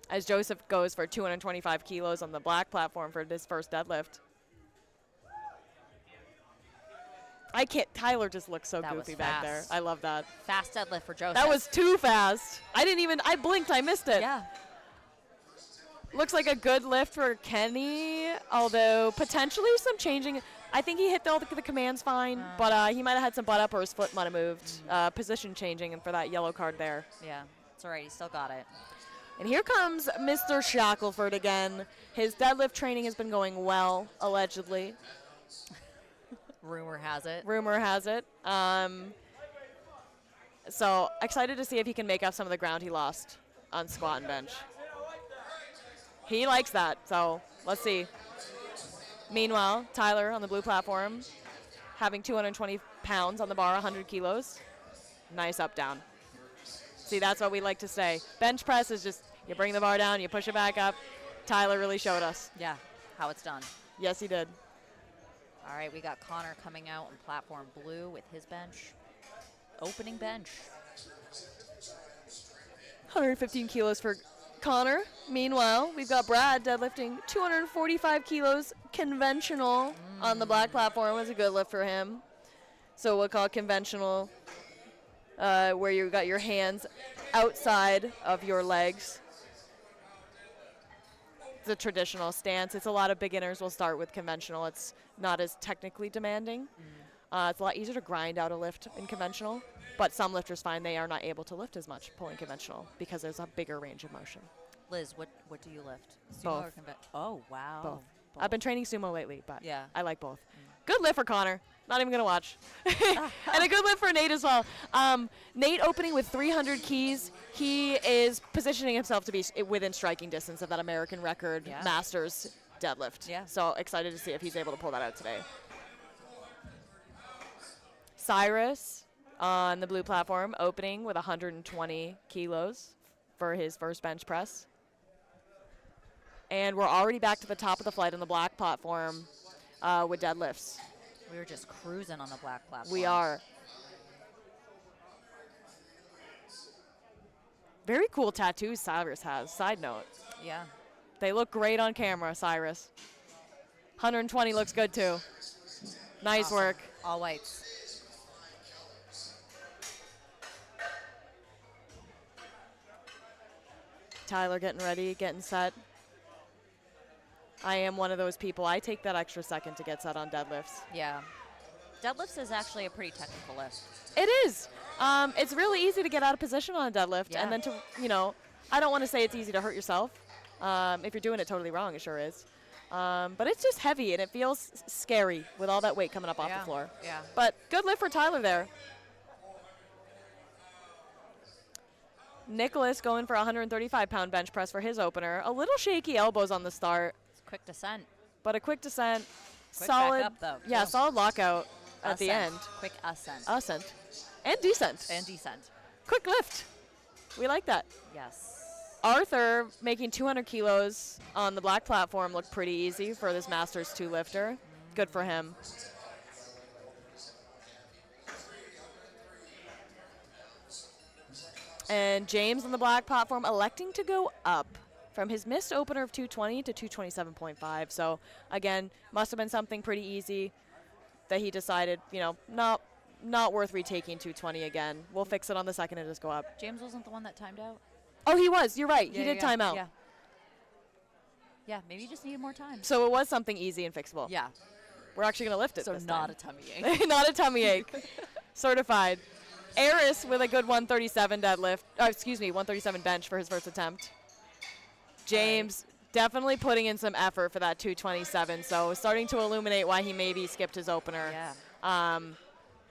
as Joseph goes for 225 kilos on the black platform for this first deadlift. I can't. Tyler just looks so That was goofy back there. fast. I love that. Fast deadlift for Joseph. That was too fast. I blinked. I missed it. Yeah. Looks like a good lift for Kenny, although potentially some changing. I think he hit all the commands fine, but he might have had some butt up or his foot might have moved. Position changing and for that yellow card there. Yeah. It's all right. He still got it. And here comes Mr. Shackelford again. His deadlift training has been going well, allegedly. Rumor has it. Rumor has it. So excited to see if he can make up some of the ground he lost on squat and bench. He likes that, so let's see. Meanwhile, Tyler on the blue platform, having 220 pounds on the bar, 100 kilos. Nice up down. See, that's what we like to say. Bench press is just, you bring the bar down, you push it back up. Tyler really showed us. Yeah. How it's done. Yes, he did. All right. We got Connor coming out on platform blue with his bench. Opening bench. 115 kilos for Connor. Meanwhile, we've got Brad deadlifting 245 kilos conventional on the black platform. Was a good lift for him. So we'll call it conventional, where you got your hands outside of your legs. It's a traditional stance. It's a lot of beginners will start with conventional. It's not as technically demanding. It's a lot easier to grind out a lift in conventional, but some lifters find they are not able to lift as much pulling conventional because there's a bigger range of motion. Liz, what do you lift? Sumo Both. or oh, wow. Both. I've been training sumo lately, but Yeah. I like both. Good lift for Connor. Not even going to watch. And a good lift for Nate as well. Nate opening with 300 keys. He is positioning himself to be within striking distance of that American record Masters deadlift. Yeah. So excited to see if he's able to pull that out today. Cyrus on the blue platform opening with 120 kilos for his first bench press. And we're already back to the top of the flight on the black platform with deadlifts. We were just cruising on the black platform. We are. Very cool tattoos Cyrus has. Side note. Yeah. They look great on camera, Cyrus. 120 looks good too. Nice Awesome. work. All whites. Tyler getting ready, getting set. I am one of those people. I take that extra second to get set on deadlifts. Yeah. Deadlifts is actually a pretty technical lift. It is. It's really easy to get out of position on a deadlift, Yeah. and then I don't want to say it's easy to hurt yourself. If you're doing it totally wrong, it sure is. But it's just heavy, and it feels scary with all that weight coming up off the floor. Yeah. But good lift for Tyler there. Nicholas going for a 135-pound bench press for his opener. A little shaky elbows on the start, Quick descent. but a quick descent. Quick solid. back up, though. Yeah, too. solid lockout at the Ascent. end. Quick ascent. Ascent. And descent. And descent. Quick lift. We like that. Yes. Arthur making 200 kilos on the black platform looked pretty easy for this Masters 2 lifter. Good for him. And James on the black platform electing to go up from his missed opener of 220 to 227.5. So again, must have been something pretty easy that he decided, not worth retaking 220 again. We'll fix it on the second and just go up. James wasn't the one that timed out? Oh, he was. You're right. He Yeah, did yeah, time out. Yeah. Yeah, maybe you just needed more time. So it was something easy and fixable. Yeah. We're actually going to lift it So this not time. a tummy ache. Not a tummy ache. Certified. Eris with a good 137 deadlift. 137 bench for his first attempt. James definitely putting in some effort for that 227. So starting to illuminate why he maybe skipped his opener. Yeah.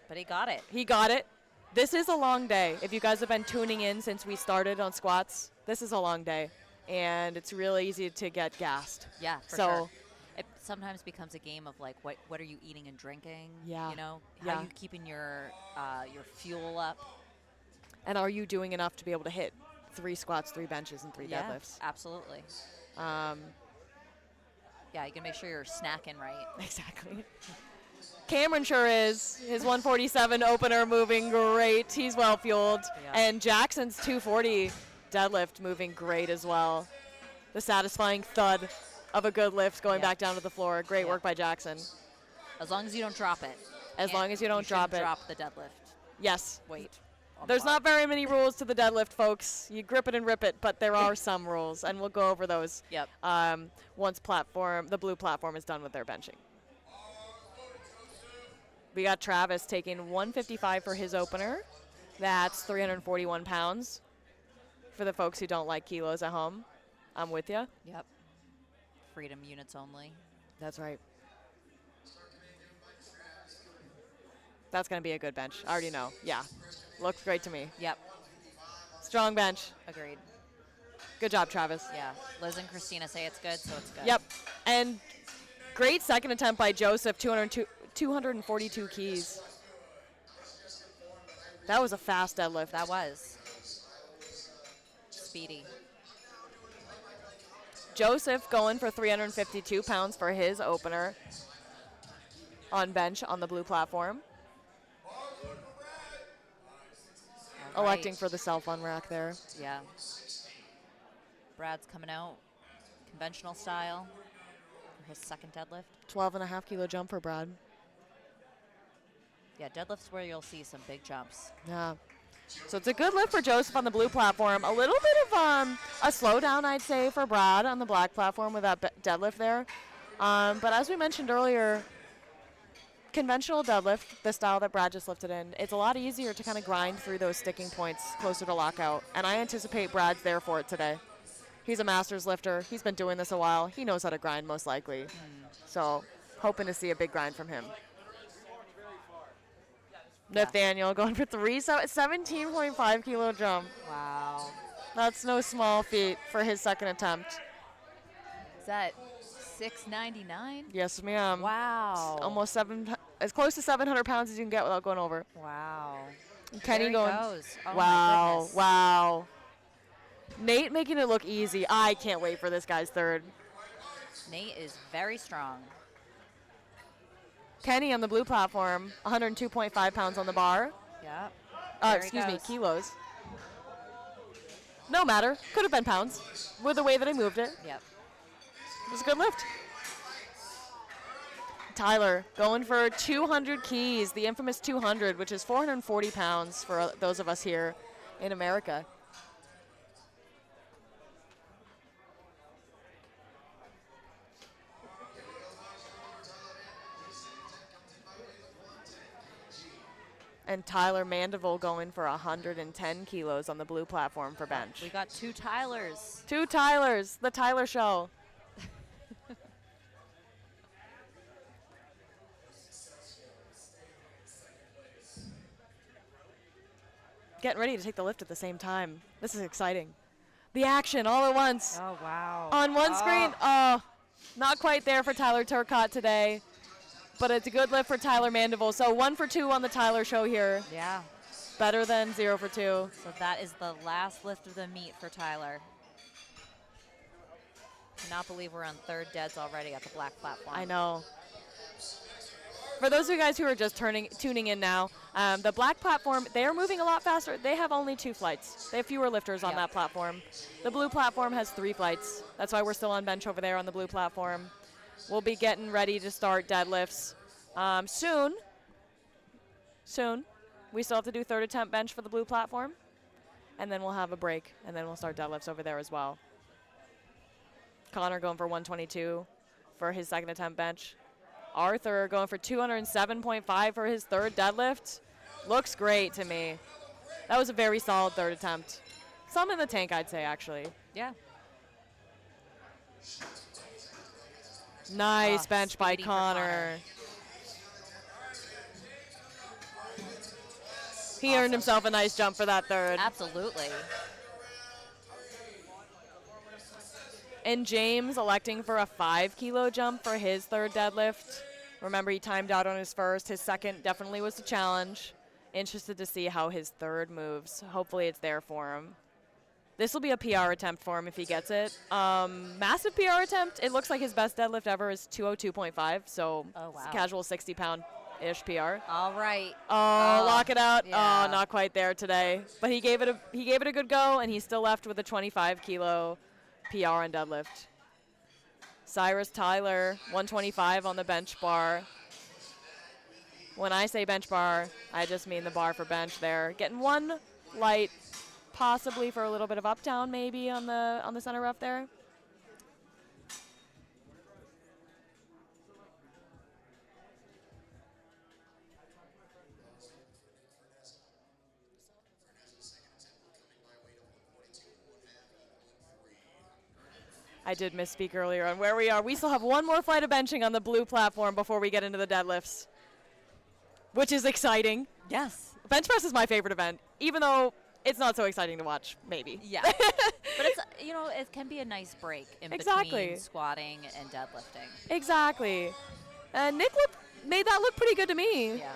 But he got it. He got it. This is a long day. If you guys have been tuning in since we started on squats, this is a long day. And it's really easy to get gassed. Yeah, for So- sure. sometimes becomes a game of like what are you eating and drinking? Yeah. You know, Yeah. how are you keeping your fuel up? And are you doing enough to be able to hit 3 squats, 3 benches, and 3 Yeah, deadlifts? absolutely. Yeah, you can make sure you're snacking right. Exactly. Cameron sure is. His 147 opener moving great. He's well fueled. Yeah. And Jackson's 240 deadlift moving great as well. The satisfying thud of a good lift going Yeah. back down to the floor. Great Yeah. work by Jackson. As long as you don't drop it. As long as you don't drop it. Drop the deadlift Yes. weight. on the There's bar. not very many rules to the deadlift, folks. You grip it and rip it, but there are some rules, and we'll go over those Yep. once the blue platform is done with their benching. We got Travis taking 155 for his opener. That's 341 pounds. For the folks who don't like kilos at home, I'm with you. Yep. Freedom units only. That's right. That's going to be a good bench. I already know. Yeah. Looks great to me. Yep. Strong bench. Agreed. Good job, Travis. Yeah. Liz and Christina say it's good, so it's good. Yep. And great second attempt by Joseph, 242 keys. That was a fast deadlift. That was. Speedy. Joseph going for 352 pounds for his opener on bench on the blue platform. All Electing right. for the self-on rack there. Yeah. Brad's coming out conventional style for his second deadlift. 12.5 kilo jump for Brad. Yeah, deadlifts where you'll see some big jumps. Yeah. So it's a good lift for Joseph on the blue platform. A little bit of a slowdown, I'd say, for Brad on the black platform with that deadlift there. But as we mentioned earlier, conventional deadlift, the style that Brad just lifted in, it's a lot easier to kind of grind through those sticking points closer to lockout. And I anticipate Brad's there for it today. He's a master's lifter. He's been doing this a while. He knows how to grind most likely. So hoping to see a big grind from him. Yeah. Nathaniel going for 17.5 kilo jump. Wow. That's no small feat for his second attempt. Is that 699? Yes, ma'am. Wow. Almost as close to 700 pounds as you can get without going over. Wow. And Kenny There he going. goes. Oh my Wow, goodness. wow. Nate making it look easy. I can't wait for this guy's third. Nate is very strong. Kenny on the blue platform, 102.5 pounds on the bar. Yep. There he Excuse me, goes. kilos. No matter. Could have been pounds with the way that I moved it. Yep. It was a good lift. Tyler going for 200 keys, the infamous 200, which is 440 pounds for those of us here in America. And Tyler Mandeville going for 110 kilos on the blue platform for bench. We got two Tylers. Two Tylers, the Tyler Show. Getting ready to take the lift at the same time. This is exciting. The action all at once. Oh, wow. On one screen, oh, not quite there for Tyler Turcotte today, but it's a good lift for Tyler Mandeville. So 1 for 2 on the Tyler Show here. Yeah. Better than 0 for 2. So that is the last lift of the meet for Tyler. Cannot believe we're on third deads already at the black platform. I know. For those of you guys who are just tuning in now, the black platform, they are moving a lot faster. They have only 2 flights. They have fewer lifters on that platform. The blue platform has 3 flights. That's why we're still on bench over there on the blue platform. We'll be getting ready to start deadlifts soon. Soon. We still have to do third attempt bench for the blue platform. And then we'll have a break, and then we'll start deadlifts over there as well. Connor going for 122 for his second attempt bench. Arthur going for 207.5 for his third deadlift. Looks great to me. That was a very solid third attempt. Some in the tank, I'd say, actually. Yeah. Nice bench by speedy for Connor. He earned himself a nice jump for that third. Absolutely. And James electing for a 5 kilo jump for his third deadlift. Remember, he timed out on his first. His second definitely was a challenge. Interested to see how his third moves. Hopefully it's there for him. This will be a PR attempt for him if he gets it. Massive PR attempt. It looks like his best deadlift ever is 202.5, so Oh, wow. it's a casual 60-pound-ish PR. All right. Oh, lock it out. yeah. Oh, not quite there today. But he gave it a good go, and he's still left with a 25 kilo PR on deadlift. Cyrus Tyler, 125 on the bench bar. When I say bench bar, I just mean the bar for bench there. Getting one light, possibly for a little bit of up down maybe on the center rough there. I did misspeak earlier on where we are. We still have one more flight of benching on the blue platform before we get into the deadlifts, which is exciting. Yes. Bench press is my favorite event, even though it's not so exciting to watch, maybe. Yeah. But it's, it can be a nice break in between squatting and deadlifting. Exactly. And Nick made that look pretty good to me. Yeah.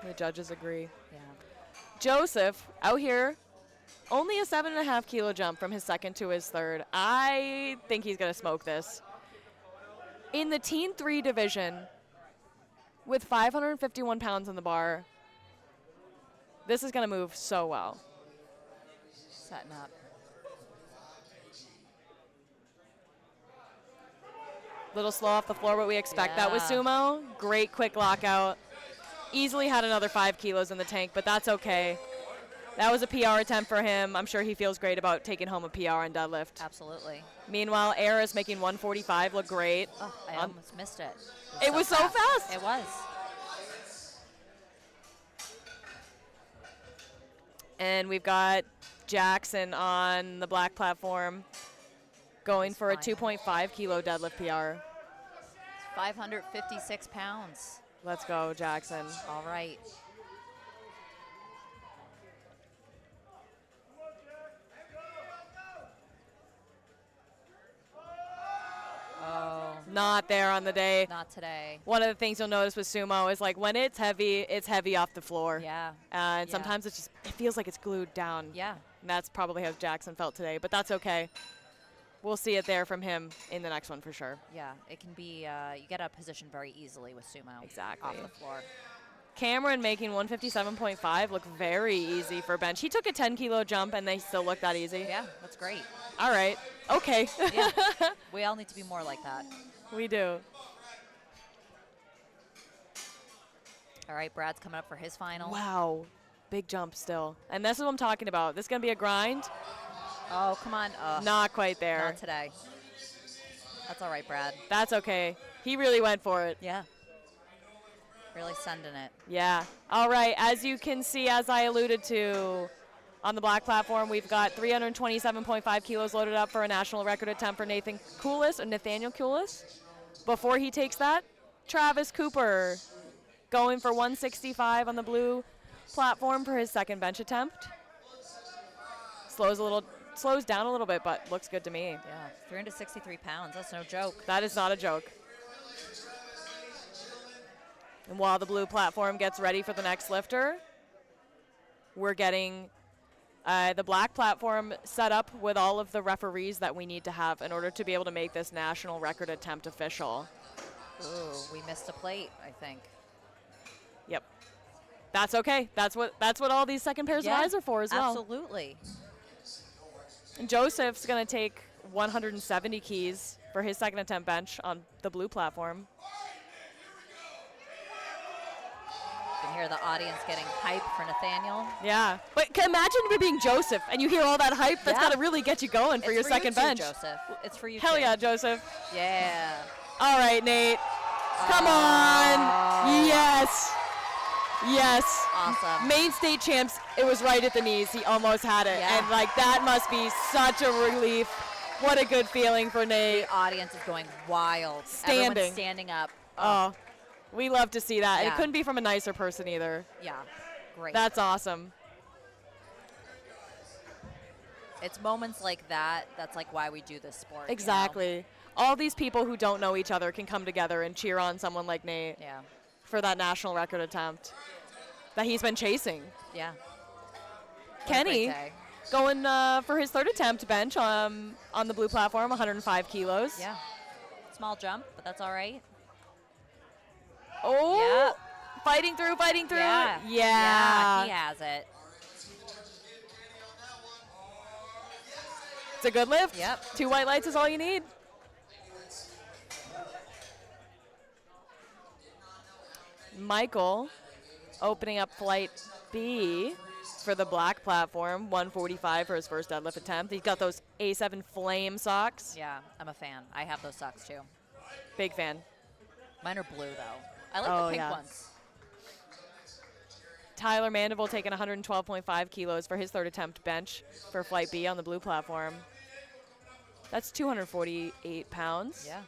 The judges agree. Yeah. Joseph out here, only a 7.5 kilo jump from his second to his third. I think he's going to smoke this. In the Teen 3 division, with 551 pounds on the bar, this is going to move so well. Setting up. Little slow off the floor, what we expect. That was Yeah. sumo. Great quick lockout. Easily had another 5 kilos in the tank, but that's okay. That was a PR attempt for him. I'm sure he feels great about taking home a PR on deadlift. Absolutely. Meanwhile, Eris making 145 look great. Oh, I almost missed it. It was so fast. It was. And we've got Jackson on the black platform going for a 2.5 kilo deadlift PR. 556 pounds. Let's go, Jackson. All right. Oh, Not there on the day. not today. One of the things you'll notice with sumo is like when it's heavy off the floor. Yeah. And Yeah. sometimes it feels like it's glued down. Yeah. And that's probably how Jackson felt today, but that's okay. We'll see it there from him in the next one for sure. Yeah. It can be, you get out of position very easily with sumo. Exactly. Off the floor. Cameron making 157.5 look very easy for bench. He took a 10 kilo jump and they still look that easy. Yeah, that's great. All right. Okay. Yeah. We all need to be more like that. We do. All right, Brad's coming up for his final. Wow. Big jump still. And this is what I'm talking about. This is going to be a grind. Oh, come on. Not quite there. Not today. That's all right, Brad. That's okay. He really went for it. Yeah. Really sending it. Yeah. All right. As you can see, as I alluded to on the black platform, we've got 327.5 kilos loaded up for a national record attempt for Nathaniel Koulis. Before he takes that, Travis Cooper going for 165 on the blue platform for his second bench attempt. Slows down a little bit, but looks good to me. Yeah. 363 pounds. That's no joke. That is not a joke. And while the blue platform gets ready for the next lifter, we're getting the black platform set up with all of the referees that we need to have in order to be able to make this national record attempt official. Ooh, we missed a plate, I think. Yep. That's okay. That's what all these second pairs of eyes are for as well. Absolutely. And Joseph's going to take 170 keys for his second attempt bench on the blue platform. You can hear the audience getting hype for Nathaniel. Yeah. But imagine if you're being Joseph and you hear all that hype. That's Yeah. got to really get you going for your second you too, bench. Joseph. It's for you Hell too. yeah, Joseph. Yeah. All right, Nate. Come on. Yes. Yes. Awesome. Maine state champs, it was right at the knees. He almost had it. Yeah. And, that must be such a relief. What a good feeling for Nate. The audience is going wild. Standing. Everyone's standing up. Oh, we love to see that. And Yeah. it couldn't be from a nicer person either. Yeah. Great. That's awesome. It's moments like that. That's like why we do this sport. Exactly. All these people who don't know each other can come together and cheer on someone like Nate Yeah. for that national record attempt that he's been chasing. Yeah. What a Kenny great day. going for his third attempt bench on the blue platform, 105 kilos. Yeah. Small jump, but that's all right. Oh, fighting through. Yeah. Yeah. He has it. It's a good lift. Yep. 2 white lights is all you need. Michael opening up flight B for the black platform, 145 for his first deadlift attempt. He's got those A7 flame socks. Yeah, I'm a fan. I have those socks too. Big fan. Mine are blue though. I like Oh, the pink yeah. ones. Tyler Mandeville taking 112.5 kilos for his third attempt bench for flight B on the blue platform. That's 248 pounds. Yeah.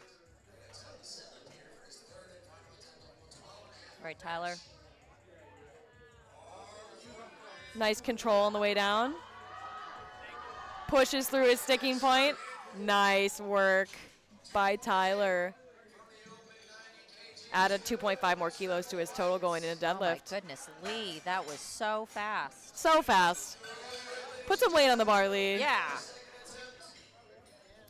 All right, Tyler. Nice control on the way down. Pushes through his sticking point. Nice work by Tyler. Added 2.5 more kilos to his total going into Oh my deadlift. goodness, Lee, that was so fast. So fast. Put some weight on the bar, Lee. Yeah.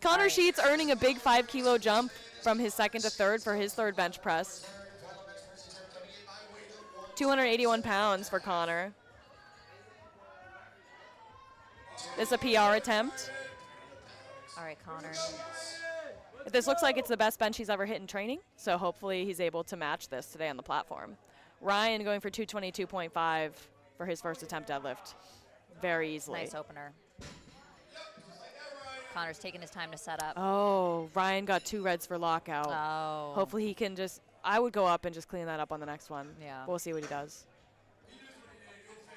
Connor Right. Sheets earning a big 5-kilo jump from his second to third for his third bench press. 281 pounds for Connor. This is a PR attempt. All right, Connor. This looks like it's the best bench he's ever hit in training, so hopefully he's able to match this today on the platform. Ryan going for 222.5 for his first attempt deadlift. Very easily. Nice opener. Connor's taking his time to set up. Oh, Ryan got 2 reds for lockout. Oh. Hopefully he can just, I would go up and just clean that up on the next one. Yeah. We'll see what he does.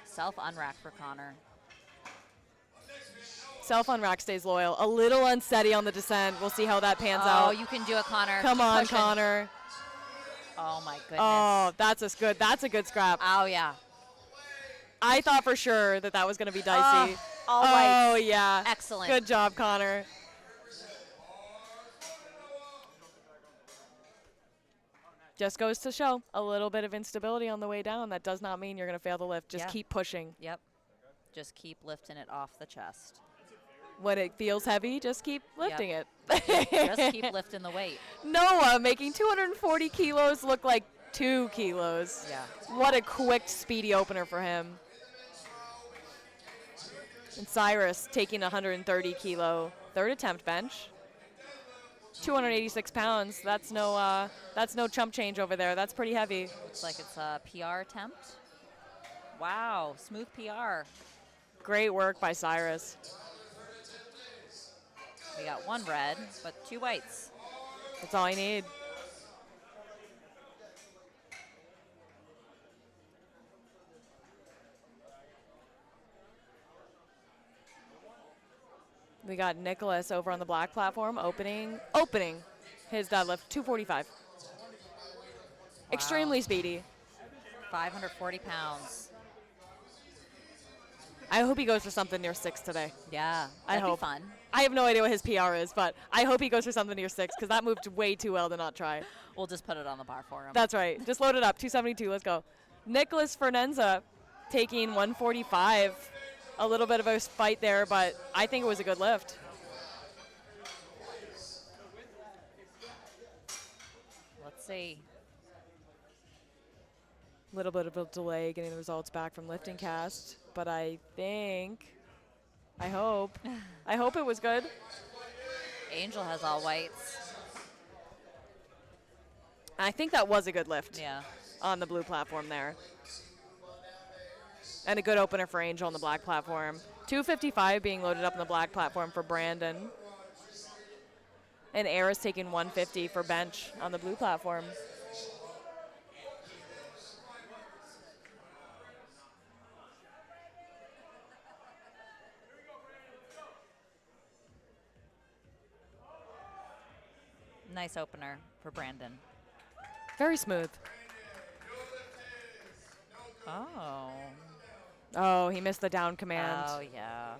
Self-unrack for Connor. Self-on-rack stays loyal. A little unsteady on the descent. We'll see how that pans Oh, out. you can do it, Connor. Come Keep on, pushing. Connor. Oh, my goodness. Oh, that's a good scrap. Oh, yeah. I thought for sure that was going to be dicey. All Oh, whites. yeah. Excellent. Good job, Connor. Just goes to show a little bit of instability on the way down. That does not mean you're going to fail the lift. Just Yeah. keep pushing. Yep. Just keep lifting it off the chest. When it feels heavy, just keep lifting it. Just keep lifting the weight. Noah making 240 kilos look like 2 kilos. Yeah. What a quick, speedy opener for him. And Cyrus taking 130 kilo third attempt bench. 286 pounds. That's no chump change over there. That's pretty heavy. Looks like it's a PR attempt. Wow, smooth PR. Great work by Cyrus. We got 1 red, but 2 whites. That's all I need. We got Nicholas over on the black platform opening his deadlift, 245. Extremely speedy. 540 pounds. I hope he goes for something near 6 today. Yeah, I that'd hope. be fun. I have no idea what his PR is, but I hope he goes for something near 6 because that moved way too well to not try. We'll just put it on the bar for him. That's right. Just load it up. 272. Let's go. Nicholas Fernenza taking 145. A little bit of a fight there, but I think it was a good lift. Let's see. A little bit of a delay getting the results back from lifting cast, but I hope it was good. Angel has all whites. I think that was a good lift Yeah. on the blue platform there. And a good opener for Angel on the black platform. 255 being loaded up on the black platform for Brandon. And Air is taking 150 for bench on the blue platform. Nice opener for Brandon. Very smooth. Oh. Oh, he missed the down command. Oh, yeah.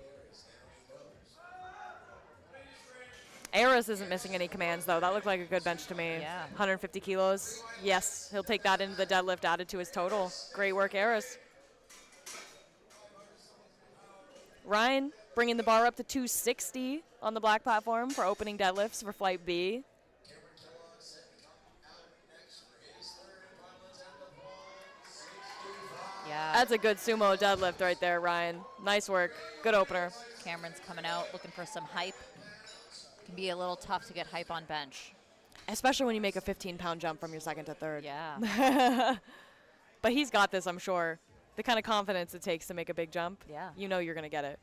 Aris isn't missing any commands, though. That looked like a good bench to me. Yeah. 150 kilos. Yes, he'll take that into the deadlift added to his total. Great work, Aris. Ryan bringing the bar up to 260 on the black platform for opening deadlifts for Flight B. Yeah. That's a good sumo deadlift right there, Ryan. Nice work. Good opener. Cameron's coming out looking for some hype. Can be a little tough to get hype on bench. Especially when you make a 15-pound jump from your second to third. Yeah. But he's got this, I'm sure. The kind of confidence it takes to make a big jump. Yeah. You know you're going to get it.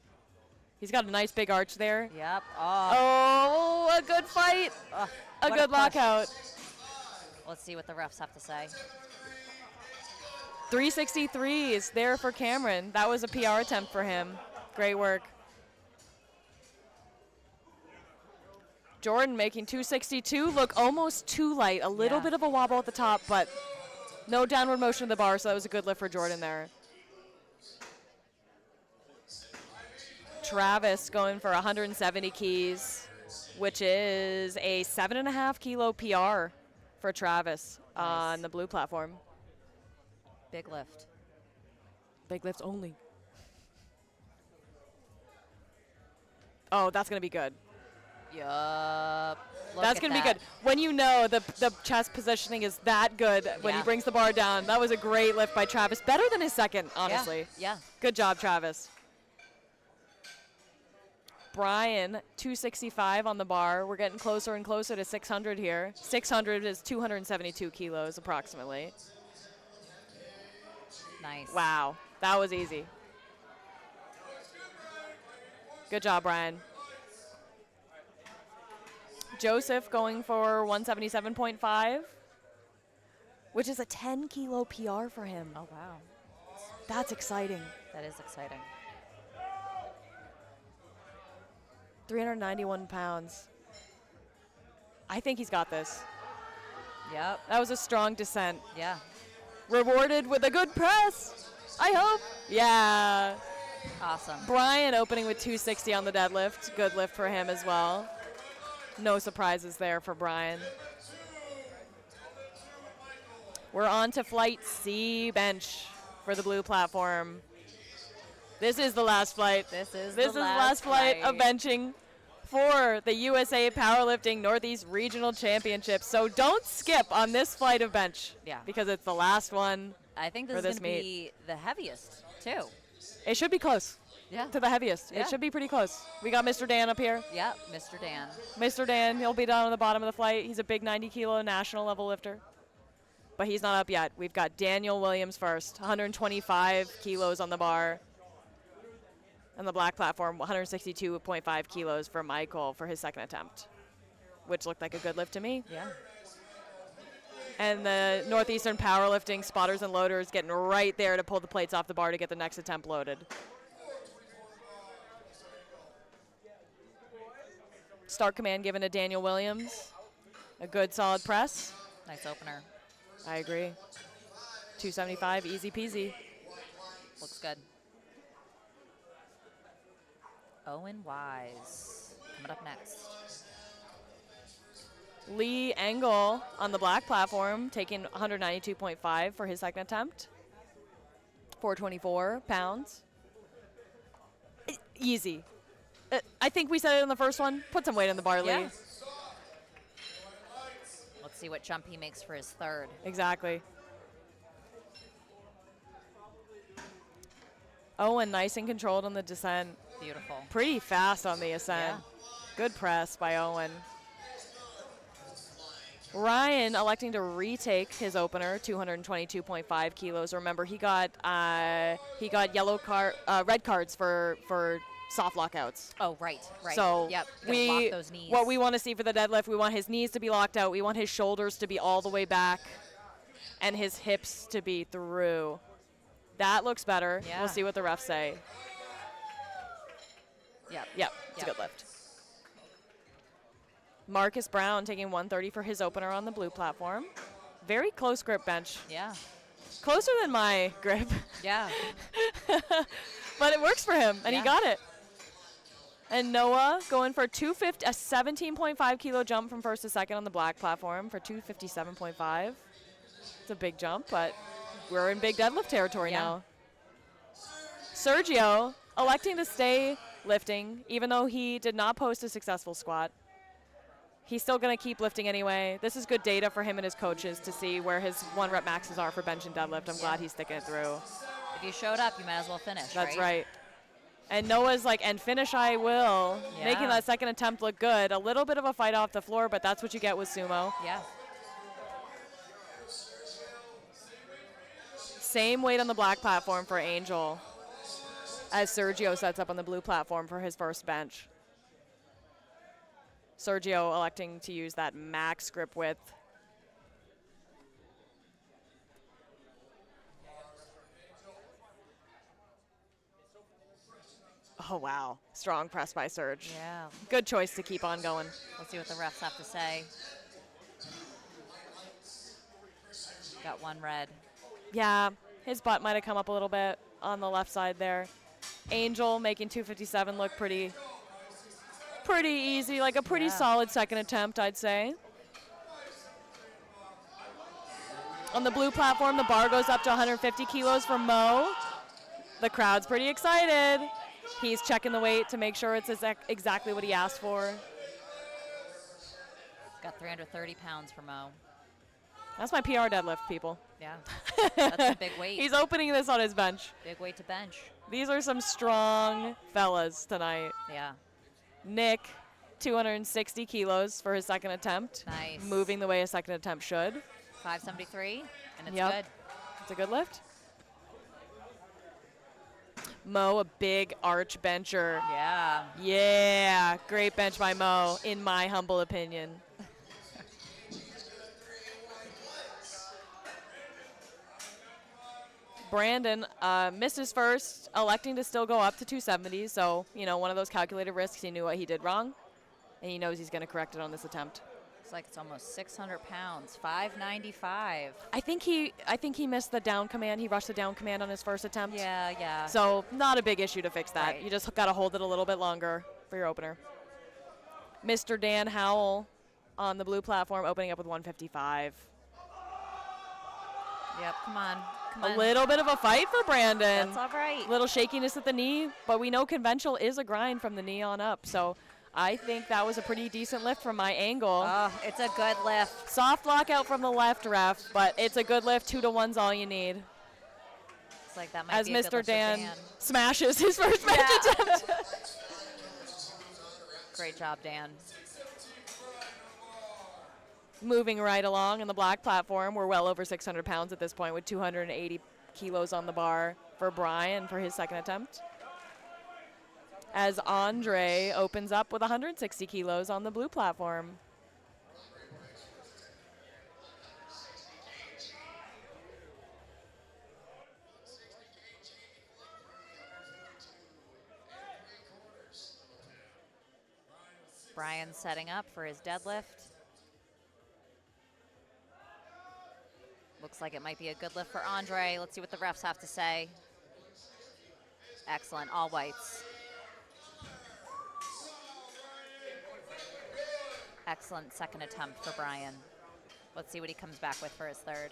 He's got a nice big arch there. Yep. Oh, a good fight. A good lockout. Let's see what the refs have to say. 363 is there for Cameron. That was a PR attempt for him. Great work. Jordan making 262 look almost too light. A little bit of a wobble at the top, but no downward motion of the bar, so that was a good lift for Jordan there. Travis going for 170 keys, which is a 7.5 kilo PR for Travis on the blue platform. Big lift. Big lifts only. Oh, that's going to be good. Yup. That's going to be good. When you know the chest positioning is that good when he brings the bar down. That was a great lift by Travis. Better than his second, honestly. Yeah. Good job, Travis. Brian, 265 on the bar. We're getting closer and closer to 600 here. 600 is 272 kilos approximately. Nice. Wow, that was easy. Good job, Brian. Joseph going for 177.5, which is a 10 kilo PR for him. Oh, wow. That's exciting. That is exciting. 391 pounds. I think he's got this. Yep. That was a strong descent. Yeah. Rewarded with a good press, I hope. Yeah. Awesome. Brian opening with 260 on the deadlift. Good lift for him as well. No surprises there for Brian. We're on to Flight C bench for the blue platform. This is the last flight. This is the last flight of benching for the USA Powerlifting Northeast Regional Championships. So don't skip on this flight of bench. Yeah. Because it's the last one. I think this for is this going to meet. be the heaviest, too. It should be close. Yeah. To the heaviest. Yeah. It should be pretty close. We got Mr. Dan up here. Yeah, Mr. Dan. Mr. Dan, he'll be down on the bottom of the flight. He's a big 90 kilo national level lifter. But he's not up yet. We've got Daniel Williams first, 125 kilos on the bar. On the black platform, 162.5 kilos for Michael for his second attempt, which looked like a good lift to me. Yeah. And the Northeastern Powerlifting spotters and loaders getting right there to pull the plates off the bar to get the next attempt loaded. Start command given to Daniel Williams. A good solid press. Nice opener. I agree. 275, easy peasy. Looks good. Owen Wise coming up next. Lee Engel on the black platform, taking 192.5 for his second attempt. 424 pounds. Easy. I think we said it in the first one. Put some weight on the bar, Lee. Yeah. Let's see what jump he makes for his third. Exactly. Owen, nice and controlled on the descent. Beautiful. Pretty fast on the ascent. Yeah. Good press by Owen. Ryan electing to retake his opener, 222.5 kilos. Remember, he got red cards for soft lockouts. Oh, right. So yep. Lock those knees. what we want to see for the deadlift, we want his knees to be locked out. We want his shoulders to be all the way back, and his hips to be through. That looks better. Yeah. We'll see what the refs say. Yep. It's a good lift. Marcus Brown taking 130 for his opener on the blue platform. Very close grip bench. Yeah. closer than my grip. Yeah. But it works for him, and Yeah. he got it. And Noah going for a 17.5 kilo jump from first to second on the black platform for 257.5. It's a big jump, but we're in big deadlift territory Yeah. now. Sergio electing to stay lifting, even though he did not post a successful squat. He's still going to keep lifting anyway. This is good data for him and his coaches to see where his 1 rep maxes are for bench and deadlift. I'm glad he's sticking it through. If you showed up, you might as well finish. That's right. And Noah's like, and finish I will, making Yeah. that second attempt look good. A little bit of a fight off the floor, but that's what you get with sumo. Yeah. Same weight on the black platform for Angel as Sergio sets up on the blue platform for his first bench. Sergio electing to use that max grip width. Oh, wow. Strong press by Serge. Yeah. Good choice to keep on going. Let's see what the refs have to say. Got 1 red. Yeah, his butt might have come up a little bit on the left side there. Angel making 257 look pretty easy, like a pretty solid second attempt, I'd say. On the blue platform, the bar goes up to 150 kilos for Mo. The crowd's pretty excited. He's checking the weight to make sure it's exactly what he asked for. Got 330 pounds for Mo. That's my PR deadlift, people. Yeah. That's a big weight. He's opening this on his bench. Big weight to bench. These are some strong fellas tonight. Yeah. Nick, 260 kilos for his second attempt. Nice. Moving the way a second attempt should. 573, and it's Yep. good. It's a good lift. Mo, a big arch bencher. Yeah. Yeah, great bench by Mo, in my humble opinion. Brandon missed his first, electing to still go up to 270. So, one of those calculated risks. He knew what he did wrong, and he knows he's going to correct it on this attempt. It's like it's almost 600 pounds. 595. I think he missed the down command. He rushed the down command on his first attempt. Yeah. So not a big issue to fix that. Right. You just got to hold it a little bit longer for your opener. Mr. Dan Howell on the blue platform opening up with 155. Yep, come on. A little bit of a fight for Brandon. That's all right. Little shakiness at the knee, but we know conventional is a grind from the knee on up. So I think that was a pretty decent lift from my angle. Oh, it's a good lift. Soft lockout from the left ref, but it's a good lift. 2 to 1's all you need. It's like that might As be a good Mr. lift for Dan smashes his first bench attempt. Great job, Dan. Moving right along in the black platform, we're well over 600 pounds at this point with 280 kilos on the bar for Brian for his second attempt. As Andre opens up with 160 kilos on the blue platform. Brian's setting up for his deadlift. Looks like it might be a good lift for Andre. Let's see what the refs have to say. Excellent, all whites. Excellent second attempt for Brian. Let's see what he comes back with for his third.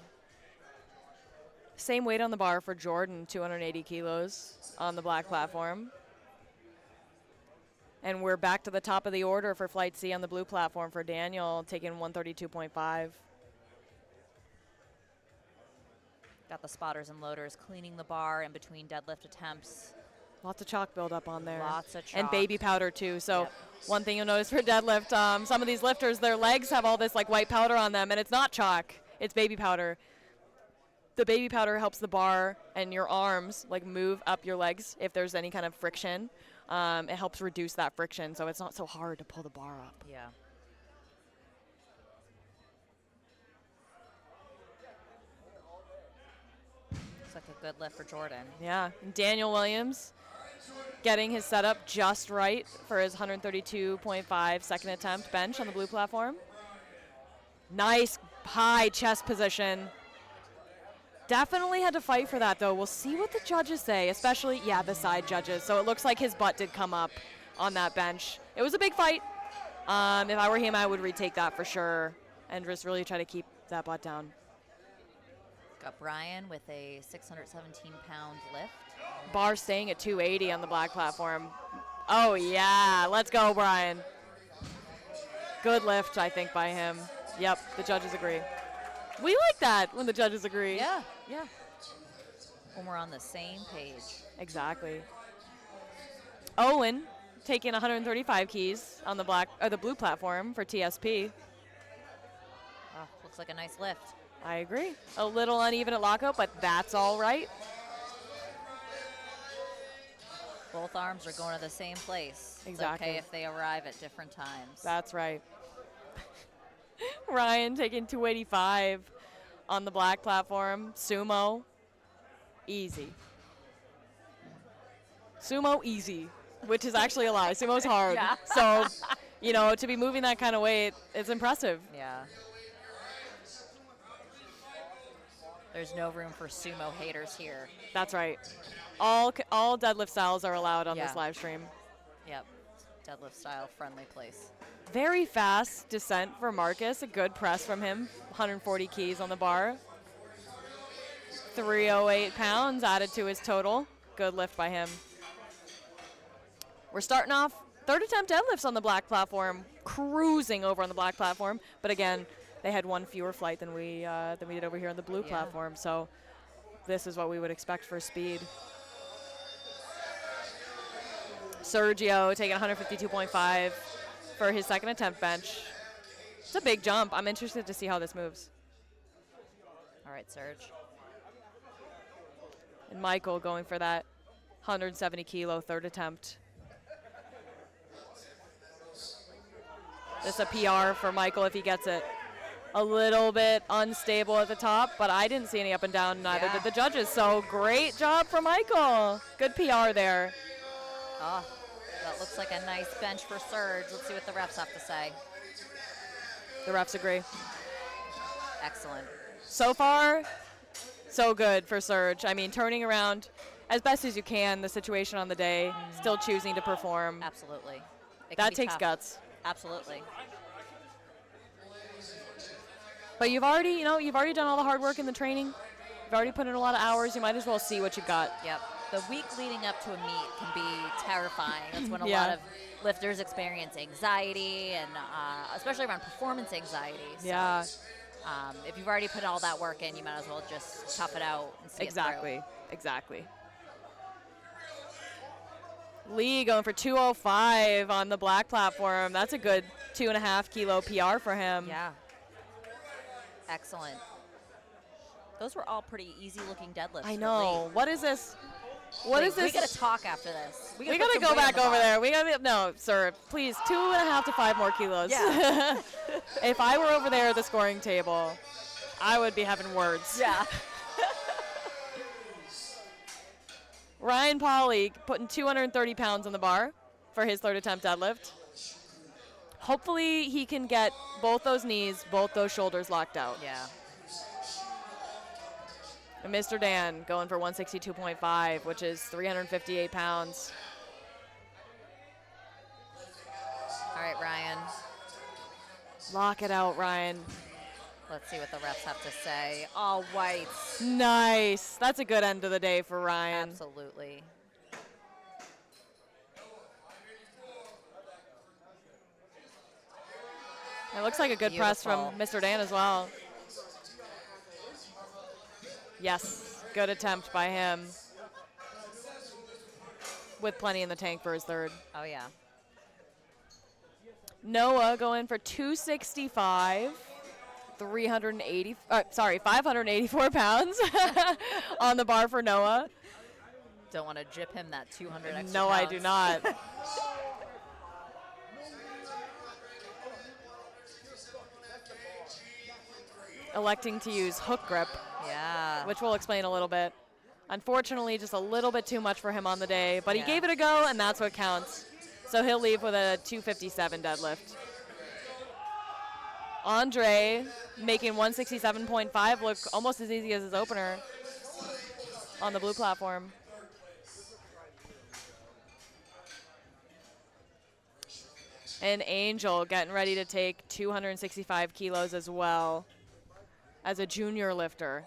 Same weight on the bar for Jordan, 280 kilos on the black platform. And we're back to the top of the order for Flight C on the blue platform for Daniel, taking 132.5. Got the spotters and loaders cleaning the bar in between deadlift attempts. Lots of chalk buildup on there. Lots of chalk. And baby powder too. So Yep. one thing you'll notice for deadlift, some of these lifters, their legs have all this like white powder on them, and it's not chalk, it's baby powder. The baby powder helps the bar and your arms like move up your legs if there's any kind of friction. It helps reduce that friction, so it's not so hard to pull the bar up. Yeah. Looks like a good lift for Jordan. Yeah, and Daniel Williams getting his setup just right for his 132.5 second attempt bench on the blue platform. Nice high chest position. Definitely had to fight for that, though. We'll see what the judges say, especially, yeah, the side judges. So it looks like his butt did come up on that bench. It was a big fight. If I were him, I would retake that for sure and just really try to keep that butt down. Got Brian with a 617-pound lift. Bar staying at 280 on the black platform. Oh, yeah. Let's go, Brian. Good lift, I think, by him. Yep, the judges agree. We like that when the judges agree. Yeah. When we're on the same page. Exactly. Owen taking 135 keys on the blue platform for TSP. Oh, looks like a nice lift. I agree. A little uneven at lockout, but that's all right. Both arms are going to the same place. Exactly. It's okay if they arrive at different times. That's right. Ryan taking 285 on the black platform. Sumo, easy. Sumo, easy, which is actually a lie. Sumo's hard. Yeah. So, to be moving that kind of weight, it's impressive. Yeah. There's no room for sumo haters here. That's right. All deadlift styles are allowed on this live stream. Yep. Deadlift style friendly place. Very fast descent for Marcus. A good press from him. 140 keys on the bar. 308 pounds added to his total. Good lift by him. We're starting off third attempt deadlifts on the black platform. Cruising over on the black platform. But again, they had one fewer flight than we did over here on the blue platform. So this is what we would expect for speed. Sergio taking 152.5 for his second attempt bench. It's a big jump. I'm interested to see how this moves. All right, Serge. And Michael going for that 170 kilo third attempt. This is a PR for Michael if he gets it. A little bit unstable at the top, but I didn't see any up and down, neither did the judges. So great job for Michael. Good PR there. Oh, that looks like a nice bench for Serge. Let's see what the refs have to say. The refs agree. Excellent. So far, so good for Serge. I mean, turning around as best as you can the situation on the day, still choosing to perform. Absolutely. It can That be takes tough. guts. Absolutely. But you've already done all the hard work in the training. You've already put in a lot of hours. You might as well see what you've got. Yep. The week leading up to a meet can be terrifying. That's when a lot of lifters experience anxiety, and especially around performance anxiety. So, Yeah. if you've already put all that work in, you might as well just tough it out and see it through. Exactly. Lee going for 205 on the black platform. That's a good 2.5 kilo PR for him. Yeah. Excellent. Those were all pretty easy-looking deadlifts. I know. What is this? What is this? We got to talk after this. We got to go back over there. We got to, no, sir, please, 2.5 to 5 more kilos. Yeah. If I were over there at the scoring table, I would be having words. Yeah. Ryan Pauly putting 230 pounds on the bar for his third attempt deadlift. Hopefully he can get both those knees, both those shoulders locked out. Yeah. And Mr. Dan going for 162.5, which is 358 pounds. All right, Ryan. Lock it out, Ryan. Let's see what the refs have to say. All whites. Nice. That's a good end of the day for Ryan. Absolutely. It looks like a good press from Mr. Dan as well. Yes, good attempt by him. With plenty in the tank for his third. Oh, yeah. Noah going for 265, 584 pounds on the bar for Noah. Don't want to jip him that 200 extra No, pounds. I do not. Electing to use hook grip, Yeah. which we'll explain a little bit. Unfortunately, just a little bit too much for him on the day, but he Yeah. gave it a go, and that's what counts. So he'll leave with a 257 deadlift. Andre making 167.5 look almost as easy as his opener. on the blue platform. And Angel getting ready to take 265 kilos as well as a junior lifter.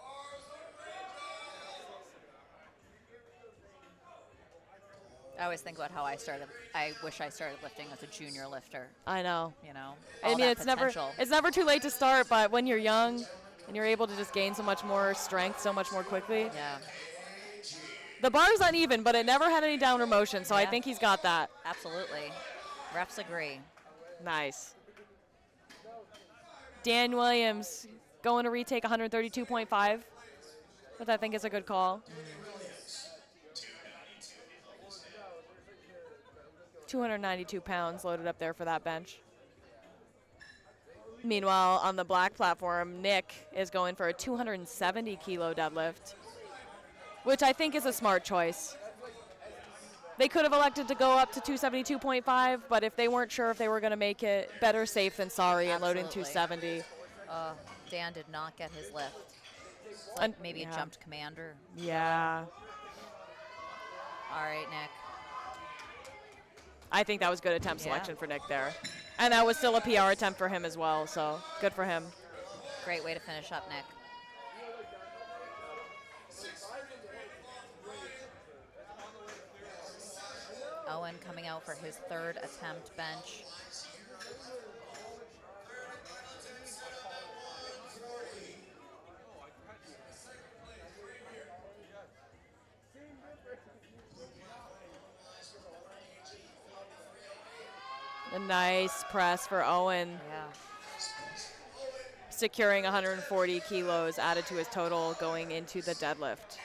I always think about how I wish I started lifting as a junior lifter, I know. you know? I All mean, that it's potential. never too late to start, but when you're young and you're able to just gain so much more strength so much more quickly. Yeah, The bar's uneven, but it never had any downward motion, so I Yeah. think he's got that. absolutely. Refs agree. Nice. Dan Williams going to retake 132.5, which I think is a good call. 292 pounds loaded up there for that bench. Meanwhile, on the black platform, Nick is going for a 270 kilo deadlift, which I think is a smart choice. They could have elected to go up to 272.5, but if they weren't sure if they were going to make it, better safe than sorry and load in Absolutely. 270. Dan did not get his lift. And- Maybe yeah. a jumped commander. Yeah. All right, Nick. I think that was good attempt Yeah. selection for Nick there. And that was still a PR attempt for him as well, so good for him. Great way to finish up, Nick. Owen coming out for his third attempt bench. A nice press for Owen, Yeah. securing 140 kilos added to his total going into the deadlift.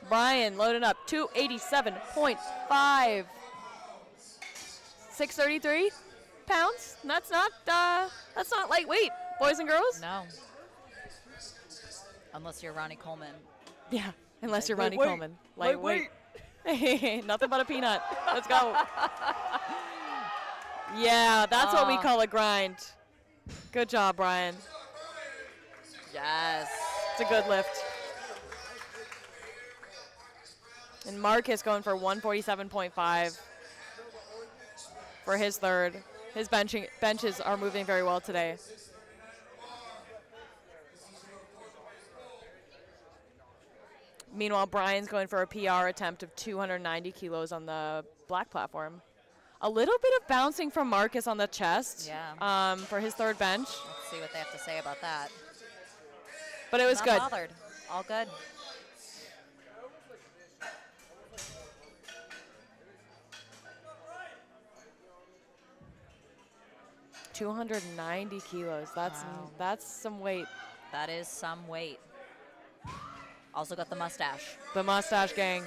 Brian loading up 287.5. 633 pounds. That's not lightweight, boys and girls. No. Unless you're Ronnie Coleman. Yeah, unless you're Ronnie Lightweight. Coleman. Lightweight. Nothing but a peanut. Let's go. Yeah, that's what we call a grind. Good job, Brian. Yes. It's a good lift. And Marcus going for 147.5 for his third. His benches are moving very well today. Meanwhile, Brian's going for a PR attempt of 290 kilos on the black platform. A little bit of bouncing from Marcus on the chest for his third bench, Let's see what they have to say about that. but it was Not good. bothered. All good. $290 kilos. Wow. That's some weight. That is some weight. Also got the mustache. The mustache gang.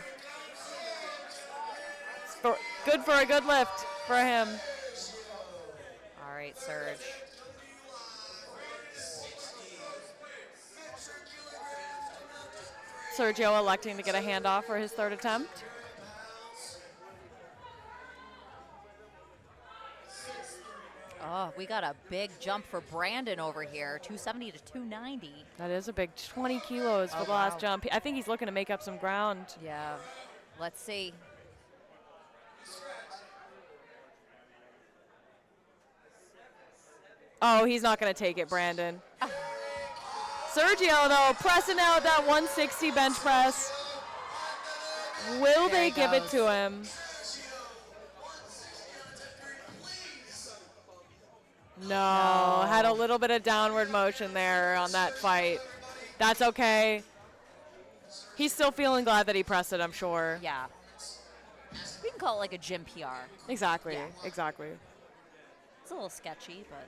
Good for a good lift for him. All right, Serge. Sergio electing to get a handoff for his third attempt. Oh, we got a big jump for Brandon over here. 270 to 290. That is a big 20 kilos for Oh, the last wow. jump. I think he's looking to make up some ground. Yeah. Let's see. Oh, he's not going to take it, Brandon. Sergio, though, pressing out that 160 bench press. Will There they he give it goes. to him? No, had a little bit of downward motion there on that fight. That's okay. He's still feeling glad that he pressed it, I'm sure. Yeah. We can call it like a gym PR. Exactly, Yeah. exactly. It's a little sketchy, but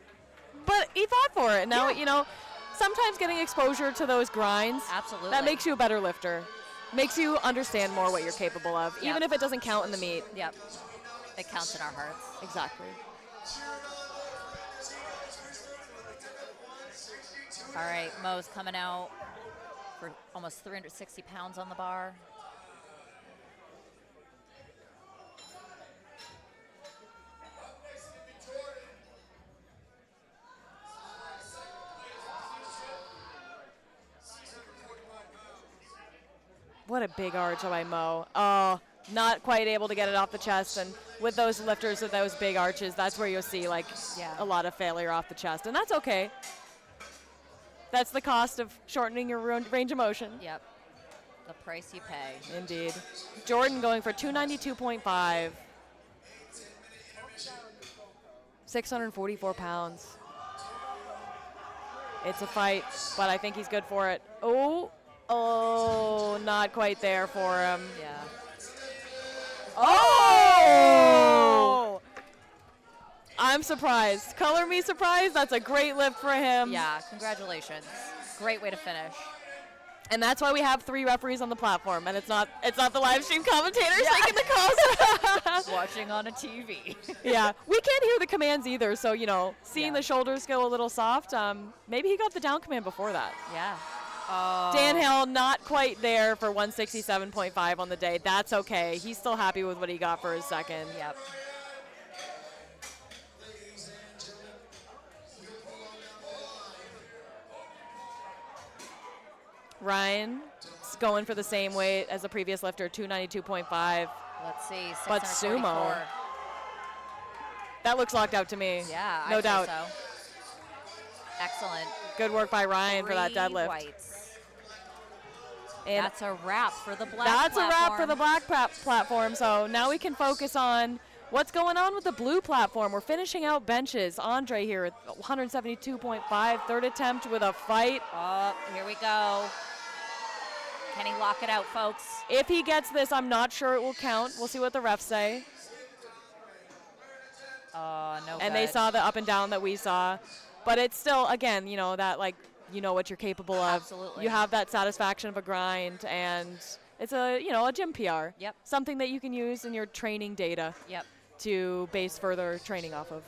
But he fought for it. Now, Yeah. you know, sometimes getting exposure to those grinds, absolutely. that makes you a better lifter. Makes you understand more what you're capable of, Yep. even if it doesn't count in the meet. Yep. It counts in our hearts. Exactly. All right, Mo's coming out for almost 360 pounds on the bar. What a big arch by Mo. Oh, not quite able to get it off the chest. And with those lifters with those big arches, that's where you'll see like a lot of failure off the chest. And that's okay. That's the cost of shortening your range of motion. Yep. The price you pay. Indeed. Jordan going for 292.5. 644 pounds. It's a fight, but I think he's good for it. Oh, not quite there for him. Yeah. Oh! I'm surprised. Color me surprised. That's a great lift for him. Yeah, congratulations. Great way to finish. And that's why we have 3 referees on the platform, and it's not the live stream commentators making the calls. Watching on a TV. Yeah, we can't hear the commands either, so, seeing the shoulders go a little soft, maybe he got the down command before that. Yeah. Oh. Dan Hill not quite there for 167.5 on the day. That's okay. He's still happy with what he got for his second. Yep. Ryan is going for the same weight as the previous lifter, 292.5. Let's see. But 644. sumo. That looks locked out to me. Yeah, no I doubt. think so. Excellent. Good work by Ryan for that 3 deadlift. whites. And that's a wrap for the black that's platform. a wrap for the black platform. So now we can focus on what's going on with the blue platform. We're finishing out benches. Andre here at 172.5, third attempt with a fight. Oh, here we go. Can he lock it out, folks? If he gets this, I'm not sure it will count. We'll see what the refs say. No And good. they saw the up and down that we saw. But it's still, again, that like, what you're capable of. Absolutely. You have that satisfaction of a grind, and it's a gym PR. Yep. Something that you can use in your training data. Yep. To base further training off of.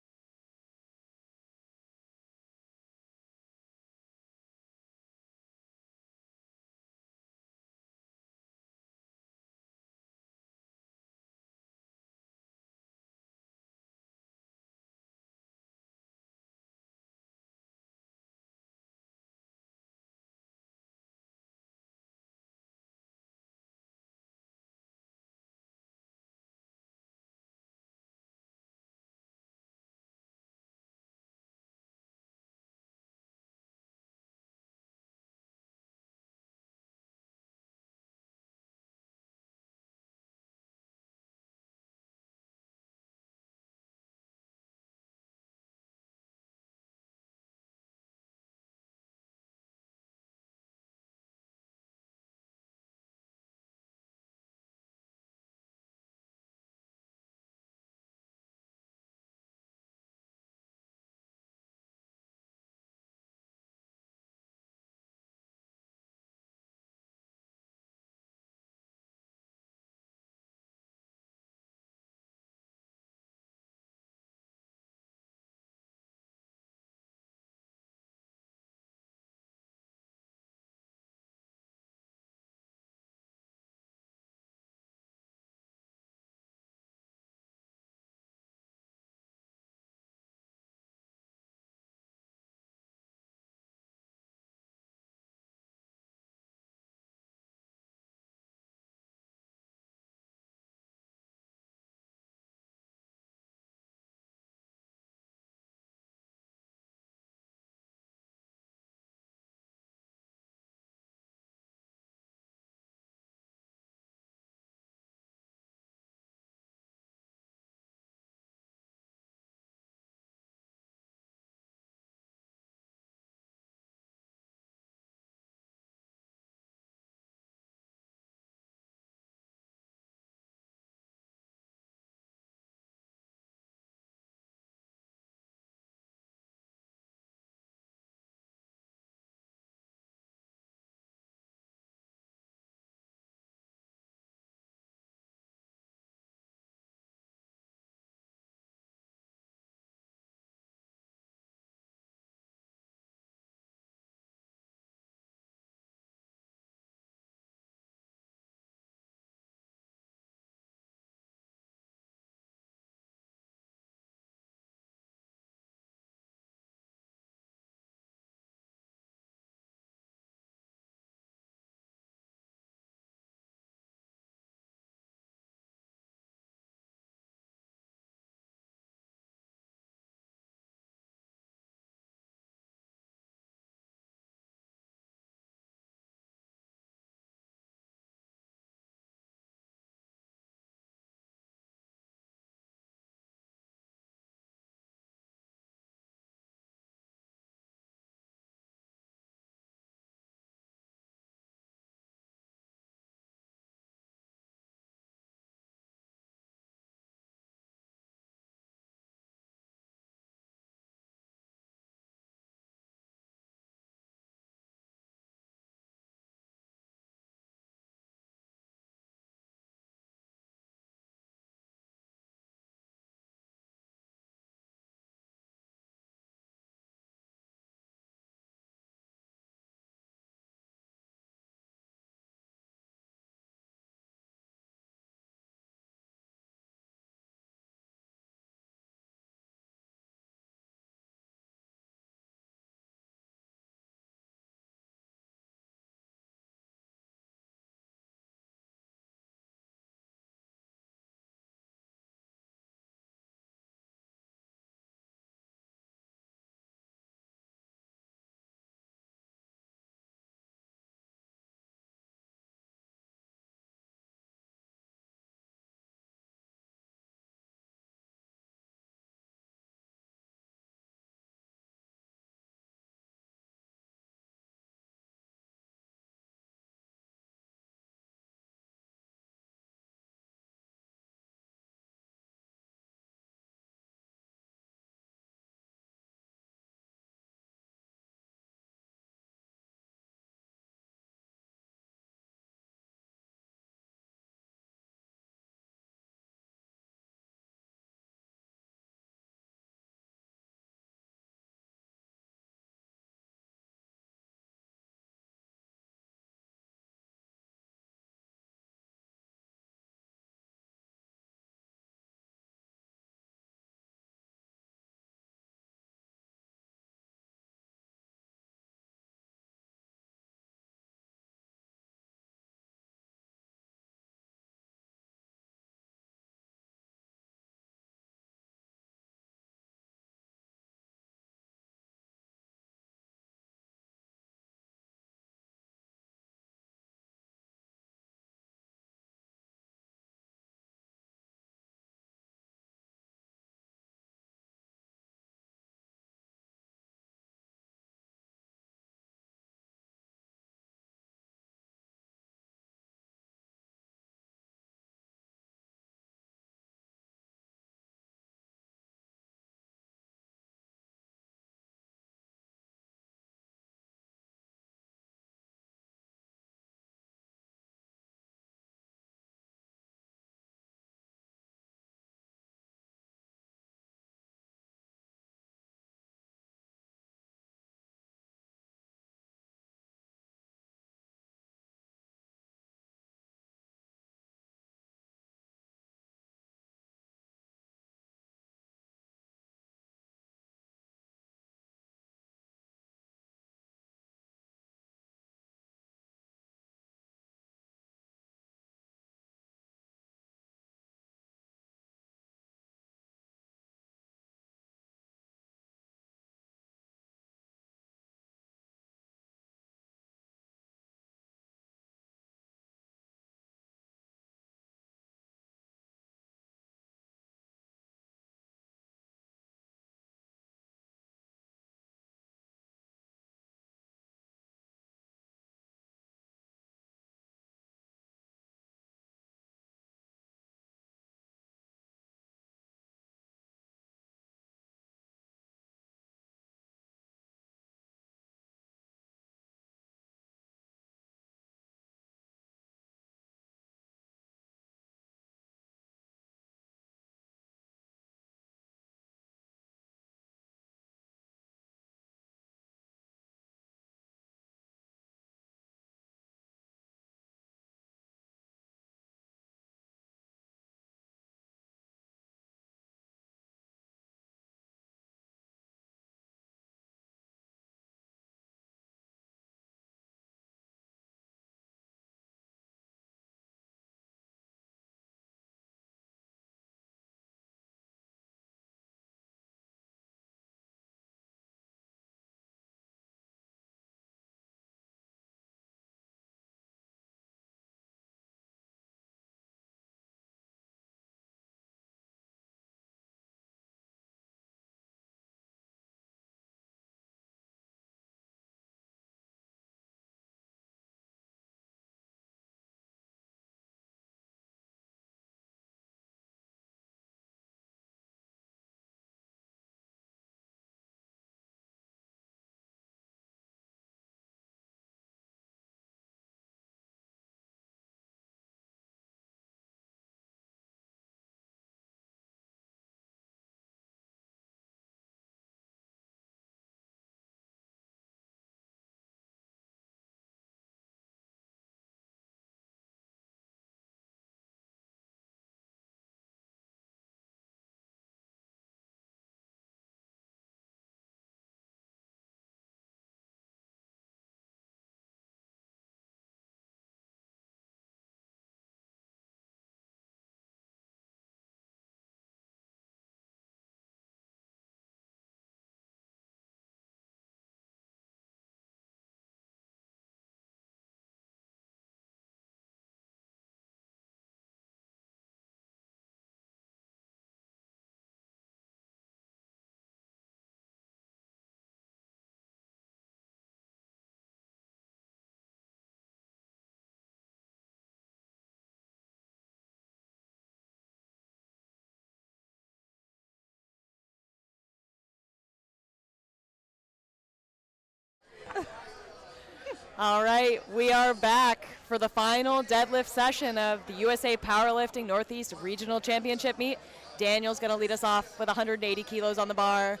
All right, we are back for the final deadlift session of the USA Powerlifting Northeast Regional Championship meet. Daniel's going to lead us off with 180 kilos on the bar,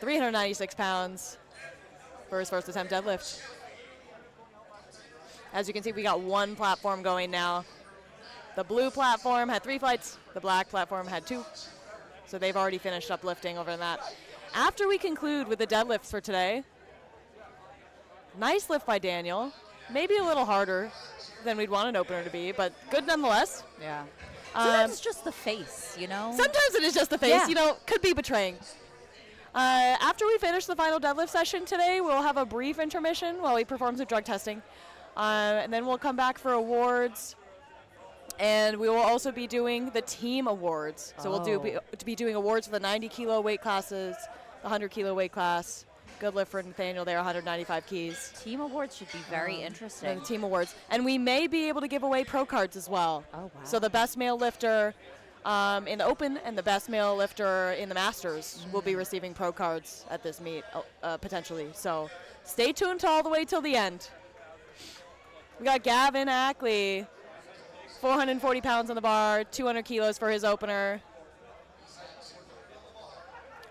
396 pounds for his first attempt deadlift. As you can see, we got one platform going now. The blue platform had 3 flights, the black platform had 2. So they've already finished up lifting over that. After we conclude with the deadlifts for today, nice lift by Daniel. Maybe a little harder than we'd want an opener to be, but good nonetheless. Yeah. Sometimes it's just the face, you know? Sometimes it is just the face, Yeah. you know, could be betraying. After we finish the final deadlift session today, we'll have a brief intermission while we perform some drug testing. And then we'll come back for awards. And we will also be doing the team awards. So we'll be doing awards for the 90 kilo weight classes, the 100 kilo weight class. Good lift for Nathaniel there, 195 keys. Team awards should be very interesting. The team awards. And we may be able to give away pro cards as well. Oh, wow. So the best male lifter in the Open and the best male lifter in the Masters will be receiving pro cards at this meet, potentially. So stay tuned all the way till the end. We got Gavin Ackley, 440 pounds on the bar, 200 kilos for his opener.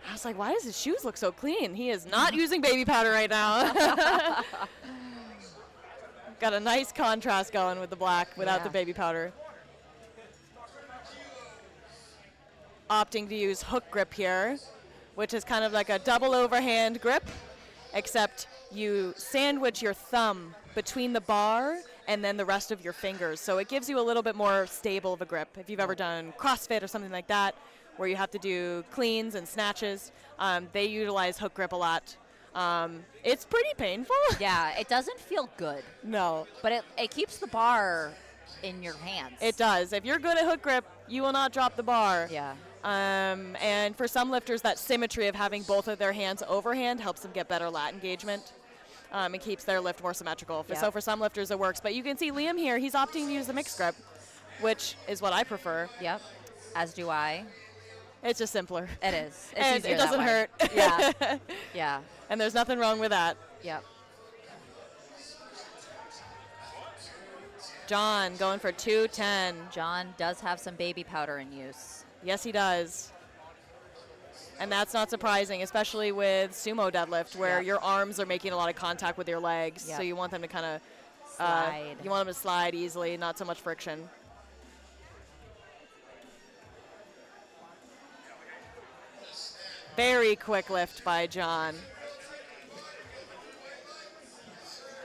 I was like, why does his shoes look so clean? He is not using baby powder right now. Got a nice contrast going with the black without the baby powder. Opting to use hook grip here, which is kind of like a double overhand grip, except you sandwich your thumb between the bar and then the rest of your fingers. So it gives you a little bit more stable of a grip. If you've ever done CrossFit or something like that, where you have to do cleans and snatches, they utilize hook grip a lot. It's pretty painful. Yeah, it doesn't feel good, No, but it keeps the bar in your hands. it does. If you're good at hook grip, you will not drop the bar. Yeah. And for some lifters, that symmetry of having both of their hands overhand helps them get better lat engagement. It keeps their lift more symmetrical. Yeah. So for some lifters, it works. But you can see Liam here, he's opting to use the mixed grip, which is what I prefer. Yep. As do I. It's just simpler. It is. It's And easier it doesn't that way. hurt. Yeah. Yeah. And there's nothing wrong with that. Yep. John going for 210. John does have some baby powder in use. Yes, he does. And that's not surprising, especially with sumo deadlift, where Yep. your arms are making a lot of contact with your legs. Yep. So you want them to kind of Slide. you want them to slide easily, not so much friction. Very quick lift by John.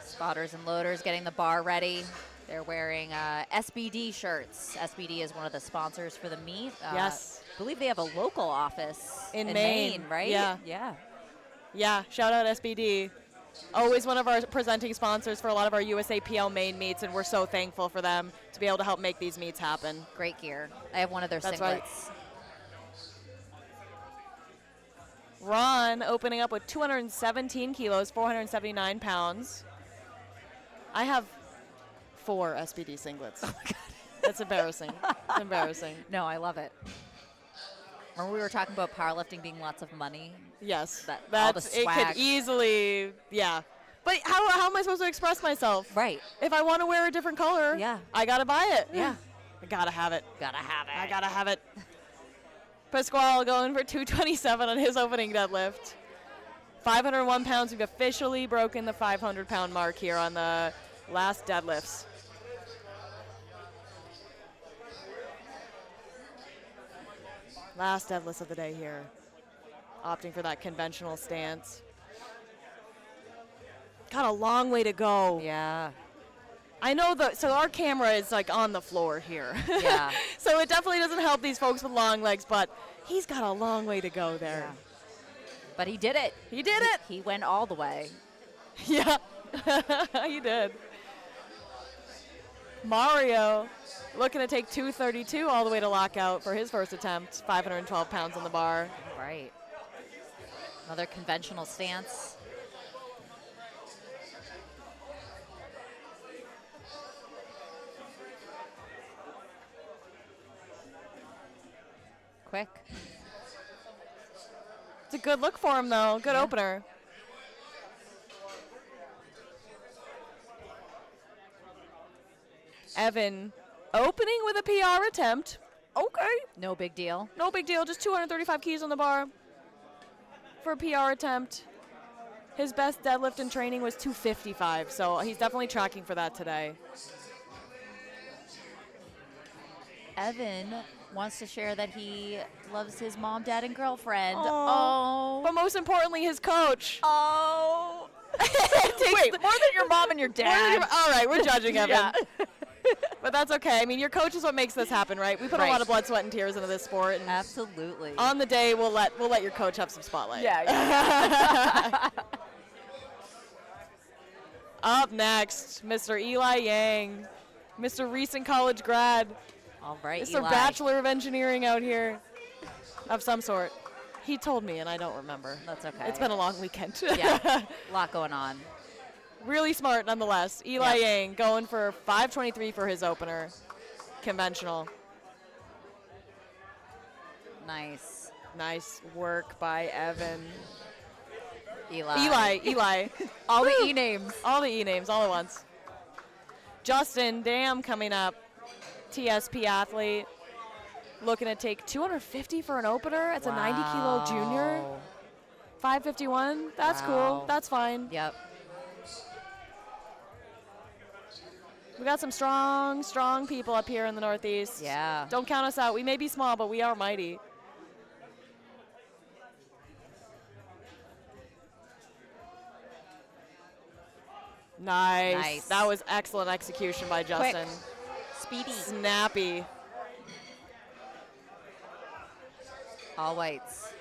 Spotters and loaders getting the bar ready. They're wearing SBD shirts. SBD is one of the sponsors for the meet. Yes. I believe they have a local office In Maine, Maine, right? yeah. Yeah. Yeah, shout out SBD. Always one of our presenting sponsors for a lot of our USAPL Maine meets, and we're so thankful for them to be able to help make these meets happen. Great gear. I have one of their That's singlets. right. Ron opening up with 217 kilos, 479 pounds. I have 4 SBD singlets. Oh my God. That's embarrassing. It's embarrassing. No, I love it. Remember we were talking about powerlifting being lots of money? Yes. All the It swag. could easily, yeah. But how am I supposed to express myself? Right. If I want to wear a different color, Yeah. I got to buy it. Yeah. I got to have it. Gotta have it. I got to have it. Pasquale going for 227 on his opening deadlift. 501 pounds. We've officially broken the 500-pound mark here on the last deadlifts. Last deadlifts of the day here. Opting for that conventional stance. Got a long way to go. Yeah. I know so our camera is like on the floor here. Yeah. So it definitely doesn't help these folks with long legs, but he's got a long way to go there. Yeah. But he did it. He did it. He went all the way. Yeah, he did. Mario looking to take 232 all the way to lockout for his first attempt. 512 pounds on the bar. Right. Another conventional stance. Quick. It's a good look for him, though. Good Yeah. opener. Evan opening with a PR attempt. Okay. No big deal. No big deal. Just 235 keys on the bar for a PR attempt. His best deadlift in training was 255, so he's definitely tracking for that today. Evan wants to share that he loves his mom, dad, and girlfriend. But most importantly, his coach. Oh. Wait, more than your mom and your dad. All right, we're judging Evan. Yeah. But that's okay. I mean, your coach is what makes this happen, right? We put a Right. lot of blood, sweat, and tears into this sport. And Absolutely. on the day, we'll let your coach have some spotlight. Yeah. Up next, Mr. Eli Yang, Mr. recent college grad, All right, Mr. Eli. Bachelor of Engineering out here, of some sort. He told me, and I don't remember. That's okay. It's been a long weekend. Yeah, a lot going on. Really smart, nonetheless. Eli Yep. Yang going for 523 for his opener, conventional. Nice. Nice work by Evan. Eli. Eli. All the Woo! E names. All the E names, all at once. Justin Dam coming up, TSP athlete, looking to take 250 for an opener. It's a 90-kilo junior. 551. That's Wow. cool. That's fine. Yep. We got some strong people up here in the Northeast. Yeah. Don't count us out. We may be small, but we are mighty. Nice. That was excellent execution by Justin. Speedy. Snappy. All whites.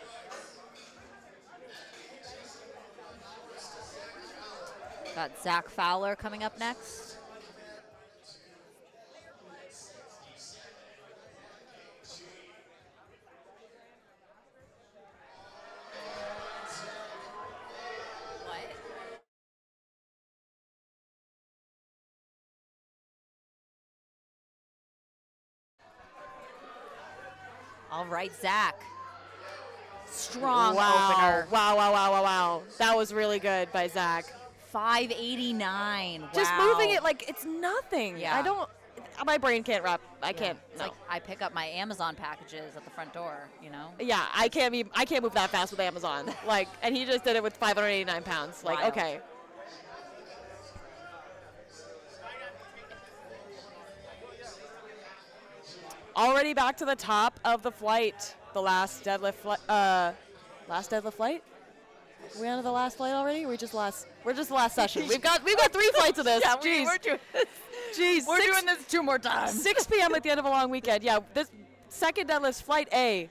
Got Zach Fowler coming up next. All right, Zach. Strong opener. Wow. That was really good by Zach. 589. Wow. Just moving it like it's nothing. Yeah. I don't, my brain can't wrap, I can't, It's no. like I pick up my Amazon packages at the front door, you know? Yeah, I can't move that fast with Amazon. Like, and he just did it with 589 pounds. Like, Wild. okay. Already back to the top of the flight. The last deadlift flight. Last deadlift flight? Are we on to the last flight already? We're just the last session. We've got 3 flights of this. Yeah, Jeez. we're doing this. Jeez. We're doing this 2 more times. 6 p.m. at the end of a long weekend. Yeah, this second deadlift's flight A.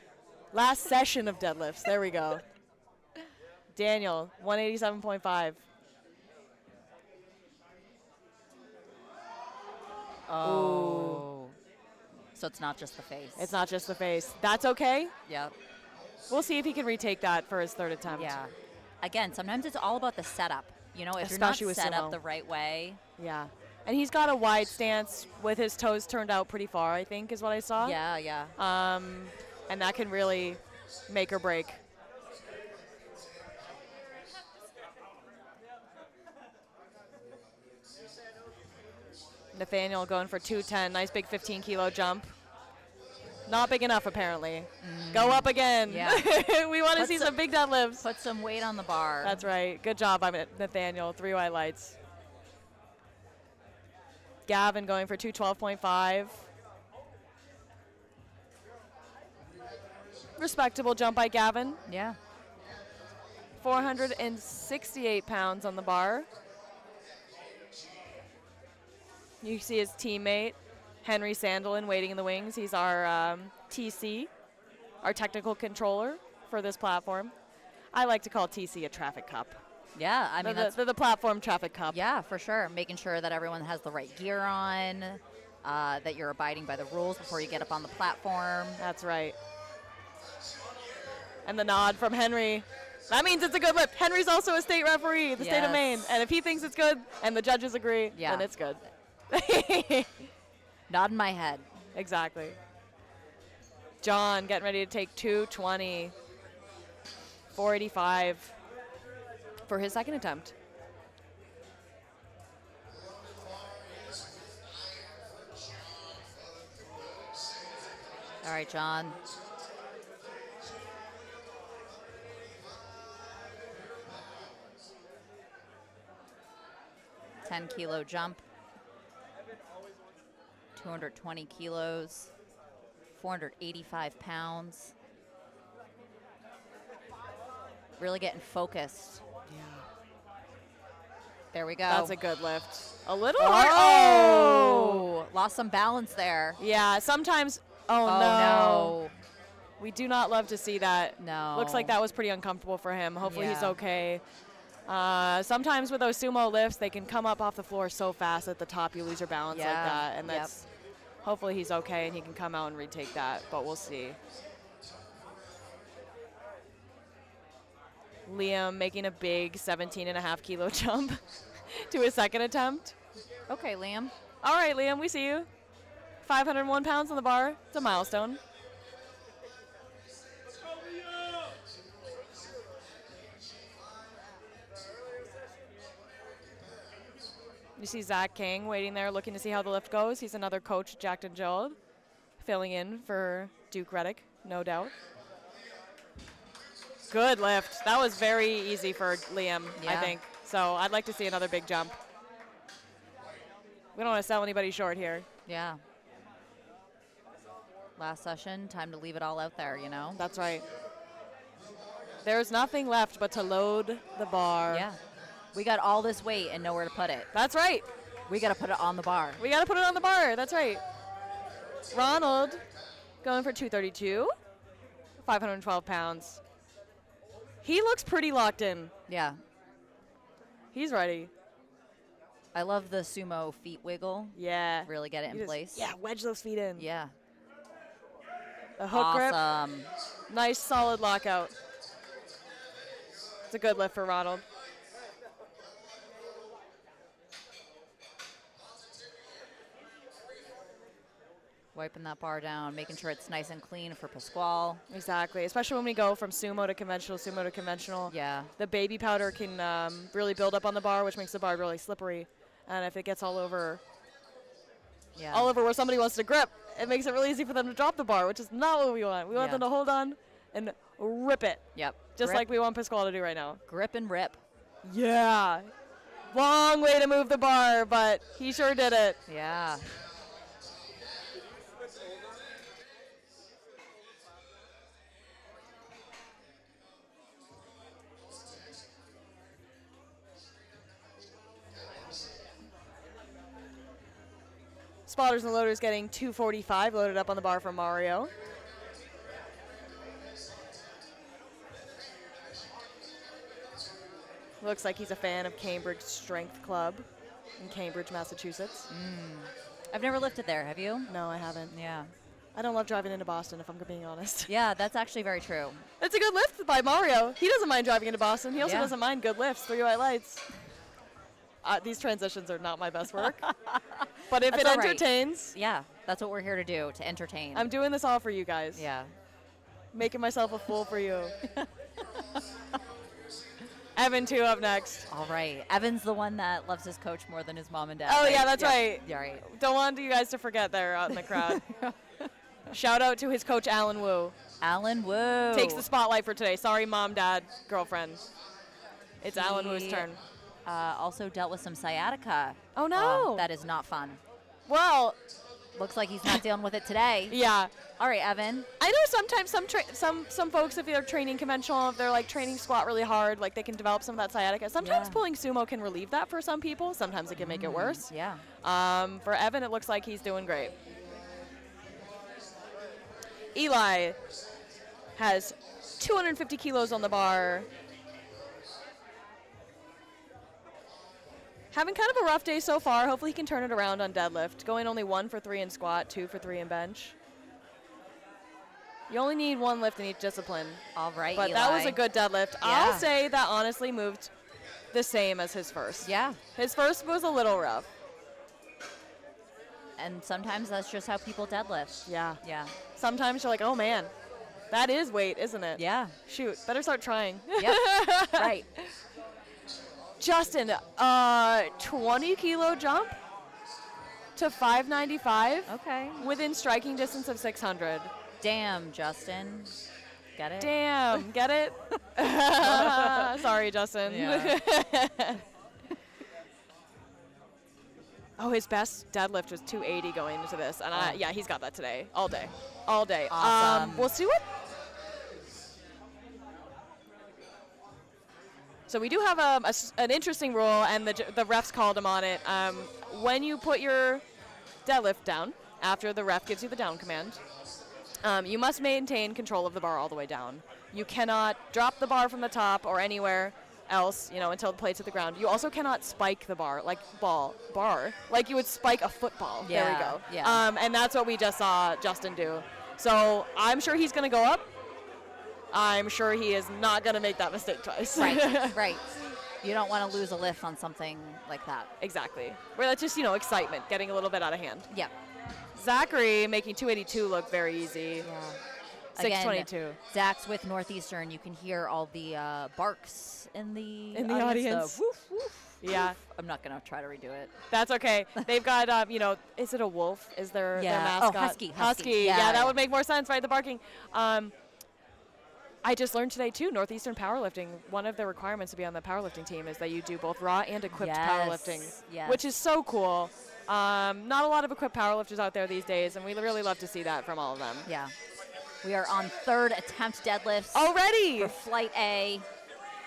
Last session of deadlifts. There we go. Daniel, 187.5. Oh. So it's not just the face. It's not just the face. That's okay. Yep. We'll see if he can retake that for his third attempt. Yeah. Again, sometimes it's all about the setup. You know, if Especially you're with not set sumo. up the right way. Yeah. And he's got a wide stance with his toes turned out pretty far, I think, is what I saw. Yeah. And that can really make or break. Nathaniel going for 210. Nice big 15-kilo jump. Not big enough, apparently. Go up again. Yeah. We want to Put see some- some big deadlifts. Put some weight on the bar. That's right. Good job by Nathaniel. 3 white lights. Gavin going for 212.5. Respectable jump by Gavin. Yeah. 468 pounds on the bar. You see his teammate, Henry Sandelin, waiting in the wings. He's our TC, our technical controller for this platform. I like to call TC a traffic cop. Yeah, I mean, that's, the platform traffic cop. yeah, for sure. Making sure that everyone has the right gear on, that you're abiding by the rules before you get up on the platform. That's right. And the nod from Henry. That means it's a good lift. Henry's also a state referee, the state of Yes. Maine. And if he thinks it's good and the judges agree, Yeah. then it's good. Nod in my head. Exactly. John getting ready to take 220. 485 for his second attempt. All right, John. $10-kilo jump. 220 kilos. 485 pounds. Really getting focused. Yeah. There we go. That's a good lift. A little hard. Oh! Lost some balance there. Yeah, sometimes. Oh, Oh, no. We do not love to see that. No. Looks like that was pretty uncomfortable for him. Hopefully he's Yeah. okay. Sometimes with those sumo lifts, they can come up off the floor so fast at the top you lose your balance like Yeah. that. And Yep. that's hopefully he's okay and he can come out and retake that, but we'll see. Liam making a big 17.5-kilo jump to his second attempt. Okay, Liam. All right, Liam, we see you. 501 pounds on the bar. It's a milestone. You see Zach King waiting there looking to see how the lift goes. He's another coach, Jack and Joel, filling in for Duke Reddick, no doubt. Good lift. That was very easy for Liam, I Yeah. think. So I'd like to see another big jump. We don't want to sell anybody short here. Yeah. Last session, time to leave it all out there, you know? That's right. There's nothing left but to load the bar. Yeah. We got all this weight and nowhere to put it. That's right. We got to put it on the bar. We got to put it on the bar. That's right. Ronald going for 232, 512 pounds. He looks pretty locked in. Yeah. He's ready. I love the sumo feet wiggle. Yeah. Really get it in You just- place. Yeah, wedge those feet in. Yeah. A hook grip. Awesome. Nice solid lockout. It's a good lift for Ronald. Wiping that bar down, making sure it's nice and clean for Pasquale. Exactly. Especially when we go from sumo to conventional. Yeah. The baby powder can really build up on the bar, which makes the bar really slippery. And if it gets all over Yeah. where somebody wants to grip, it makes it really easy for them to drop the bar, which is not what we want. We want Yeah. them to hold on and rip it, Yep. just Grip, like we want Pasquale to do right now. grip and rip. Yeah. Long way to move the bar, but he sure did it. Yeah. Spotters and loaders getting 245 loaded up on the bar from Mario. Looks like he's a fan of Cambridge Strength Club in Cambridge, Massachusetts. I've never lifted there, have you? No, I haven't. Yeah. I don't love driving into Boston, if I'm being honest. Yeah, that's actually very true. It's a good lift by Mario. He doesn't mind driving into Boston. He also Yeah. doesn't mind good lifts, 3 white lights. These transitions are not my best work. But if That's it all right. entertains, Yeah, that's what we're here to do, to entertain. I'm doing this all for you guys. Yeah. Making myself a fool for you. Evan, too, up next. All right. Evan's the one that loves his coach more than his mom and dad. Oh, right? yeah, that's right. Yeah, right. Don't want you guys to forget there out in the crowd. Shout out to his coach, Alan Wu. Alan Wu. Takes the spotlight for today. Sorry, mom, dad, girlfriend. It's Alan Wu's He- turn. Also dealt with some sciatica. Oh, no. That is not fun. Well, Looks like he's not dealing with it today. yeah. All right, Evan. I know sometimes some folks, if they're training conventional, if they're like training squat really hard, like they can develop some of that sciatica. Sometimes Yeah. pulling sumo can relieve that for some people. Sometimes it can make it worse. Yeah. For Evan, it looks like he's doing great. Eli has 250 kilos on the bar. Having kind of a rough day so far. Hopefully he can turn it around on deadlift. Going only 1 for 3 in squat, 2 for 3 in bench. You only need 1 lift in each discipline. All right, But Eli. that was a good deadlift. I'll Yeah. say that honestly moved the same as his first. Yeah. His first was a little rough. And sometimes that's just how people deadlift. Yeah. Yeah. Sometimes you're like, oh man, that is weight, isn't it? Yeah. Shoot, better start trying. Yep. Right. Justin, 20-kilo jump to 595 Okay. within striking distance of 600. Damn, Justin. Get it? Damn, get it? Sorry, Justin. Yeah. Oh, his best deadlift was 280 going into this, and yeah, he's got that today, all day, all day. Awesome. We'll see what. So we do have an interesting rule, and the refs called him on it. When you put your deadlift down, after the ref gives you the down command, you must maintain control of the bar all the way down. You cannot drop the bar from the top or anywhere else, until the plate's at the ground. You also cannot spike the bar, like like you would spike a football. Yeah, there we go. yeah. And that's what we just saw Justin do. So I'm sure he's going to go up. I'm sure he is not going to make that mistake twice. Right, right. You don't want to lose a lift on something like that. Exactly. Where that's just, excitement, getting a little bit out of hand. Yeah. Zachary making 282 look very easy. Yeah. 622. Again, Zach's with Northeastern. You can hear all the barks in the audience. The woof, woof, Yeah. woof. I'm not going to try to redo it. That's okay. They've got, is it a wolf? Is their mascot? Oh, husky. Yeah, that would make more sense, right? The barking. I just learned today, too, Northeastern Powerlifting, one of the requirements to be on the powerlifting team is that you do both raw and equipped powerlifting, which is so cool. Not a lot of equipped powerlifters out there these days, and we really love to see that from all of them. Yeah. We are on third attempt deadlifts. Already? For Flight A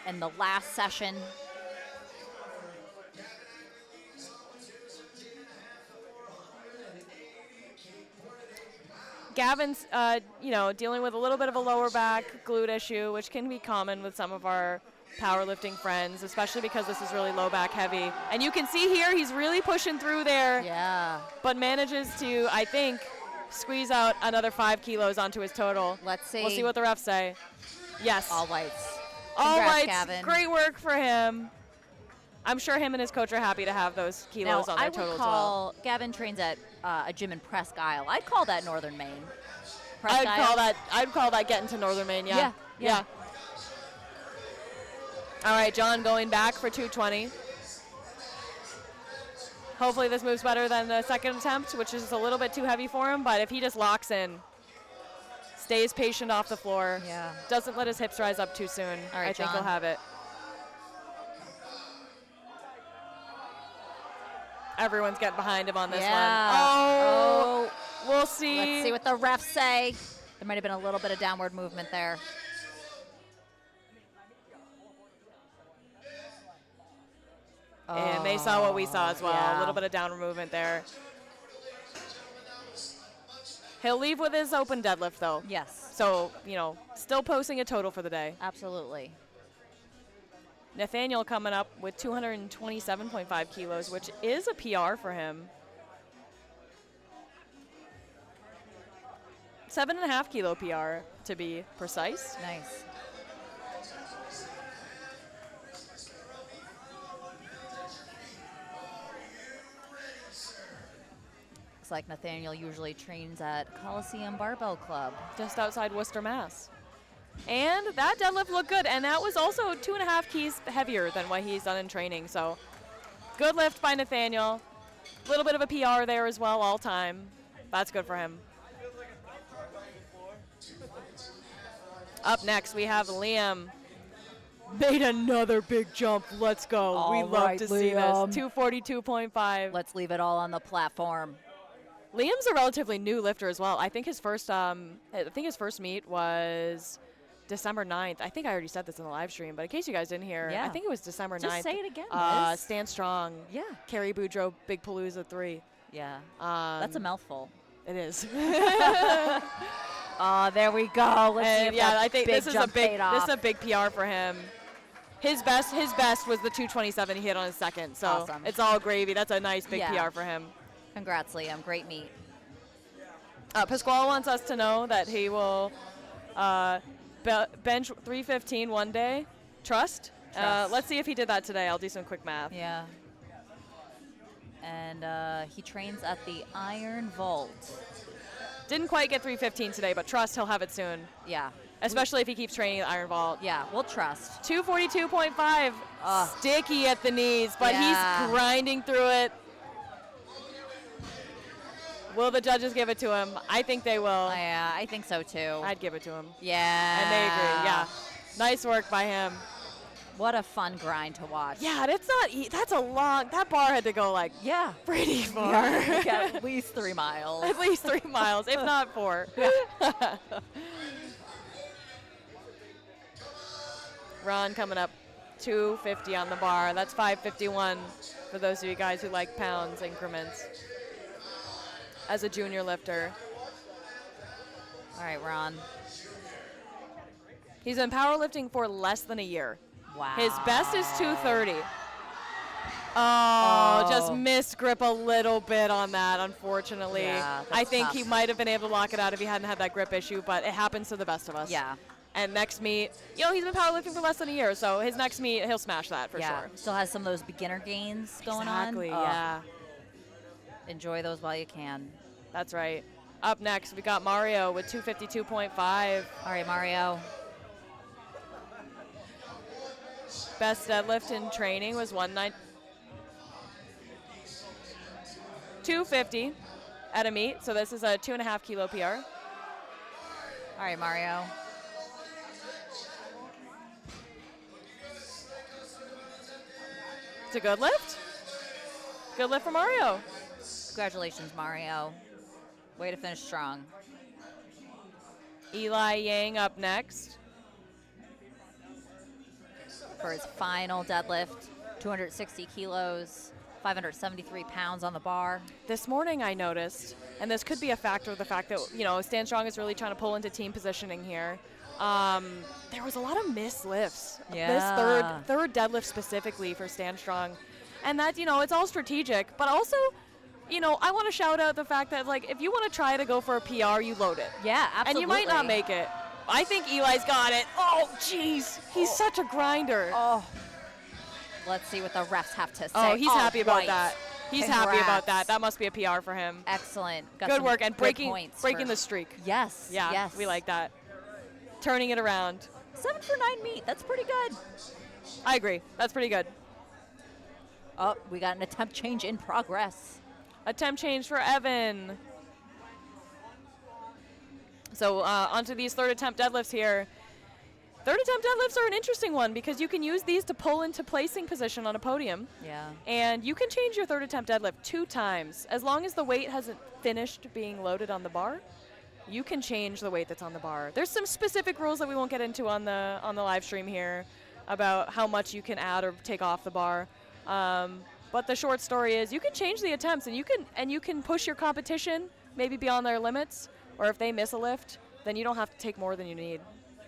and the last session. Gavin's, dealing with a little bit of a lower back glute issue, which can be common with some of our powerlifting friends, especially because this is really low back heavy. And you can see here he's really pushing through there. Yeah. But manages to, I think, squeeze out another 5 kilos onto his total. Let's see. We'll see what the refs say. Yes. All lights. All Congrats, lights. Gavin. Great work for him. I'm sure him and his coach are happy to have those kilos on their total as well. Gavin trains at a gym in Presque Isle. I'd call that Northern Maine. Presque I'd call that getting to Northern Maine, yeah. Yeah. All right, John going back for 220. Hopefully this moves better than the second attempt, which is a little bit too heavy for him, but if he just locks in, stays patient off the floor, doesn't let his hips rise up too soon, all right, I think John. he'll have it. Everyone's getting behind him on this one. Oh, we'll see. Let's see what the refs say. There might have been a little bit of downward movement there. And they saw what we saw as well. Yeah. A little bit of downward movement there. He'll leave with his open deadlift, though. Yes. So, still posting a total for the day. Absolutely. Nathaniel coming up with 227.5 kilos, which is a PR for him. 7.5 kilo PR, to be precise. Nice. Looks like Nathaniel usually trains at Coliseum Barbell Club. Just outside Worcester, Mass. And that deadlift looked good, and that was also 2.5 keys heavier than what he's done in training. So good lift by Nathaniel. A little bit of a PR there as well, all time. That's good for him. Up next, we have Liam. Made another big jump. Let's go. We love to see this. 242.5. Let's leave it all on the platform. Liam's a relatively new lifter as well. I think his first meet was December 9th. I think I already said this in the live stream, but in case you guys didn't hear, I think it was December 9th. Just say it again, Liz. Stand Strong. Yeah. Carrie Boudreaux, Big Palooza 3. Yeah. That's a mouthful. It is. Oh, there we go. Let's see if I think this is a big PR PR for him. His best was the 227 he hit on his second. So awesome. It's all gravy. That's a nice big PR for him. Congrats, Liam. Great meet. Pasquale wants us to know that he will bench 315 one day. Trust. Let's see if he did that today. I'll do some quick math. Yeah. And he trains at the Iron Vault. Didn't quite get 315 today, but trust he'll have it soon. Yeah. Especially if he keeps training at Iron Vault. Yeah, we'll trust. 242.5. Sticky at the knees, but he's grinding through it. Will the judges give it to him? I think they will. I think so too. I'd give it to him. Yeah. And they agree, yeah. Nice work by him. What a fun grind to watch. Yeah, that's not, that's a long, that bar had to go like Yeah. pretty far. Yeah, at least 3 miles. At least 3 miles, if not 4. Ron coming up 250 on the bar. That's 551 for those of you guys who like pounds increments as a junior lifter. All right, Ron. He's been powerlifting for less than a year. Wow. His best is 230. Oh, just missed grip a little bit on that, unfortunately. Yeah, I that's think tough. he might have been able to lock it out if he hadn't had that grip issue, but it happens to the best of us. Yeah. And next meet, he's been powerlifting for less than a year, so his next meet, he'll smash that for Yeah. sure. Still has some of those beginner gains going Exactly, on. yeah. Enjoy those while you can. That's right. Up next, we got Mario with 252.5. All right, Mario. Best deadlift in training was 250 at a meet, so this is a 2.5 kilo PR. All right, Mario. It's a good lift. Good lift for Mario. Congratulations, Mario. Way to finish strong. Eli Yang up next. For his final deadlift, 260 kilos, 573 pounds on the bar. This morning I noticed, and this could be a factor of the fact that, Stand Strong is really trying to pull into team positioning here. There was a lot of missed lifts. Yeah. This third deadlift specifically for Stand Strong. And that, it's all strategic, but also, I want to shout out the fact that, if you want to try to go for a PR, you load it. Yeah, absolutely. And you might not make it. I think Eli's got it. Oh, jeez. He's such a grinder. Oh. Let's see what the refs have to say. Oh, he's happy about right. that. He's happy about that. That must be a PR for him. Excellent. Got Good some work. And good breaking points the streak. Yes. Yeah, Yes. we like that. Turning it around. 7 for 9 meet. That's pretty good. I agree. That's pretty good. Oh, we got an attempt change in progress. Attempt change for Evan. So onto these third attempt deadlifts here. Third attempt deadlifts are an interesting one because you can use these to pull into placing position on a podium. Yeah. And you can change your third attempt deadlift 2 times. As long as the weight hasn't finished being loaded on the bar, you can change the weight that's on the bar. There's some specific rules that we won't get into on the live stream here about how much you can add or take off the bar. But the short story is you can change the attempts and you can push your competition maybe beyond their limits, or if they miss a lift, then you don't have to take more than you need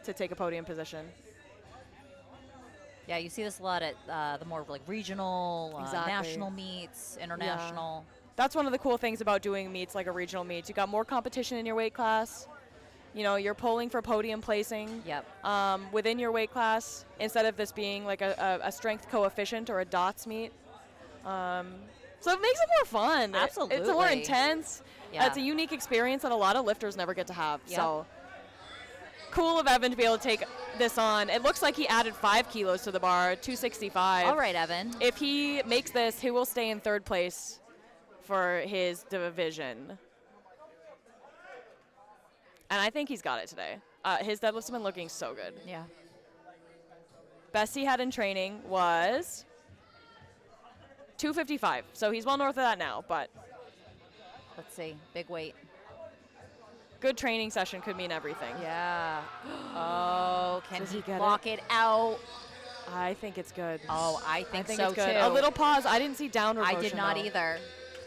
to take a podium position. Yeah, you see this a lot at the more regional, Exactly. national meets, international. That's one of the cool things about doing meets like a regional meet. You got more competition in your weight class. You're pulling for podium placing. Yep. Within your weight class, instead of this being like a strength coefficient or a dots meet. So it makes it more fun. Absolutely. It's more intense. Yeah. It's a unique experience that a lot of lifters never get to have. Yep. So cool of Evan to be able to take this on. It looks like he added 5 kilos to the bar, 265. All right, Evan. If he makes this, he will stay in third place for his division. And I think he's got it today. His deadlifts have been looking so good. Yeah. Best he had in training was 255. So he's well north of that now, but Let's see. Big weight. good training session could mean everything. Yeah. Oh, can Does he he get block it out? I think it's good. Oh, I think so it's good. too. A little pause. I didn't see downward I motion, did not though. either.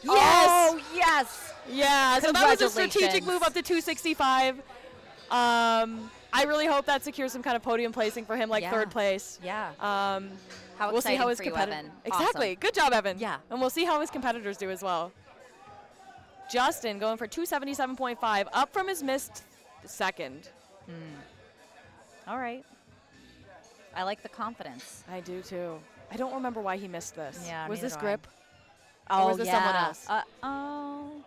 Yes! Oh, yes. Yeah, so that was a strategic Congratulations. move up to 265. I really hope that secures some kind of podium placing for him, like Yeah. third place. Yeah. How we'll see exciting how his for you, competitors. Evan. Exactly. Awesome. Good job, Evan. Yeah. And we'll see how his competitors do as well. Justin going for 277.5, up from his missed second. All right. I like the confidence. I do too. I don't remember why he missed this. Yeah, Was neither this do I. grip? Oh, was this someone yeah. else?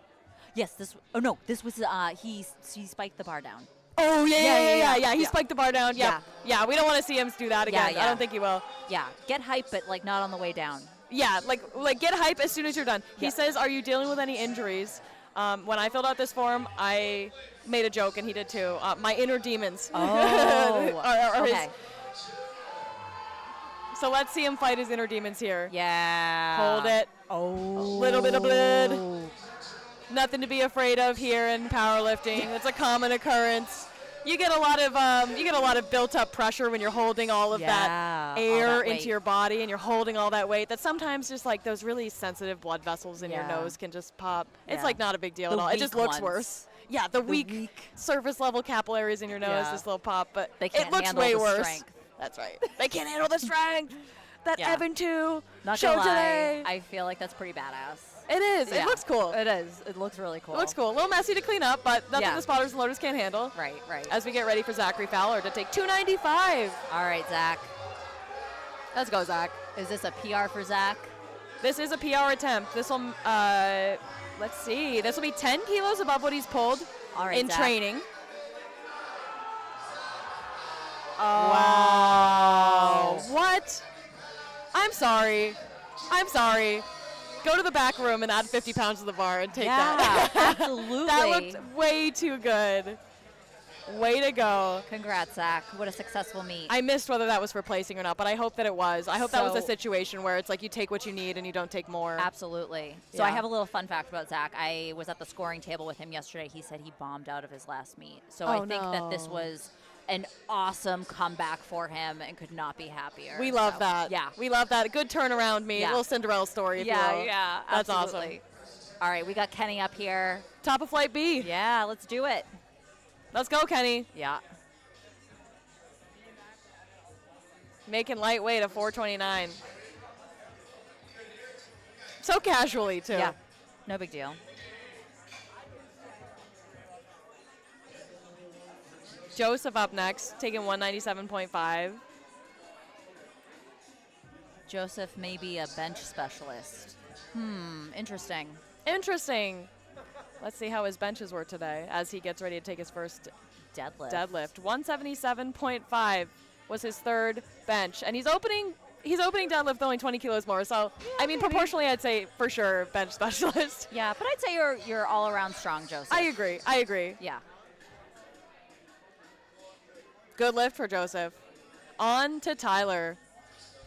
Yes, this. Oh no, this was he spiked the bar down. Oh yeah. He Yeah. spiked the bar down. Yep. Yeah. We don't want to see him do that again. Yeah. I don't think he will. Yeah, get hype, but like not on the way down. Yeah, like get hype as soon as you're done. He Yeah. says, "Are you dealing with any injuries?" When I filled out this form, I made a joke, and he did too. My inner demons. Oh, are his. okay. So let's see him fight his inner demons here. Yeah. Hold it. Oh. A little bit of blood. Nothing to be afraid of here in powerlifting. It's a common occurrence. You get a lot of built-up pressure when you're holding all of that all air that weight. into your body, and you're holding all that weight. That sometimes just like those really sensitive blood vessels in your Yeah. nose can just pop. It's Yeah. like not a big deal The at all. It just weak looks ones. worse. Yeah, the weak surface level capillaries in your nose, Yeah. this little pop, but They it can't looks handle way the worse. strength. That's right. They can't handle the strength. That Yeah. Evan 2 Not show gonna lie, today. I feel like that's pretty badass. It is. Yeah. It looks cool. It is. It looks really cool. It looks cool. A little messy to clean up, but nothing Yeah. the spotters and loaders can't handle. Right, right. As we get ready for Zachary Fowler to take 295. All right, Zach. Let's go, Zach. Is this a PR for Zach? This is a PR attempt. This will, let's see. This will be 10 kilos above what he's pulled All right, in Zach. training. Oh. Wow. What? I'm sorry. I'm sorry. Go to the back room and add 50 pounds to the bar and take that. Yeah, absolutely. That looked way too good. Way to go. Congrats, Zach. What a successful meet. I missed whether that was for placing or not, but I hope that it was. I hope that was a So- situation where it's like you take what you need and you don't take more. Absolutely. So I Yeah. have a little fun fact about Zach. I was at the scoring table with him yesterday. He said he bombed out of his last meet. So I Oh, think that this no. was an awesome comeback for him and could not be happier. We love So, that. Yeah. We love that. Good turnaround meet. Yeah. Little Cinderella story, if Yeah, you will. yeah. That's absolutely. All right, we got Kenny up here. awesome. Top of flight B. Yeah, let's do it. Let's go, Kenny. Yeah. Making lightweight a 429. So casually, too. Yeah. No big deal. Joseph up next, taking 197.5. Joseph may be a bench specialist. Interesting. Interesting. Let's see how his benches were today as he gets ready to take his first Deadlift. deadlift. 177.5 was his third bench, and he's opening deadlift with only 20 kilos more. So I mean, maybe. proportionally, I'd say for sure bench specialist. Yeah, but I'd say you're all around strong, Joseph. I agree. Yeah. Good lift for Joseph. On to Tyler.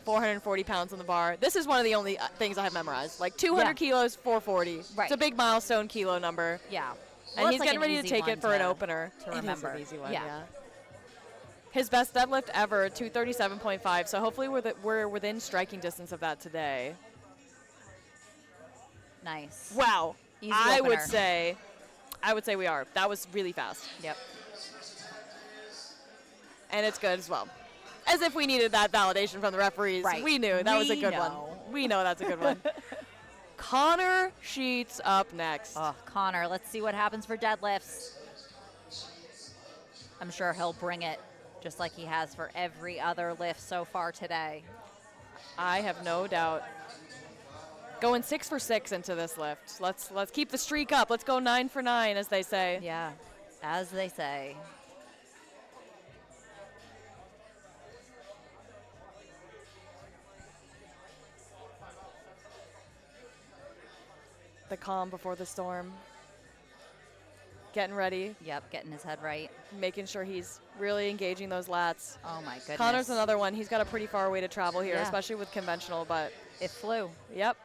440 pounds on the bar. This is one of the only things I have memorized. Like 200 Yeah. kilos, 440. Right. It's a big milestone kilo number. Yeah. And Well, he's it's like getting an ready to easy take one it for an opener. to It is remember. an easy one, Yeah. yeah. His best deadlift ever, 237.5. So hopefully we're within striking distance of that today. Nice. Wow. Easy I would opener. say we are. That was really fast. Yep. And it's good as well. As if we needed that validation from the referees. Right. We knew that was a We good know. one. We know that's a good one. Connor Sheets up next. Oh, Connor, let's see what happens for deadlifts. I'm sure he'll bring it just like he has for every other lift so far today. I have no doubt. Going 6 for 6 into this lift. Let's keep the streak up. Let's go 9 for 9, as they say. Yeah, as they say. The calm before the storm. Getting ready, Yep, getting his head right. making sure he's really engaging those lats. Oh my goodness. Connor's another one. He's got a pretty far way to travel here, Yeah. especially with conventional, but It flew. yep,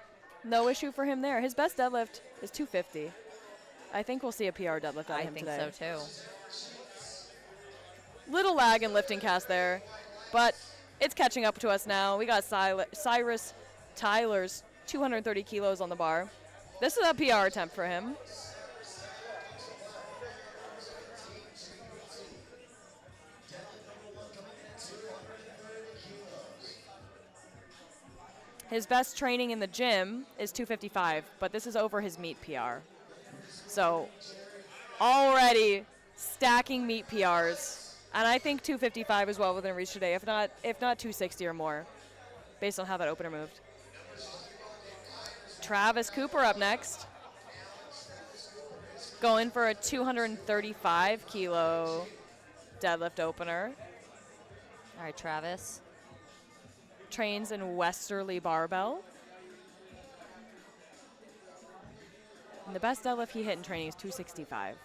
no issue for him there. His best deadlift is 250. I think we'll see a PR deadlift out of I him think today. so too. Little lag in lifting cast there, but it's catching up to us now. We got Cyrus Tyler's 230 kilos on the bar. This is a PR attempt for him. His best training in the gym is 255, but this is over his meet PR. So already stacking meet PRs. And I think 255 is well within reach today, if not 260 or more, based on how that opener moved. Travis Cooper up next. Going for a 235 kilo deadlift opener. All right, Travis. Trains in Westerly Barbell. And the best deadlift he hit in training is 265.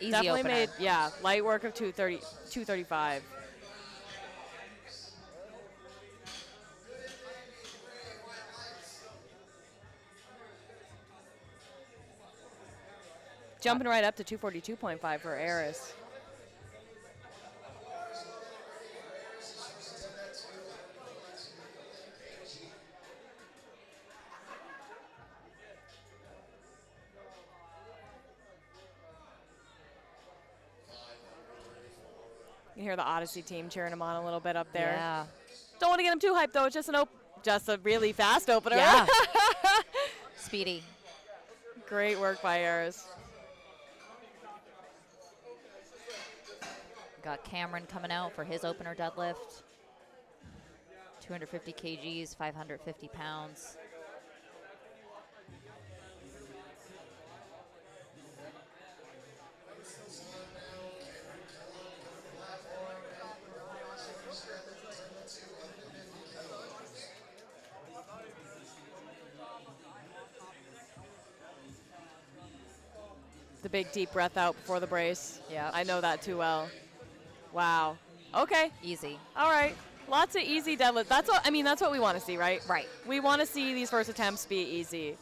Easy Definitely opener. made, yeah, light work of 235. Jumping right up to 242.5 for Eris. You can hear the Odyssey team cheering him on a little bit up there. Yeah. Don't want to get him too hyped though. It's just a really fast opener. Yeah. Speedy. Great work by Eris. Got Cameron coming out for his opener deadlift. 250 kgs, 550 pounds. The big deep breath out before the brace. Yeah. I know that too well. Wow. Okay. Easy. All right. Lots of easy deadlift. That's what we want to see, right? Right. We want to see these first attempts be easy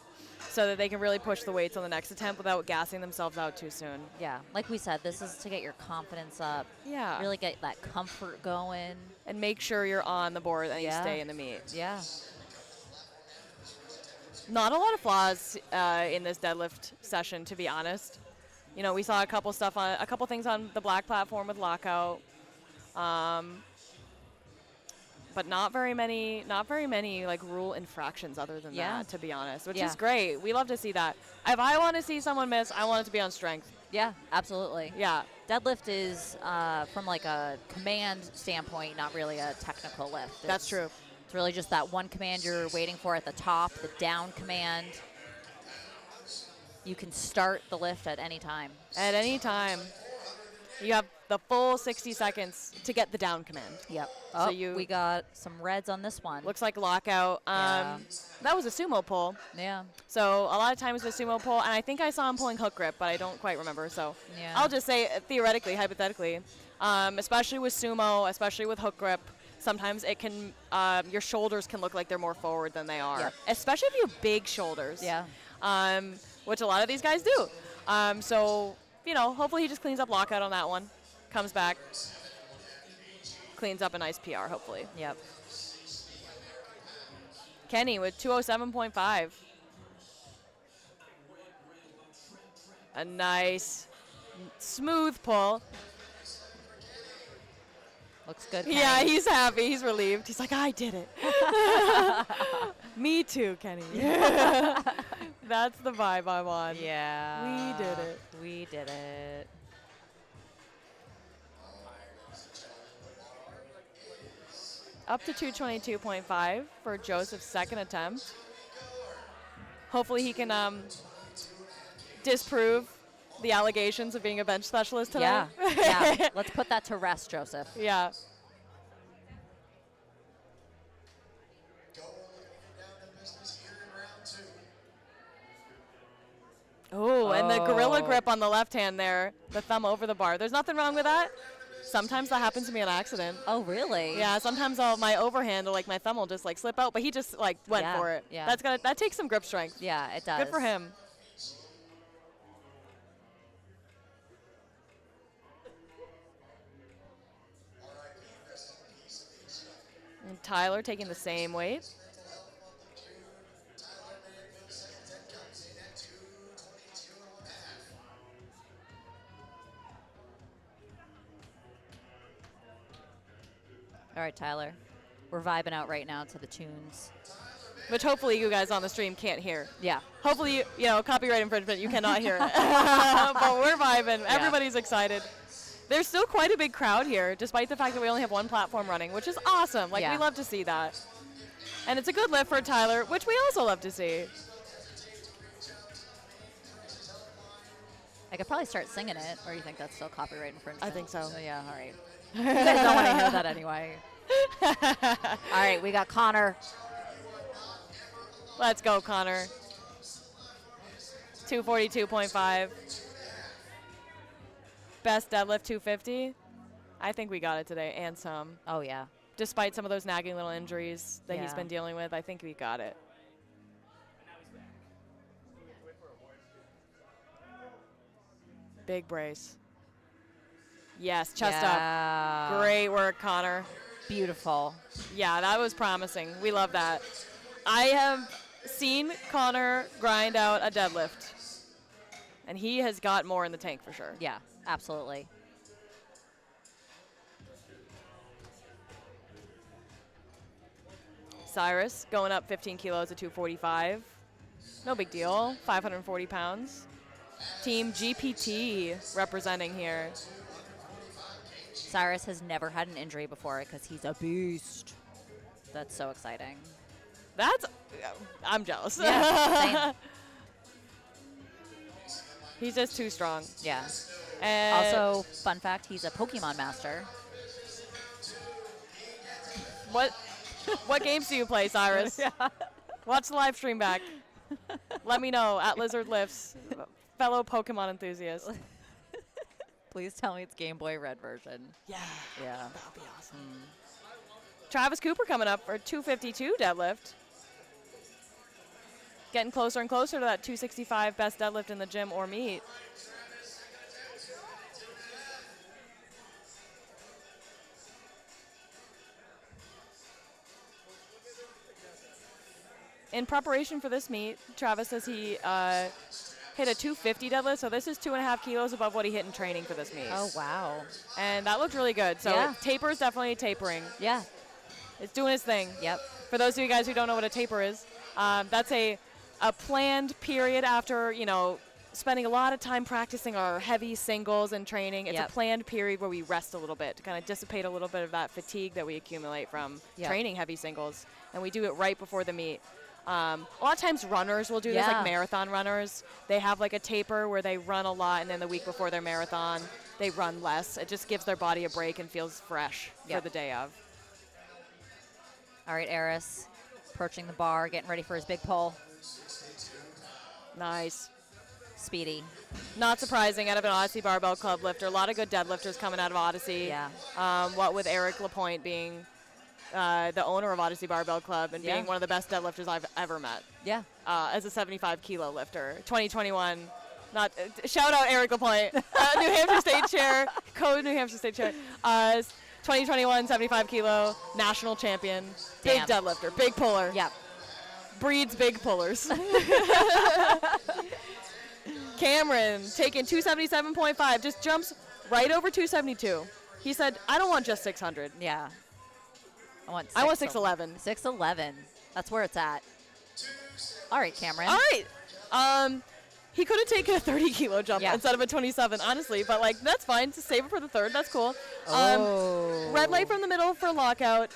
so that they can really push the weights on the next attempt without gassing themselves out too soon. Yeah. Like we said, this is to get your confidence up. Yeah. Really get that comfort going. And make sure you're on the board and you stay in the meet. Yeah. Not a lot of flaws in this deadlift session, to be honest. You know, we saw a couple things on the black platform with lockout, but not very many like rule infractions other than that, to be honest, which is great. We love to see that. If I want to see someone miss, I want it to be on strength. Yeah, absolutely. Yeah. Deadlift is, from like a command standpoint, not really a technical lift. That's true. It's really just that one command you're waiting for at the top, the down command. You can start the lift at any time. At any time. You have the full 60 seconds to get the down command. Yep. So we got some reds on this one. Looks like lockout. That was a sumo pull. Yeah. So a lot of times with sumo pull, and I think I saw him pulling hook grip, but I don't quite remember. So I'll just say theoretically, hypothetically, especially with sumo, especially with hook grip, sometimes it can, your shoulders can look like they're more forward than they are. Yep. Especially if you have big shoulders. Yeah. Which a lot of these guys do. So, you know, hopefully he just cleans up lockout on that one, comes back, cleans up a nice PR, hopefully. Yep. Kenny with 207.5. A nice, smooth pull. Looks good. Yeah, he's happy. He's relieved. He's like, I did it. Me too, Kenny. That's the vibe I'm on. Yeah. We did it. We did it. Up to 222.5 for Joseph's second attempt. Hopefully he can disprove the allegations of being a bench specialist tonight. Yeah. Let's put that to rest, Joseph. Yeah. Oh, and the gorilla grip on the left hand there, the thumb over the bar. There's nothing wrong with that. Sometimes that happens to me on accident. Oh, really? Yeah, sometimes my overhand, or like my thumb will just like slip out, but he just like went for it. Yeah. That takes some grip strength. Yeah, it does. Good for him. And Tyler taking the same weight. All right, Tyler. We're vibing out right now to the tunes. Which hopefully you guys on the stream can't hear. Yeah. Hopefully, you know, copyright infringement, you cannot hear it. But we're vibing. Yeah. Everybody's excited. There's still quite a big crowd here, despite the fact that we only have one platform running, which is awesome. Like, we love to see that. And it's a good lift for Tyler, which we also love to see. I could probably start singing it, or you think that's still copyright infringement? I think so. Oh, yeah, all right. You guys don't want to hear that anyway. All right, we got Connor. Let's go, Connor. 242.5. Best deadlift 250. I think we got it today, and some. Oh, yeah. Despite some of those nagging little injuries that he's Yeah. been dealing with, I think we got it. Big brace. Yes, chest up. Great work, Connor. Beautiful. Yeah, that was promising. We love that. I have seen Connor grind out a deadlift, and he has got more in the tank for sure. Yeah, absolutely. Cyrus going up 15 kilos at 245. No big deal. 540 pounds. Team GPT representing here. Cyrus has never had an injury before because he's a beast. That's so exciting. That's, I'm jealous. Yeah, same. He's just too strong. Yeah. And Also, fun fact, he's a Pokemon master. what games do you play, Cyrus? Watch the live stream back. Let me know at Lizard Lifts, fellow Pokemon enthusiasts. Please tell me it's Game Boy Red version. Yeah. Yeah. That'll be awesome. Travis Cooper coming up for 252 deadlift. Getting closer and closer to that 265 best deadlift in the gym or meet. In preparation for this meet, Travis says he hit a 250 deadlift, so this is 2.5 kilos above what he hit in training for this meet. Oh, wow. And that looked really good. So Yeah. taper is definitely tapering. Yeah. It's doing its thing. Yep. For those of you guys who don't know what a taper is, that's a planned period after, spending a lot of time practicing our heavy singles and training. It's Yep. a planned period where we rest a little bit to kind of dissipate a little bit of that fatigue that we accumulate from Yep. training heavy singles. And we do it right before the meet. A lot of times runners will do this, like Yeah. marathon runners. They have like a taper where they run a lot, and then the week before their marathon, they run less. It just gives their body a break and feels fresh for Yep. the day of. All right, Eris, approaching the bar, getting ready for his big pull. Nice. Speedy. Not surprising out of an Odyssey Barbell Club lifter. A lot of good deadlifters coming out of Odyssey. Yeah. What with Eric Lapointe being the owner of Odyssey Barbell Club and Yeah. being one of the best deadlifters I've ever met Yeah. as a 75 kilo lifter. 2021. Not shout out Eric Lapointe, New Hampshire State Chair, New Hampshire State Chair. 2021 75 kilo national champion. Big Damn. deadlifter, big puller. Yep. Breeds big pullers. Cameron taking 277.5, just jumps right over 272. He said, I don't want just 600. Yeah. I want 611. 611. That's where it's at. All right, Cameron. All right. He could have taken a 30 kilo jump Yeah. instead of a 27, honestly, but that's fine. To save it for the third, that's cool. Oh. Red light from the middle for lockout.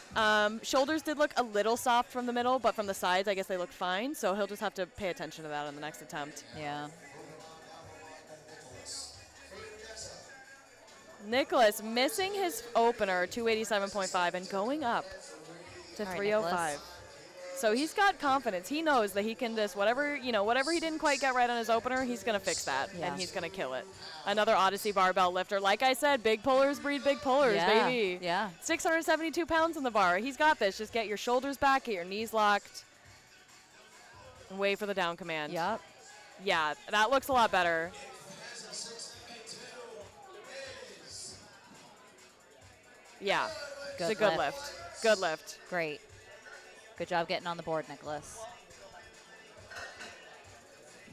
Shoulders did look a little soft from the middle, but from the sides, I guess they looked fine. So he'll just have to pay attention to that on the next attempt. Yeah. Nicholas missing his opener, 287.5, and going up to All right, 305. Nicholas. So he's got confidence. He knows that he can just whatever he didn't quite get right on his opener, he's going to fix that, Yeah. and he's going to kill it. Another Odyssey barbell lifter. Like I said, big pullers breed big pullers, Yeah. baby. Yeah. 672 pounds on the bar. He's got this. Just get your shoulders back, get your knees locked, and wait for the down command. Yep. Yeah, that looks a lot better. Yeah, it's a good lift. Good lift. Great. Good job getting on the board, Nicholas.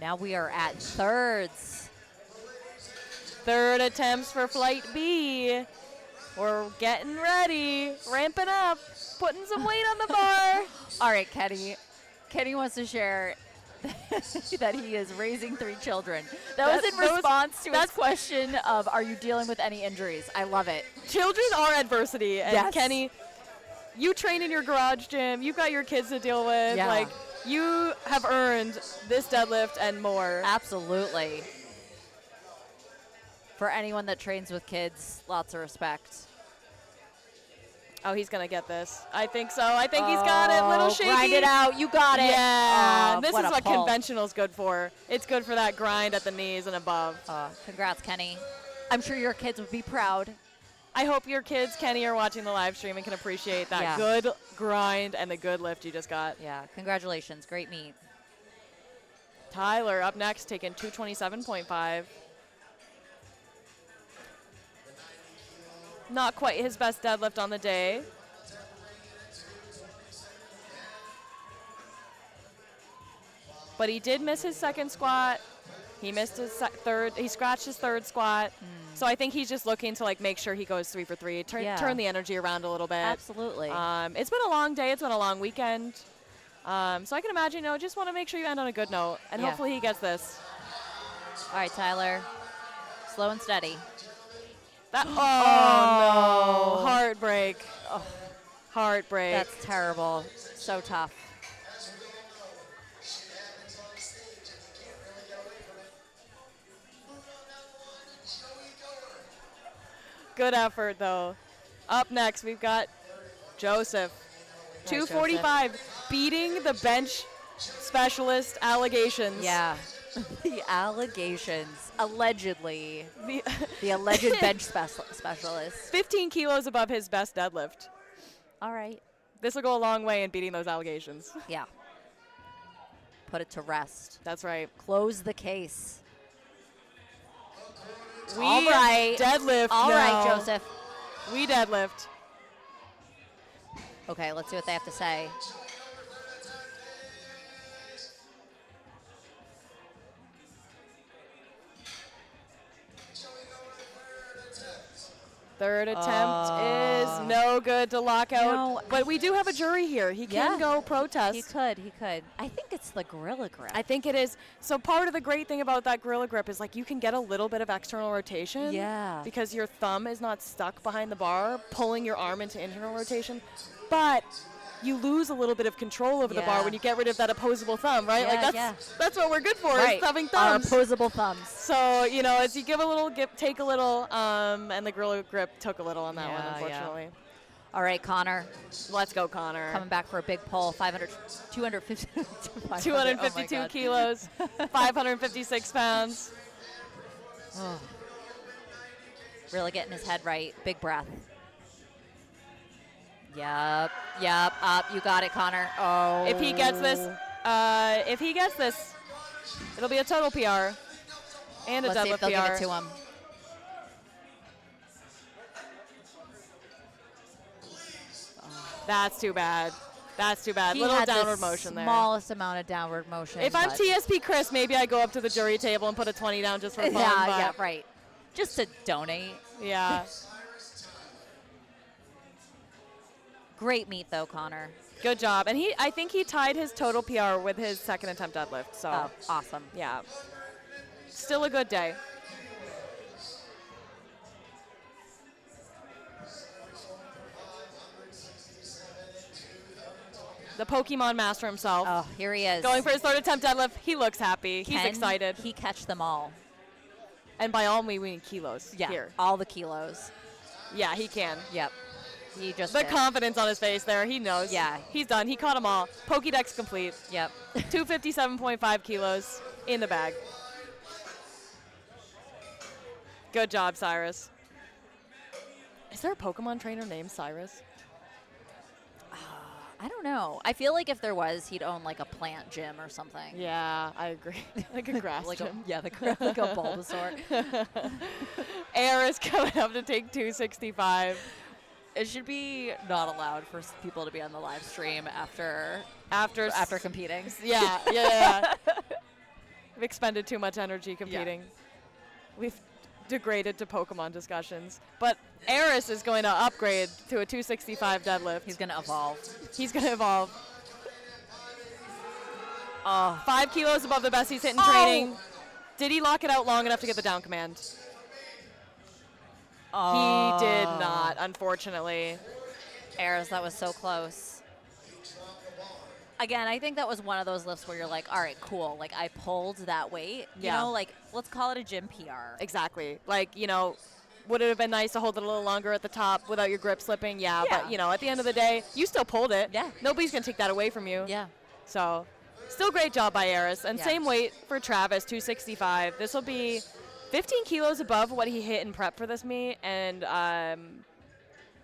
Now we are at thirds. Third attempts for Flight B. We're getting ready, ramping up, putting some weight on the bar. All right, Kenny. Kenny wants to share that he is raising 3 children. That was in response to his question of, are you dealing with any injuries? I love it. Children are adversity. And Yes. Kenny, you train in your garage gym. You've got your kids to deal with. Yeah. You have earned this deadlift and more. Absolutely. For anyone that trains with kids, lots of respect. Oh, he's going to get this. I think so. I think he's got it. Little shaky. Grind it out. You got it. Yeah. Oh, This what is a what pull. conventional's good for. It's good for that grind at the knees and above. Congrats, Kenny. I'm sure your kids would be proud. I hope your kids, Kenny, are watching the live stream and can appreciate that good grind and the good lift you just got. Yeah, congratulations. Great meet. Tyler up next, taking 227.5. Not quite his best deadlift on the day. But he did miss his second squat. He missed his third. He scratched his third squat. So I think he's just looking to like make sure he goes 3 for 3. Turn the energy around a little bit. Absolutely. It's been a long day. It's been a long weekend. So I can imagine, just want to make sure you end on a good note, and hopefully he gets this. All right, Tyler. Slow and steady. No. Heartbreak. Oh. Heartbreak. That's terrible. So tough. Good effort, though. Up next, we've got Joseph. 245, beating the bench specialist allegations. Yeah. The allegations. Allegedly. The alleged bench specialist. 15 kilos above his best deadlift. All right. This will go a long way in beating those allegations. Yeah. Put it to rest. That's right. Close the case. We All right. deadlift All now. right, Joseph. We deadlift. Okay, let's see what they have to say. Third attempt is no good to lock out. No, but we do have a jury here. He can go protest. He could. I think it's the Gorilla Grip. I think it is. So part of the great thing about that Gorilla Grip is like you can get a little bit of external rotation. Yeah. Because your thumb is not stuck behind the bar, pulling your arm into internal rotation. But you lose a little bit of control over the bar when you get rid of that opposable thumb, right? Yeah, like that's what we're good for, is having Our thumbs. opposable thumbs. So, as you give a little, take a little, and the Gorilla Grip took a little on that one, unfortunately. All right, Connor. Let's go, Connor. Coming back for a big pull, 250, 252 kilos, 556 pounds. Oh. Really getting his head right. Big breath. Yep, up. You got it, Connor. Oh. If he gets this, it'll be a total PR and a Let's see deadlift if they'll PR. give it to him. That's too bad. He Little had downward the motion there. smallest amount of downward motion. If I'm TSP Chris, maybe I go up to the jury table and put a 20 down just for fun. Yeah, right. Just to donate. Yeah. Great meet, though, Connor. Good job. And I think he tied his total PR with his second attempt deadlift. So awesome. Yeah. Still a good day. The Pokemon master himself. Oh, here he is. Going for his third attempt deadlift. He looks happy. He's excited. He catch them all. And by all we mean kilos here. All the kilos. Yeah, he can. Yep. He just The did. confidence on his face there. He knows. Yeah. He's done. He caught them all. Pokédex complete. Yep. 257.5 kilos in the bag. Good job, Cyrus. Is there a Pokemon trainer named Cyrus? I don't know. I feel like if there was, he'd own like a plant gym or something. Yeah, I agree. Like a grass gym. like a Bulbasaur. Air is coming up to take 265. It should be not allowed for people to be on the live stream after competing. Yeah. We've expended too much energy competing. We've degraded to Pokemon discussions. But Eris is going to upgrade to a 265 deadlift. He's going to evolve. He's going to evolve. 5 kilos above the best he's hit in training. Did he lock it out long enough to get the down command? He did not, unfortunately. Eris, that was so close. Again, I think that was one of those lifts where you're like, all right, cool. Like, I pulled that weight. You know, like, let's call it a gym PR. Exactly. Like, would it have been nice to hold it a little longer at the top without your grip slipping? Yeah, Yeah. but, you know, at the end of the day, you still pulled it. Yeah. Nobody's going to take that away from you. Yeah. So, still great job by Eris. And Yeah. same weight for Travis, 265. This will be 15 kilos above what he hit in prep for this meet, and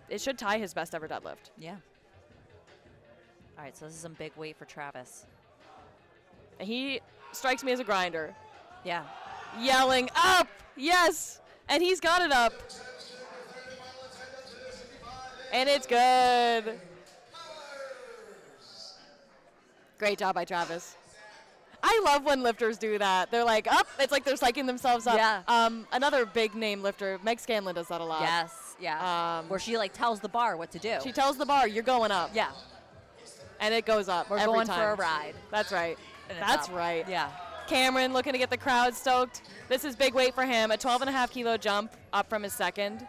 it should tie his best ever deadlift. Yeah. All right, so this is some big weight for Travis. He strikes me as a grinder. Yeah. Yelling up, yes, and he's got it up. And it's good. Great job by Travis. I love when lifters do that. They're like, up. It's like they're psyching themselves up. Yeah. Another big name lifter, Meg Scanlon, does that a lot. Yes. Yeah. Where she like tells the bar what to do. She tells the bar, you're going up. Yeah. And it goes up. We're every going time. for a ride. That's right. And it's That's up. right. Yeah. Cameron looking to get the crowd stoked. This is big weight for him. A 12.5 kilo jump up from his second.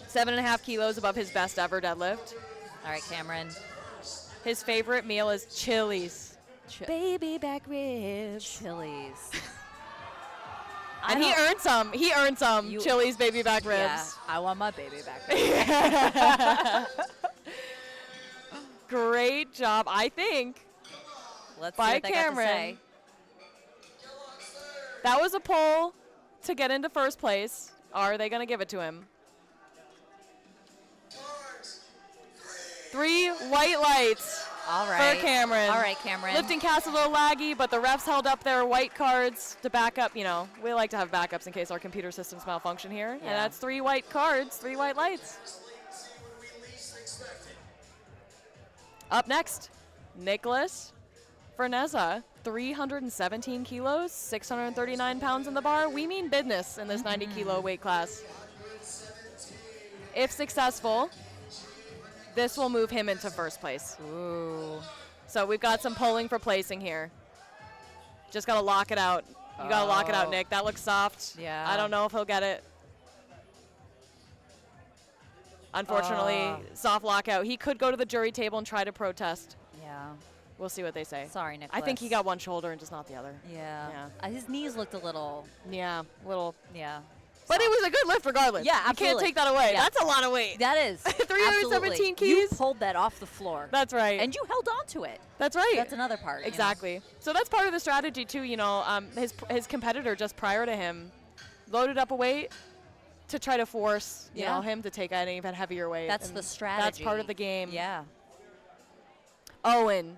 7.5 kilos above his best ever deadlift. All right, Cameron. His favorite meal is Chili's. Baby back ribs. Chili's. And he earned some. He earned some You- Chili's baby back ribs. Yeah, I want my baby back. Great job, I think. Let's By see what they got to Cameron. say. That was a pull to get into first place. Are they going to give it to him? 3 white lights All right. for Cameron. All right, Cameron. Lifting cast a little laggy, but the refs held up their white cards to back up. You know, we like to have backups in case our computer systems malfunction here. And Yeah. that's 3 white cards, 3 white lights. Up next, Nicholas Ferneza, 317 kilos, 639 pounds in the bar. We mean business in this 90 kilo weight class. If successful, this will move him into first place. Ooh. So we've got some polling for placing here. Just got to lock it out. You got to lock it out, Oh. Nick. That looks soft. Yeah. I don't know if he'll get it. Unfortunately, soft lockout. He could go to the jury table and try to protest. Yeah. We'll see what they say. Sorry, Nicholas. I think he got one shoulder and just not the other. Yeah. His knees looked a little. Yeah, little. Yeah. But it was a good lift regardless. Yeah, You can't absolutely. take that away. Yeah. That's a lot of weight. That is. 317 absolutely. keys. You pulled that off the floor. That's right. And you held on to it. That's right. That's another part. you know? Exactly. So that's part of the strategy too. You know, his competitor just prior to him loaded up a weight to try to force you know him to take an even heavier weight. That's and the strategy. That's part of the game. Yeah. Owen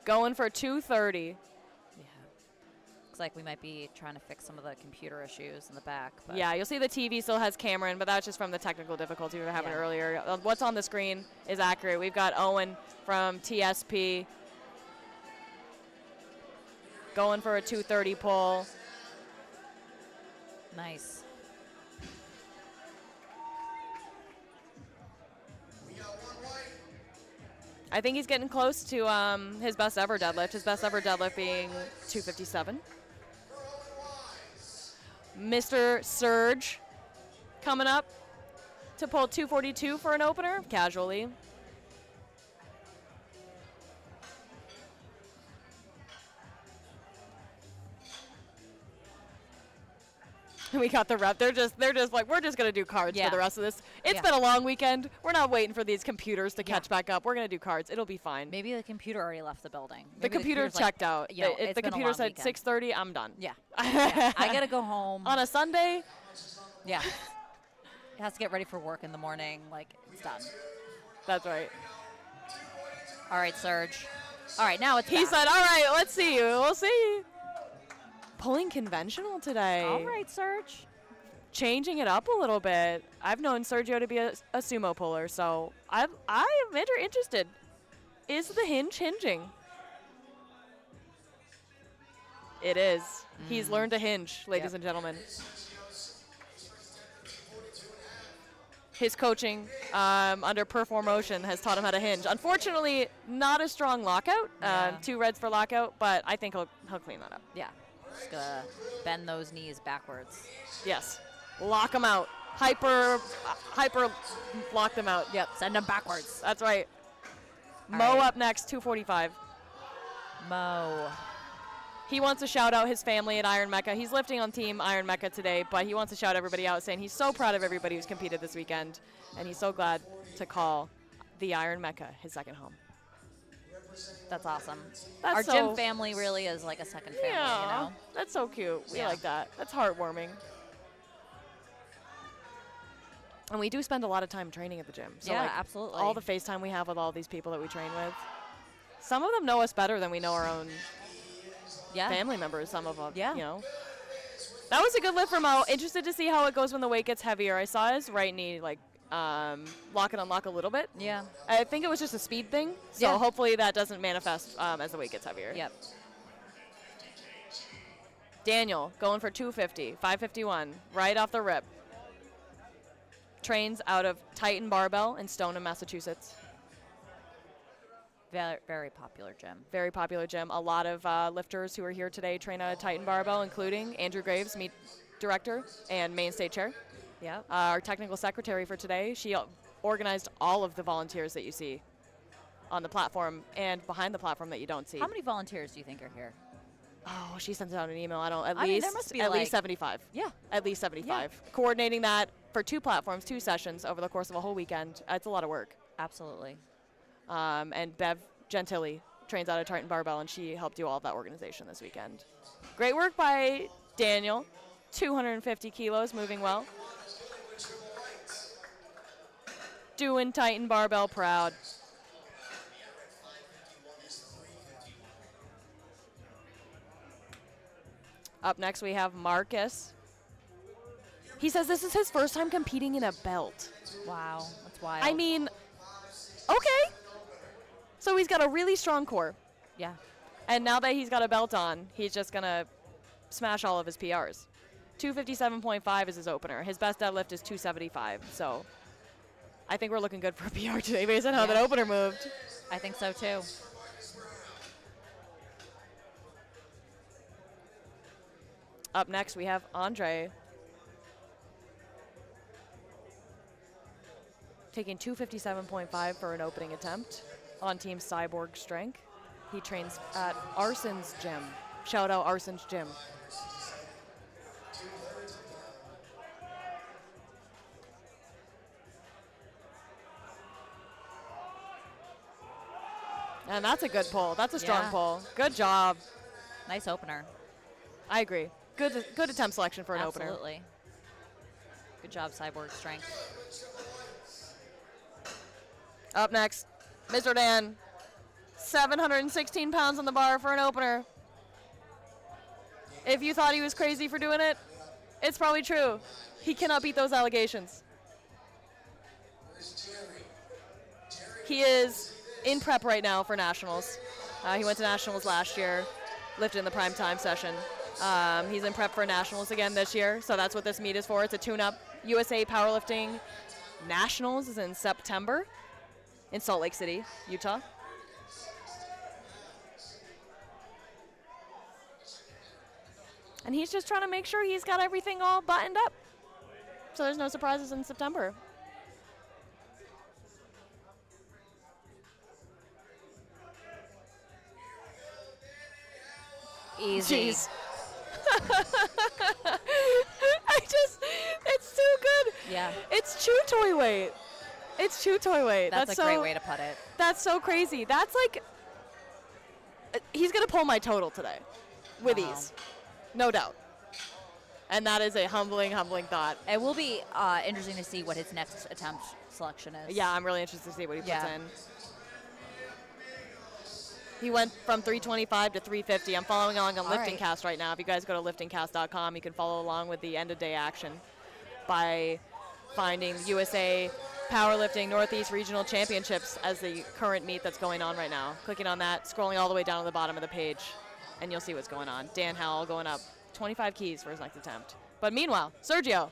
going for 230. Yeah. Looks like we might be trying to fix some of the computer issues in the back. But Yeah, you'll see the TV still has Cameron, but that's just from the technical difficulty we were having Yeah. earlier. What's on the screen is accurate. We've got Owen from TSP going for a 230 pull. Nice. I think he's getting close to his best ever deadlift. His best ever deadlift being 257. Mr. Surge coming up to pull 242 for an opener, casually. We got the rep. They're just like, we're just gonna do cards Yeah. for the rest of this. It's Yeah. been a long weekend. We're not waiting for these computers to catch back up. We're gonna do cards. It'll be fine. Maybe the computer already left the building. The Maybe computer computer's checked like, out. You know, If it's the been a computer long said weekend. 6:30, I'm done. Yeah. Yeah. I gotta go home. On a Sunday, Yeah. It has to get ready for work in the morning. Like, it's done. that's right. All right, Serge. All right, now it's He back. said, all right, let's see. We'll see. Pulling conventional today. All right, Serge. Changing it up a little bit. I've known Sergio to be a sumo puller, so I am interested. Is the hinge hinging? It is. He's learned to hinge, ladies Yep. and gentlemen. His coaching under Perform Motion has taught him how to hinge. Unfortunately, not a strong lockout. Yeah. 2 reds for lockout, but I think he'll clean that up. Yeah. Just gonna bend those knees backwards. Yes. Lock them out. Hyper lock them out. Yep, send them backwards. That's right. All right. Mo up next, 245. Mo. he wants to shout out his family at Iron Mecca. He's lifting on Team Iron Mecca today, but he wants to shout everybody out, saying he's so proud of everybody who's competed this weekend, and he's so glad to call the Iron Mecca his second home. That's awesome. That's Our so, gym family really is like a second family, yeah, you know? that's so cute. We Yeah. like that. That's heartwarming. And we do spend a lot of time training at the gym. So Yeah, like, absolutely. all the FaceTime we have with all these people that we train with. Some of them know us better than we know our own Yeah. family members, some of them, Yeah. you know. That was a good lift for Mo. Interested to see how it goes when the weight gets heavier. I saw his right knee like lock and unlock a little bit. Yeah. I think it was just a speed thing, so Yeah. hopefully that doesn't manifest as the weight gets heavier. Yep. Daniel going for 250, 551, right off the rip. Trains out of Titan Barbell in Stoneham, Massachusetts. Very, very popular gym. Very popular gym. A lot of lifters who are here today train out of Titan Barbell, including Andrew Graves, meet director and Maine state chair. Yep. Our technical secretary for today, she organized all of the volunteers that you see on the platform and behind the platform that you don't see. How many volunteers do you think are here? Oh, she sent out an email. I mean, least there must be at like- least 75. Yeah. At least 75. Coordinating that for 2 platforms, 2 sessions over the course of a whole weekend. It's a lot of work. Absolutely. And Bev Gentili trains out of Titan Barbell, and she helped do all of that organization this weekend. Great work by Daniel. 250 kilos, moving well. Doing Titan Barbell proud. Up next, we have Marcus. He says this is his first time competing in a belt. Wow. That's wild. I mean, okay. So he's got a really strong core. yeah. And now that he's got a belt on, he's just going to smash all of his PRs. 257.5 is his opener. His best deadlift is 275. So I think we're looking good for a PR today based on how that Yeah. opener moved. I think so too. Up next, we have Andre taking 257.5 for an opening attempt on Team Cyborg Strength. He trains at Arson's Gym. Shout out Arson's Gym. And that's a good pull. That's a strong Yeah. pull. Good job. Nice opener. I agree. Good attempt selection for an opener. Absolutely. Good job, Cyborg Strength. Up next, Mr. Dan. 716 pounds on the bar for an opener. If you thought he was crazy for doing it, it's probably true. He cannot beat those allegations. He is in prep right now for nationals. He went to nationals last year, lifted in the prime time session. He's in prep for nationals again this year, so that's what this meet is for. It's a tune-up. USA Powerlifting Nationals is in September in Salt Lake City, Utah. And he's just trying to make sure he's got everything all buttoned up, so there's no surprises in September. Easy. Jeez. It's too good. Yeah. It's chew toy weight. It's chew toy weight. That's a so, great way to put it. That's so crazy. That's like, he's going to pull my total today with Wow. ease. No doubt. And that is a humbling thought. It will be interesting to see what his next attempt selection is. Yeah, I'm really interested to see what he puts Yeah. in. He went from 325 to 350. I'm following along on All Lifting right. Cast right now. If you guys go to liftingcast.com, you can follow along with the end of day action by finding USA Powerlifting Northeast Regional Championships as the current meet that's going on right now. Clicking on that, scrolling all the way down to the bottom of the page, and you'll see what's going on. Dan Howell going up 25 keys for his next attempt. But meanwhile, Sergio,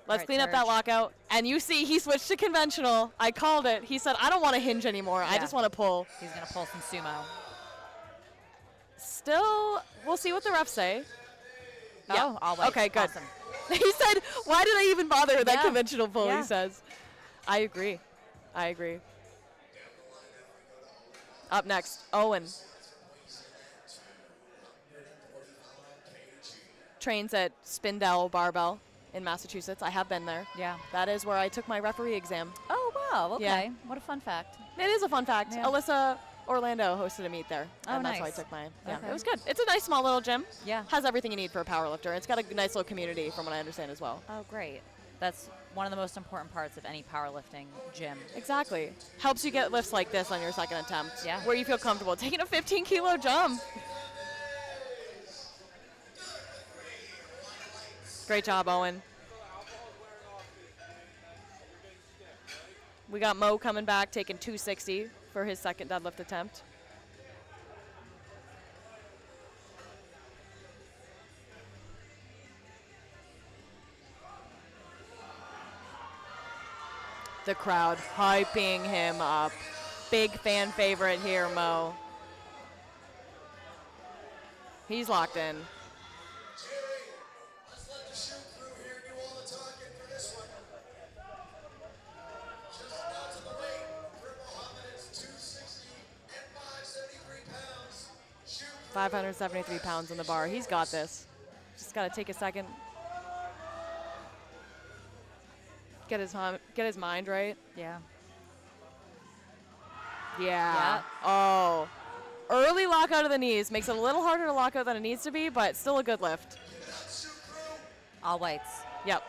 let's right, clean up that Serge. lockout. And you see he switched to conventional. I called it. He said, I don't want to hinge anymore. I Yeah. just want to pull. He's going to pull some sumo. Still, we'll see what the refs say. Oh, I'll wait. Okay, good. Awesome. He said, why did I even bother with that Yeah. conventional pull, Yeah. he says. I agree. Up next, Owen. trains at Spindell Barbell in Massachusetts. I have been there. Yeah. That is where I took my referee exam. Oh, wow. Okay. Yeah. What a fun fact. It is a fun fact. Yeah. Alyssa Orlando hosted a meet there. Oh, and that's why I nice. took my, yeah, Okay. it was good. It's a nice small little gym. Yeah. Has everything you need for a powerlifter. It's got a nice little community from what I understand as well. Oh, great. That's one of the most important parts of any powerlifting gym. Exactly. Helps you get lifts like this on your second attempt. Yeah. Where you feel comfortable taking a 15-kilo jump. Great job, Owen. We got Mo coming back, taking 260 for his second deadlift attempt. The crowd hyping him up. Big fan favorite here, Mo. He's locked in. Jerry, let's let the shoot crew here do all the talking for this one. Just announcing the weight for Mohammed is 260 and 573 pounds. Shoot crew 573 pounds on the bar. He's got this. Just got to take a second. Get his mind right. Yeah. Yeah. Oh. Early lockout of the knees makes it a little harder to lock out than it needs to be, but still a good lift. All whites. Yep.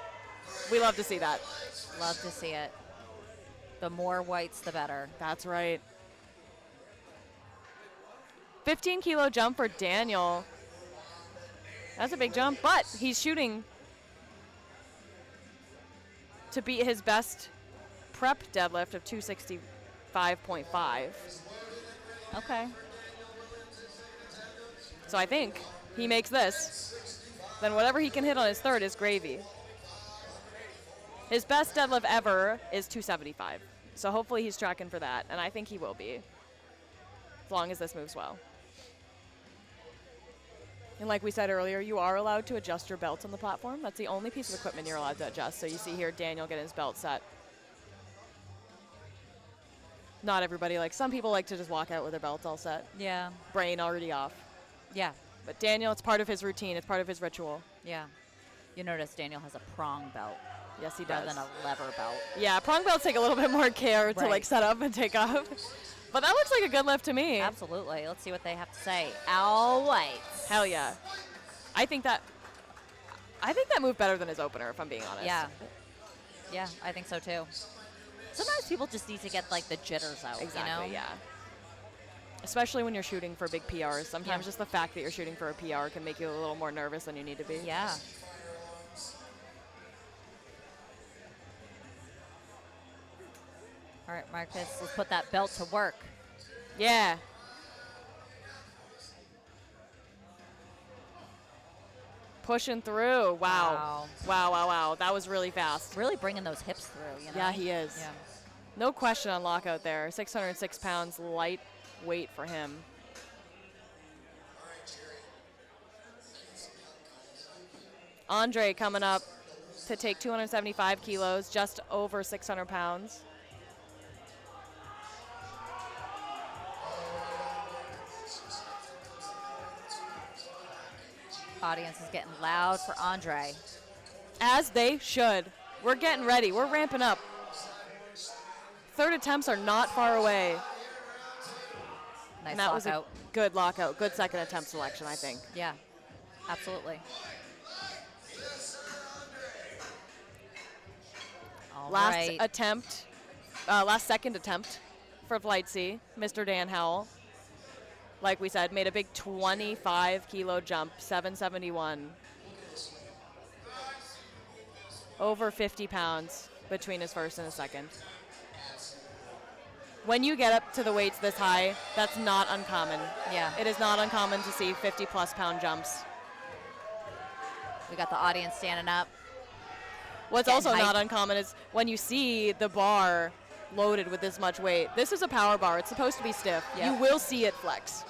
We love to see that. Love to see it. The more whites, the better. That's right. 15-kilo jump for Daniel. That's a big jump, but he's shooting to beat his best prep deadlift of 265.5. Okay. So I think he makes this. Then whatever he can hit on his third is gravy. His best deadlift ever is 275. So hopefully he's tracking for that, and I think he will be, as long as this moves well. And like we said earlier, you are allowed to adjust your belts on the platform. That's the only piece of equipment you're allowed to adjust. So you see here Daniel getting his belt set. Not everybody, like some people like to just walk out with their belts all set. Yeah. Brain already off. Yeah. But Daniel, it's part of his routine. It's part of his ritual. Yeah. You notice Daniel has a prong belt Yes, he rather does. than a lever belt. Yeah, prong belts take a little bit more care to Right. like set up and take off. But that looks like a good lift to me. Absolutely. Let's see what they have to say. All whites. Hell yeah. I think that moved better than his opener, if I'm being honest. Yeah. Yeah, I think so too. Sometimes people just need to get like the jitters out. Exactly, You know? yeah. Especially when you're shooting for big PRs. Sometimes Yeah. just the fact that you're shooting for a PR can make you a little more nervous than you need to be. Yeah. All right, Marcus, let's put that belt to work. Yeah. Pushing through. Wow. Wow, wow, wow. That was really fast. Really bringing those hips through, you know? Yeah, he is. Yeah. No question on lockout there. 606 pounds, light weight for him. Andre coming up to take 275 kilos, just over 600 pounds. Audience is getting loud for Andre. As they should. We're getting ready. We're ramping up. Third attempts are not far away. Nice And that was a lockout. good lockout. Good second attempt selection, I think. Yeah, absolutely. All Last right. attempt, last second attempt for Flight C, Mr. Dan Howell. Like we said, made a big 25-kilo jump, 771. Over 50 pounds between his first and his second. When you get up to the weights this high, that's not uncommon. Yeah. It is not uncommon to see 50-plus pound jumps. We got the audience standing up. What's Getting also hyped. not uncommon is when you see the bar loaded with this much weight. This is a power bar. It's supposed to be stiff. Yeah. You will see it flex,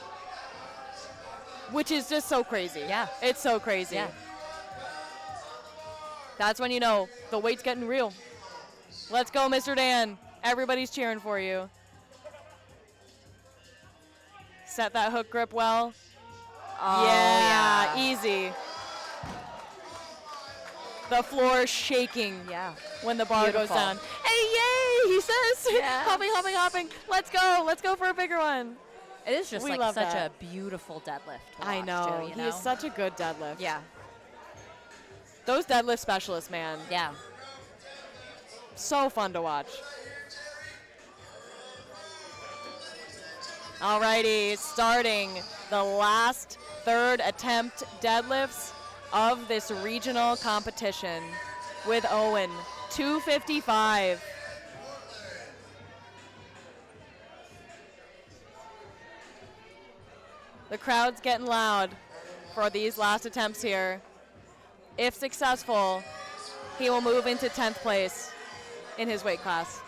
which is just so crazy. Yeah. It's so crazy. Yeah. That's when you know the weight's getting real. Let's go, Mr. Dan. Everybody's cheering for you. Set that hook grip well. Oh, yeah, easy. The floor is shaking Yeah. when the bar Beautiful. goes down. Hey, yay, he says. Yeah. Hopping, hopping, hopping. Let's go. Let's go for a bigger one. It is just We like love such that. a beautiful deadlift to I watch, know. too, you He know? is such a good deadlift. Yeah. Those deadlift specialists, man. Yeah. So fun to watch. Alrighty, starting the last third attempt deadlifts of this regional competition with Owen, 255. The crowd's getting loud for these last attempts here. If successful, he will move into 10th place in his weight class.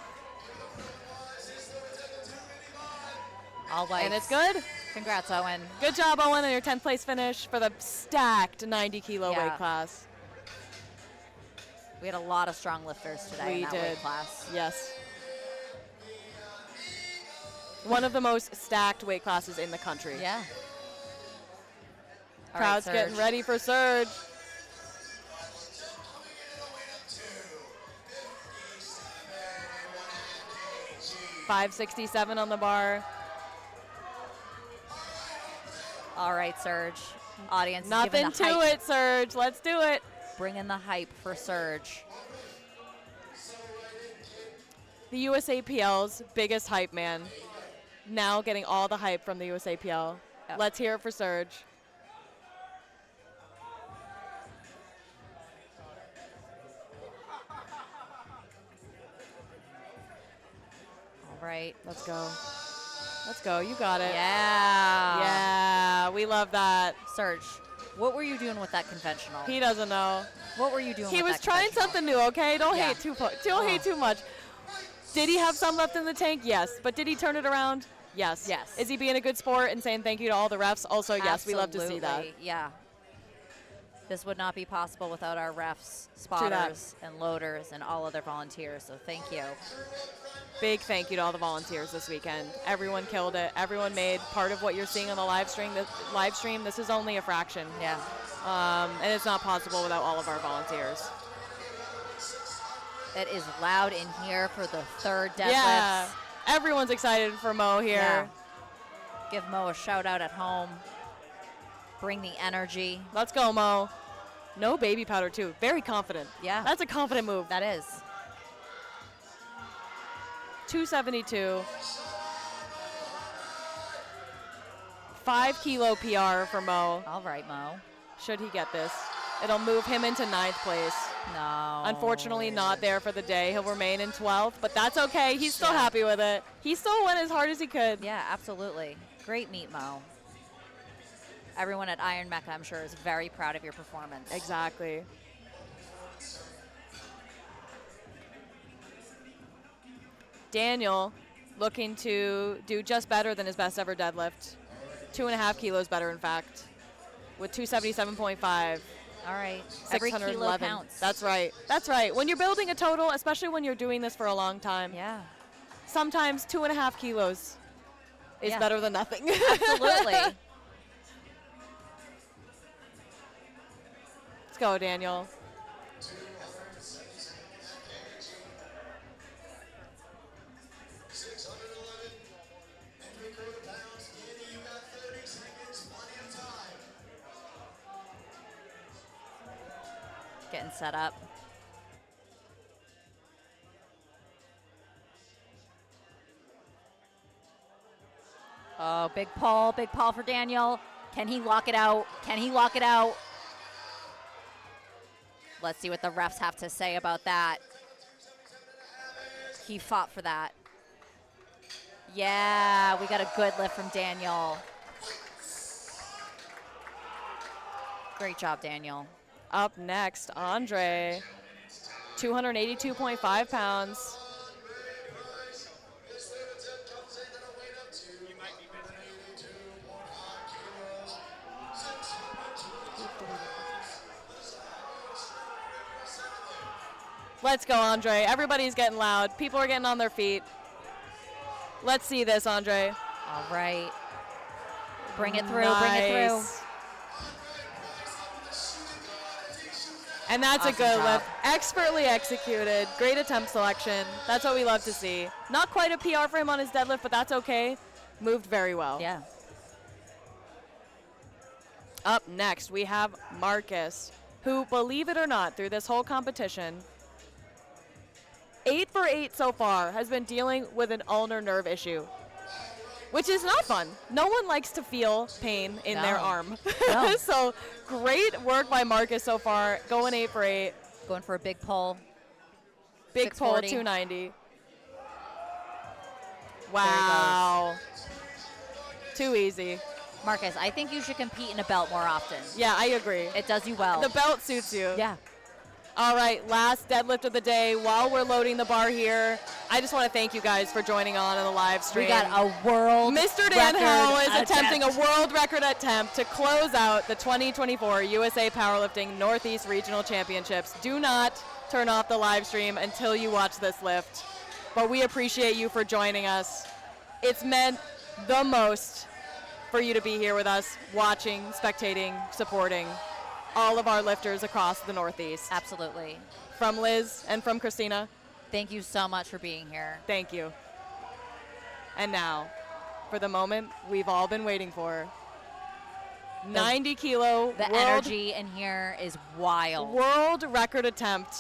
All whites. And it's good. Congrats, Owen. Good job, Owen, on your 10th place finish for the stacked 90 kilo Yeah. weight class. We had a lot of strong lifters today in We that did. weight class. Yes. One of the most stacked weight classes in the country. Yeah. All right, Crowd's getting Serge. ready for Surge. 567 on the bar. All right, Serge. Audience is Nothing giving the to hype. it, Surge. Let's do it. Bring in the hype for Surge. The USAPL's biggest hype man. Now getting all the hype from the USAPL. Yep. Let's hear it for Surge. All right. Let's go. Let's go. You got it. Yeah. Yeah, we love that. Serge, what were you doing with that conventional? He doesn't know. What were you doing He with was that trying conventional? something new, okay? Don't Yeah. hate don't hate too much. Did he have some left in the tank? Yes. But did he turn it around? Yes. Yes. Is he being a good sport and saying thank you to all the refs? Also, yes. We love to see that. Absolutely, yeah. This would not be possible without our refs, spotters, and loaders, and all other volunteers, so thank you. Big thank you to all the volunteers this weekend. Everyone killed it. Everyone made part of what you're seeing on the live stream. This is only a fraction. Yeah. And it's not possible without all of our volunteers. It is loud in here for the third deadlift. Yeah. Everyone's excited for Mo here. Yeah. Give Mo a shout out at home. Bring the energy. Let's go, Mo. No baby powder, too. Very confident. Yeah. That's a confident move. That is. 272. 5 kilo PR for Mo. All right, Mo. Should he get this? It'll move him into 9th place. No. Unfortunately, not there for the day. He'll remain in 12th, but that's okay. He's still Yeah. happy with it. He still went as hard as he could. Yeah, absolutely. Great meet, Mo. Everyone at Iron Mecca, I'm sure, is very proud of your performance. Exactly. Daniel looking to do just better than his best ever deadlift. 2.5 kilos better, in fact, with 277.5. All right. Every kilo 611. counts. That's right. That's right. When you're building a total, especially when you're doing this for a long time, Yeah. sometimes 2.5 kilos is Yeah. better than nothing. Absolutely. Let's go, Daniel. 611 and 3/4 pounds. Danny, you got 30 seconds, plenty of time. Getting set up. Oh, big pull for Daniel. Can he lock it out? Can he lock it out? Let's see what the refs have to say about that. He fought for that. Yeah, we got a good lift from Daniel. Great job, Daniel. Up next, Andre. 282.5 pounds. This third attempt comes in at a weight up to 182.5 kilos. 672. Let's go, Andre. Everybody's getting loud. People are getting on their feet. Let's see this, Andre. All right. Bring it through, bring it through. Nice. And that's a Awesome good job. lift. Expertly executed. Great attempt selection. That's what we love to see. Not quite a PR for him on his deadlift, but that's okay. Moved very well. Yeah. Up next, we have Marcus, who, believe it or not, through this whole competition, 8 for 8 so far, has been dealing with an ulnar nerve issue, which is not fun. No one likes to feel pain in their No. arm. No. So great work by Marcus so far, going 8 for 8. Going for a big pull. Big pull, 640. 290. Wow. Too easy. Marcus, I think you should compete in a belt more often. Yeah, I agree. It does you well. The belt suits you. Yeah. All right, last deadlift of the day. While we're loading the bar here, I just want to thank you guys for joining on the live stream. We got a world Mr. Dan record Howell is attempting a attempt. world record attempt to close out the 2024 USA Powerlifting Northeast Regional Championships. Do not turn off the live stream until you watch this lift. But we appreciate you for joining us. It's meant the most for you to be here with us, watching, spectating, supporting all of our lifters across the Northeast. Absolutely. From Liz and from Christina, Thank you so much for being here. thank you. And now, for the moment we've all been waiting for. 90 kilo The energy in here is wild. world record attempt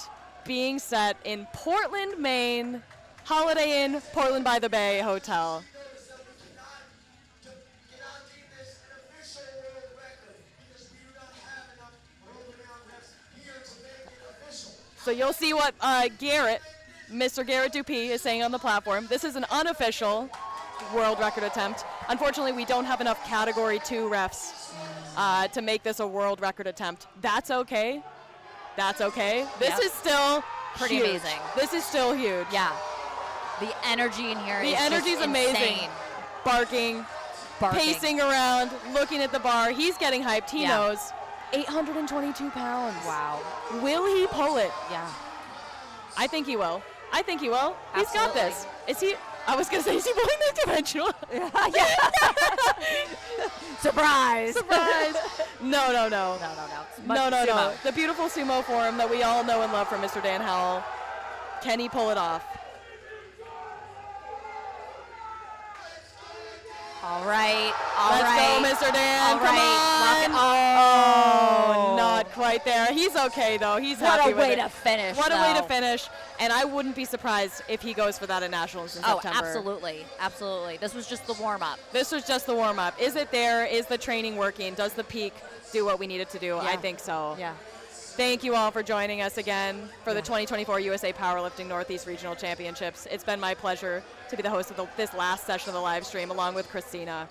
being set in Portland, Maine, Holiday Inn, Portland by the Bay Hotel. Notice that we cannot keep this an official world record because we do not have enough world renowned reps here to make it official. So you'll see what Garrett, Mr. Garrett Dupuy, is saying on the platform. This is an unofficial world record attempt. Unfortunately, we don't have enough Category 2 refs to make this a world record attempt. That's okay. That's okay. This Yep. is still Pretty huge. amazing. This is still huge. Yeah. The energy in here The is energy's just amazing. insane. Barking, Barking. pacing around, looking at the bar. He's getting hyped. He Yeah. knows. 822 pounds. Wow. Will he pull it? Yeah. I think he will. I think he will. He's got Absolutely. this. Is he? I was going to say, is he pulling the conventional? Surprise. Surprise. No. No, no, no. It's much No. sumo. The beautiful sumo form that we all know and love from Mr. Dan Howell. Can he pull it off? All right. All Let's right. go, Mr. Dan. All Come right. on. Oh. Not quite there. He's okay, though. He's What happy a with way it. to finish. What a way to though. finish. And I wouldn't be surprised if he goes for that at Nationals in Oh, September. absolutely. Absolutely. This was just the warm up. This was just the warm-up. Is it there? Is the training working? Does the peak do what we need it to do? I think so. Yeah. Thank you all for joining us again for the 2024 USA Powerlifting Northeast Regional Championships. It's been my pleasure to be the host of this last session of the live stream along with Christina.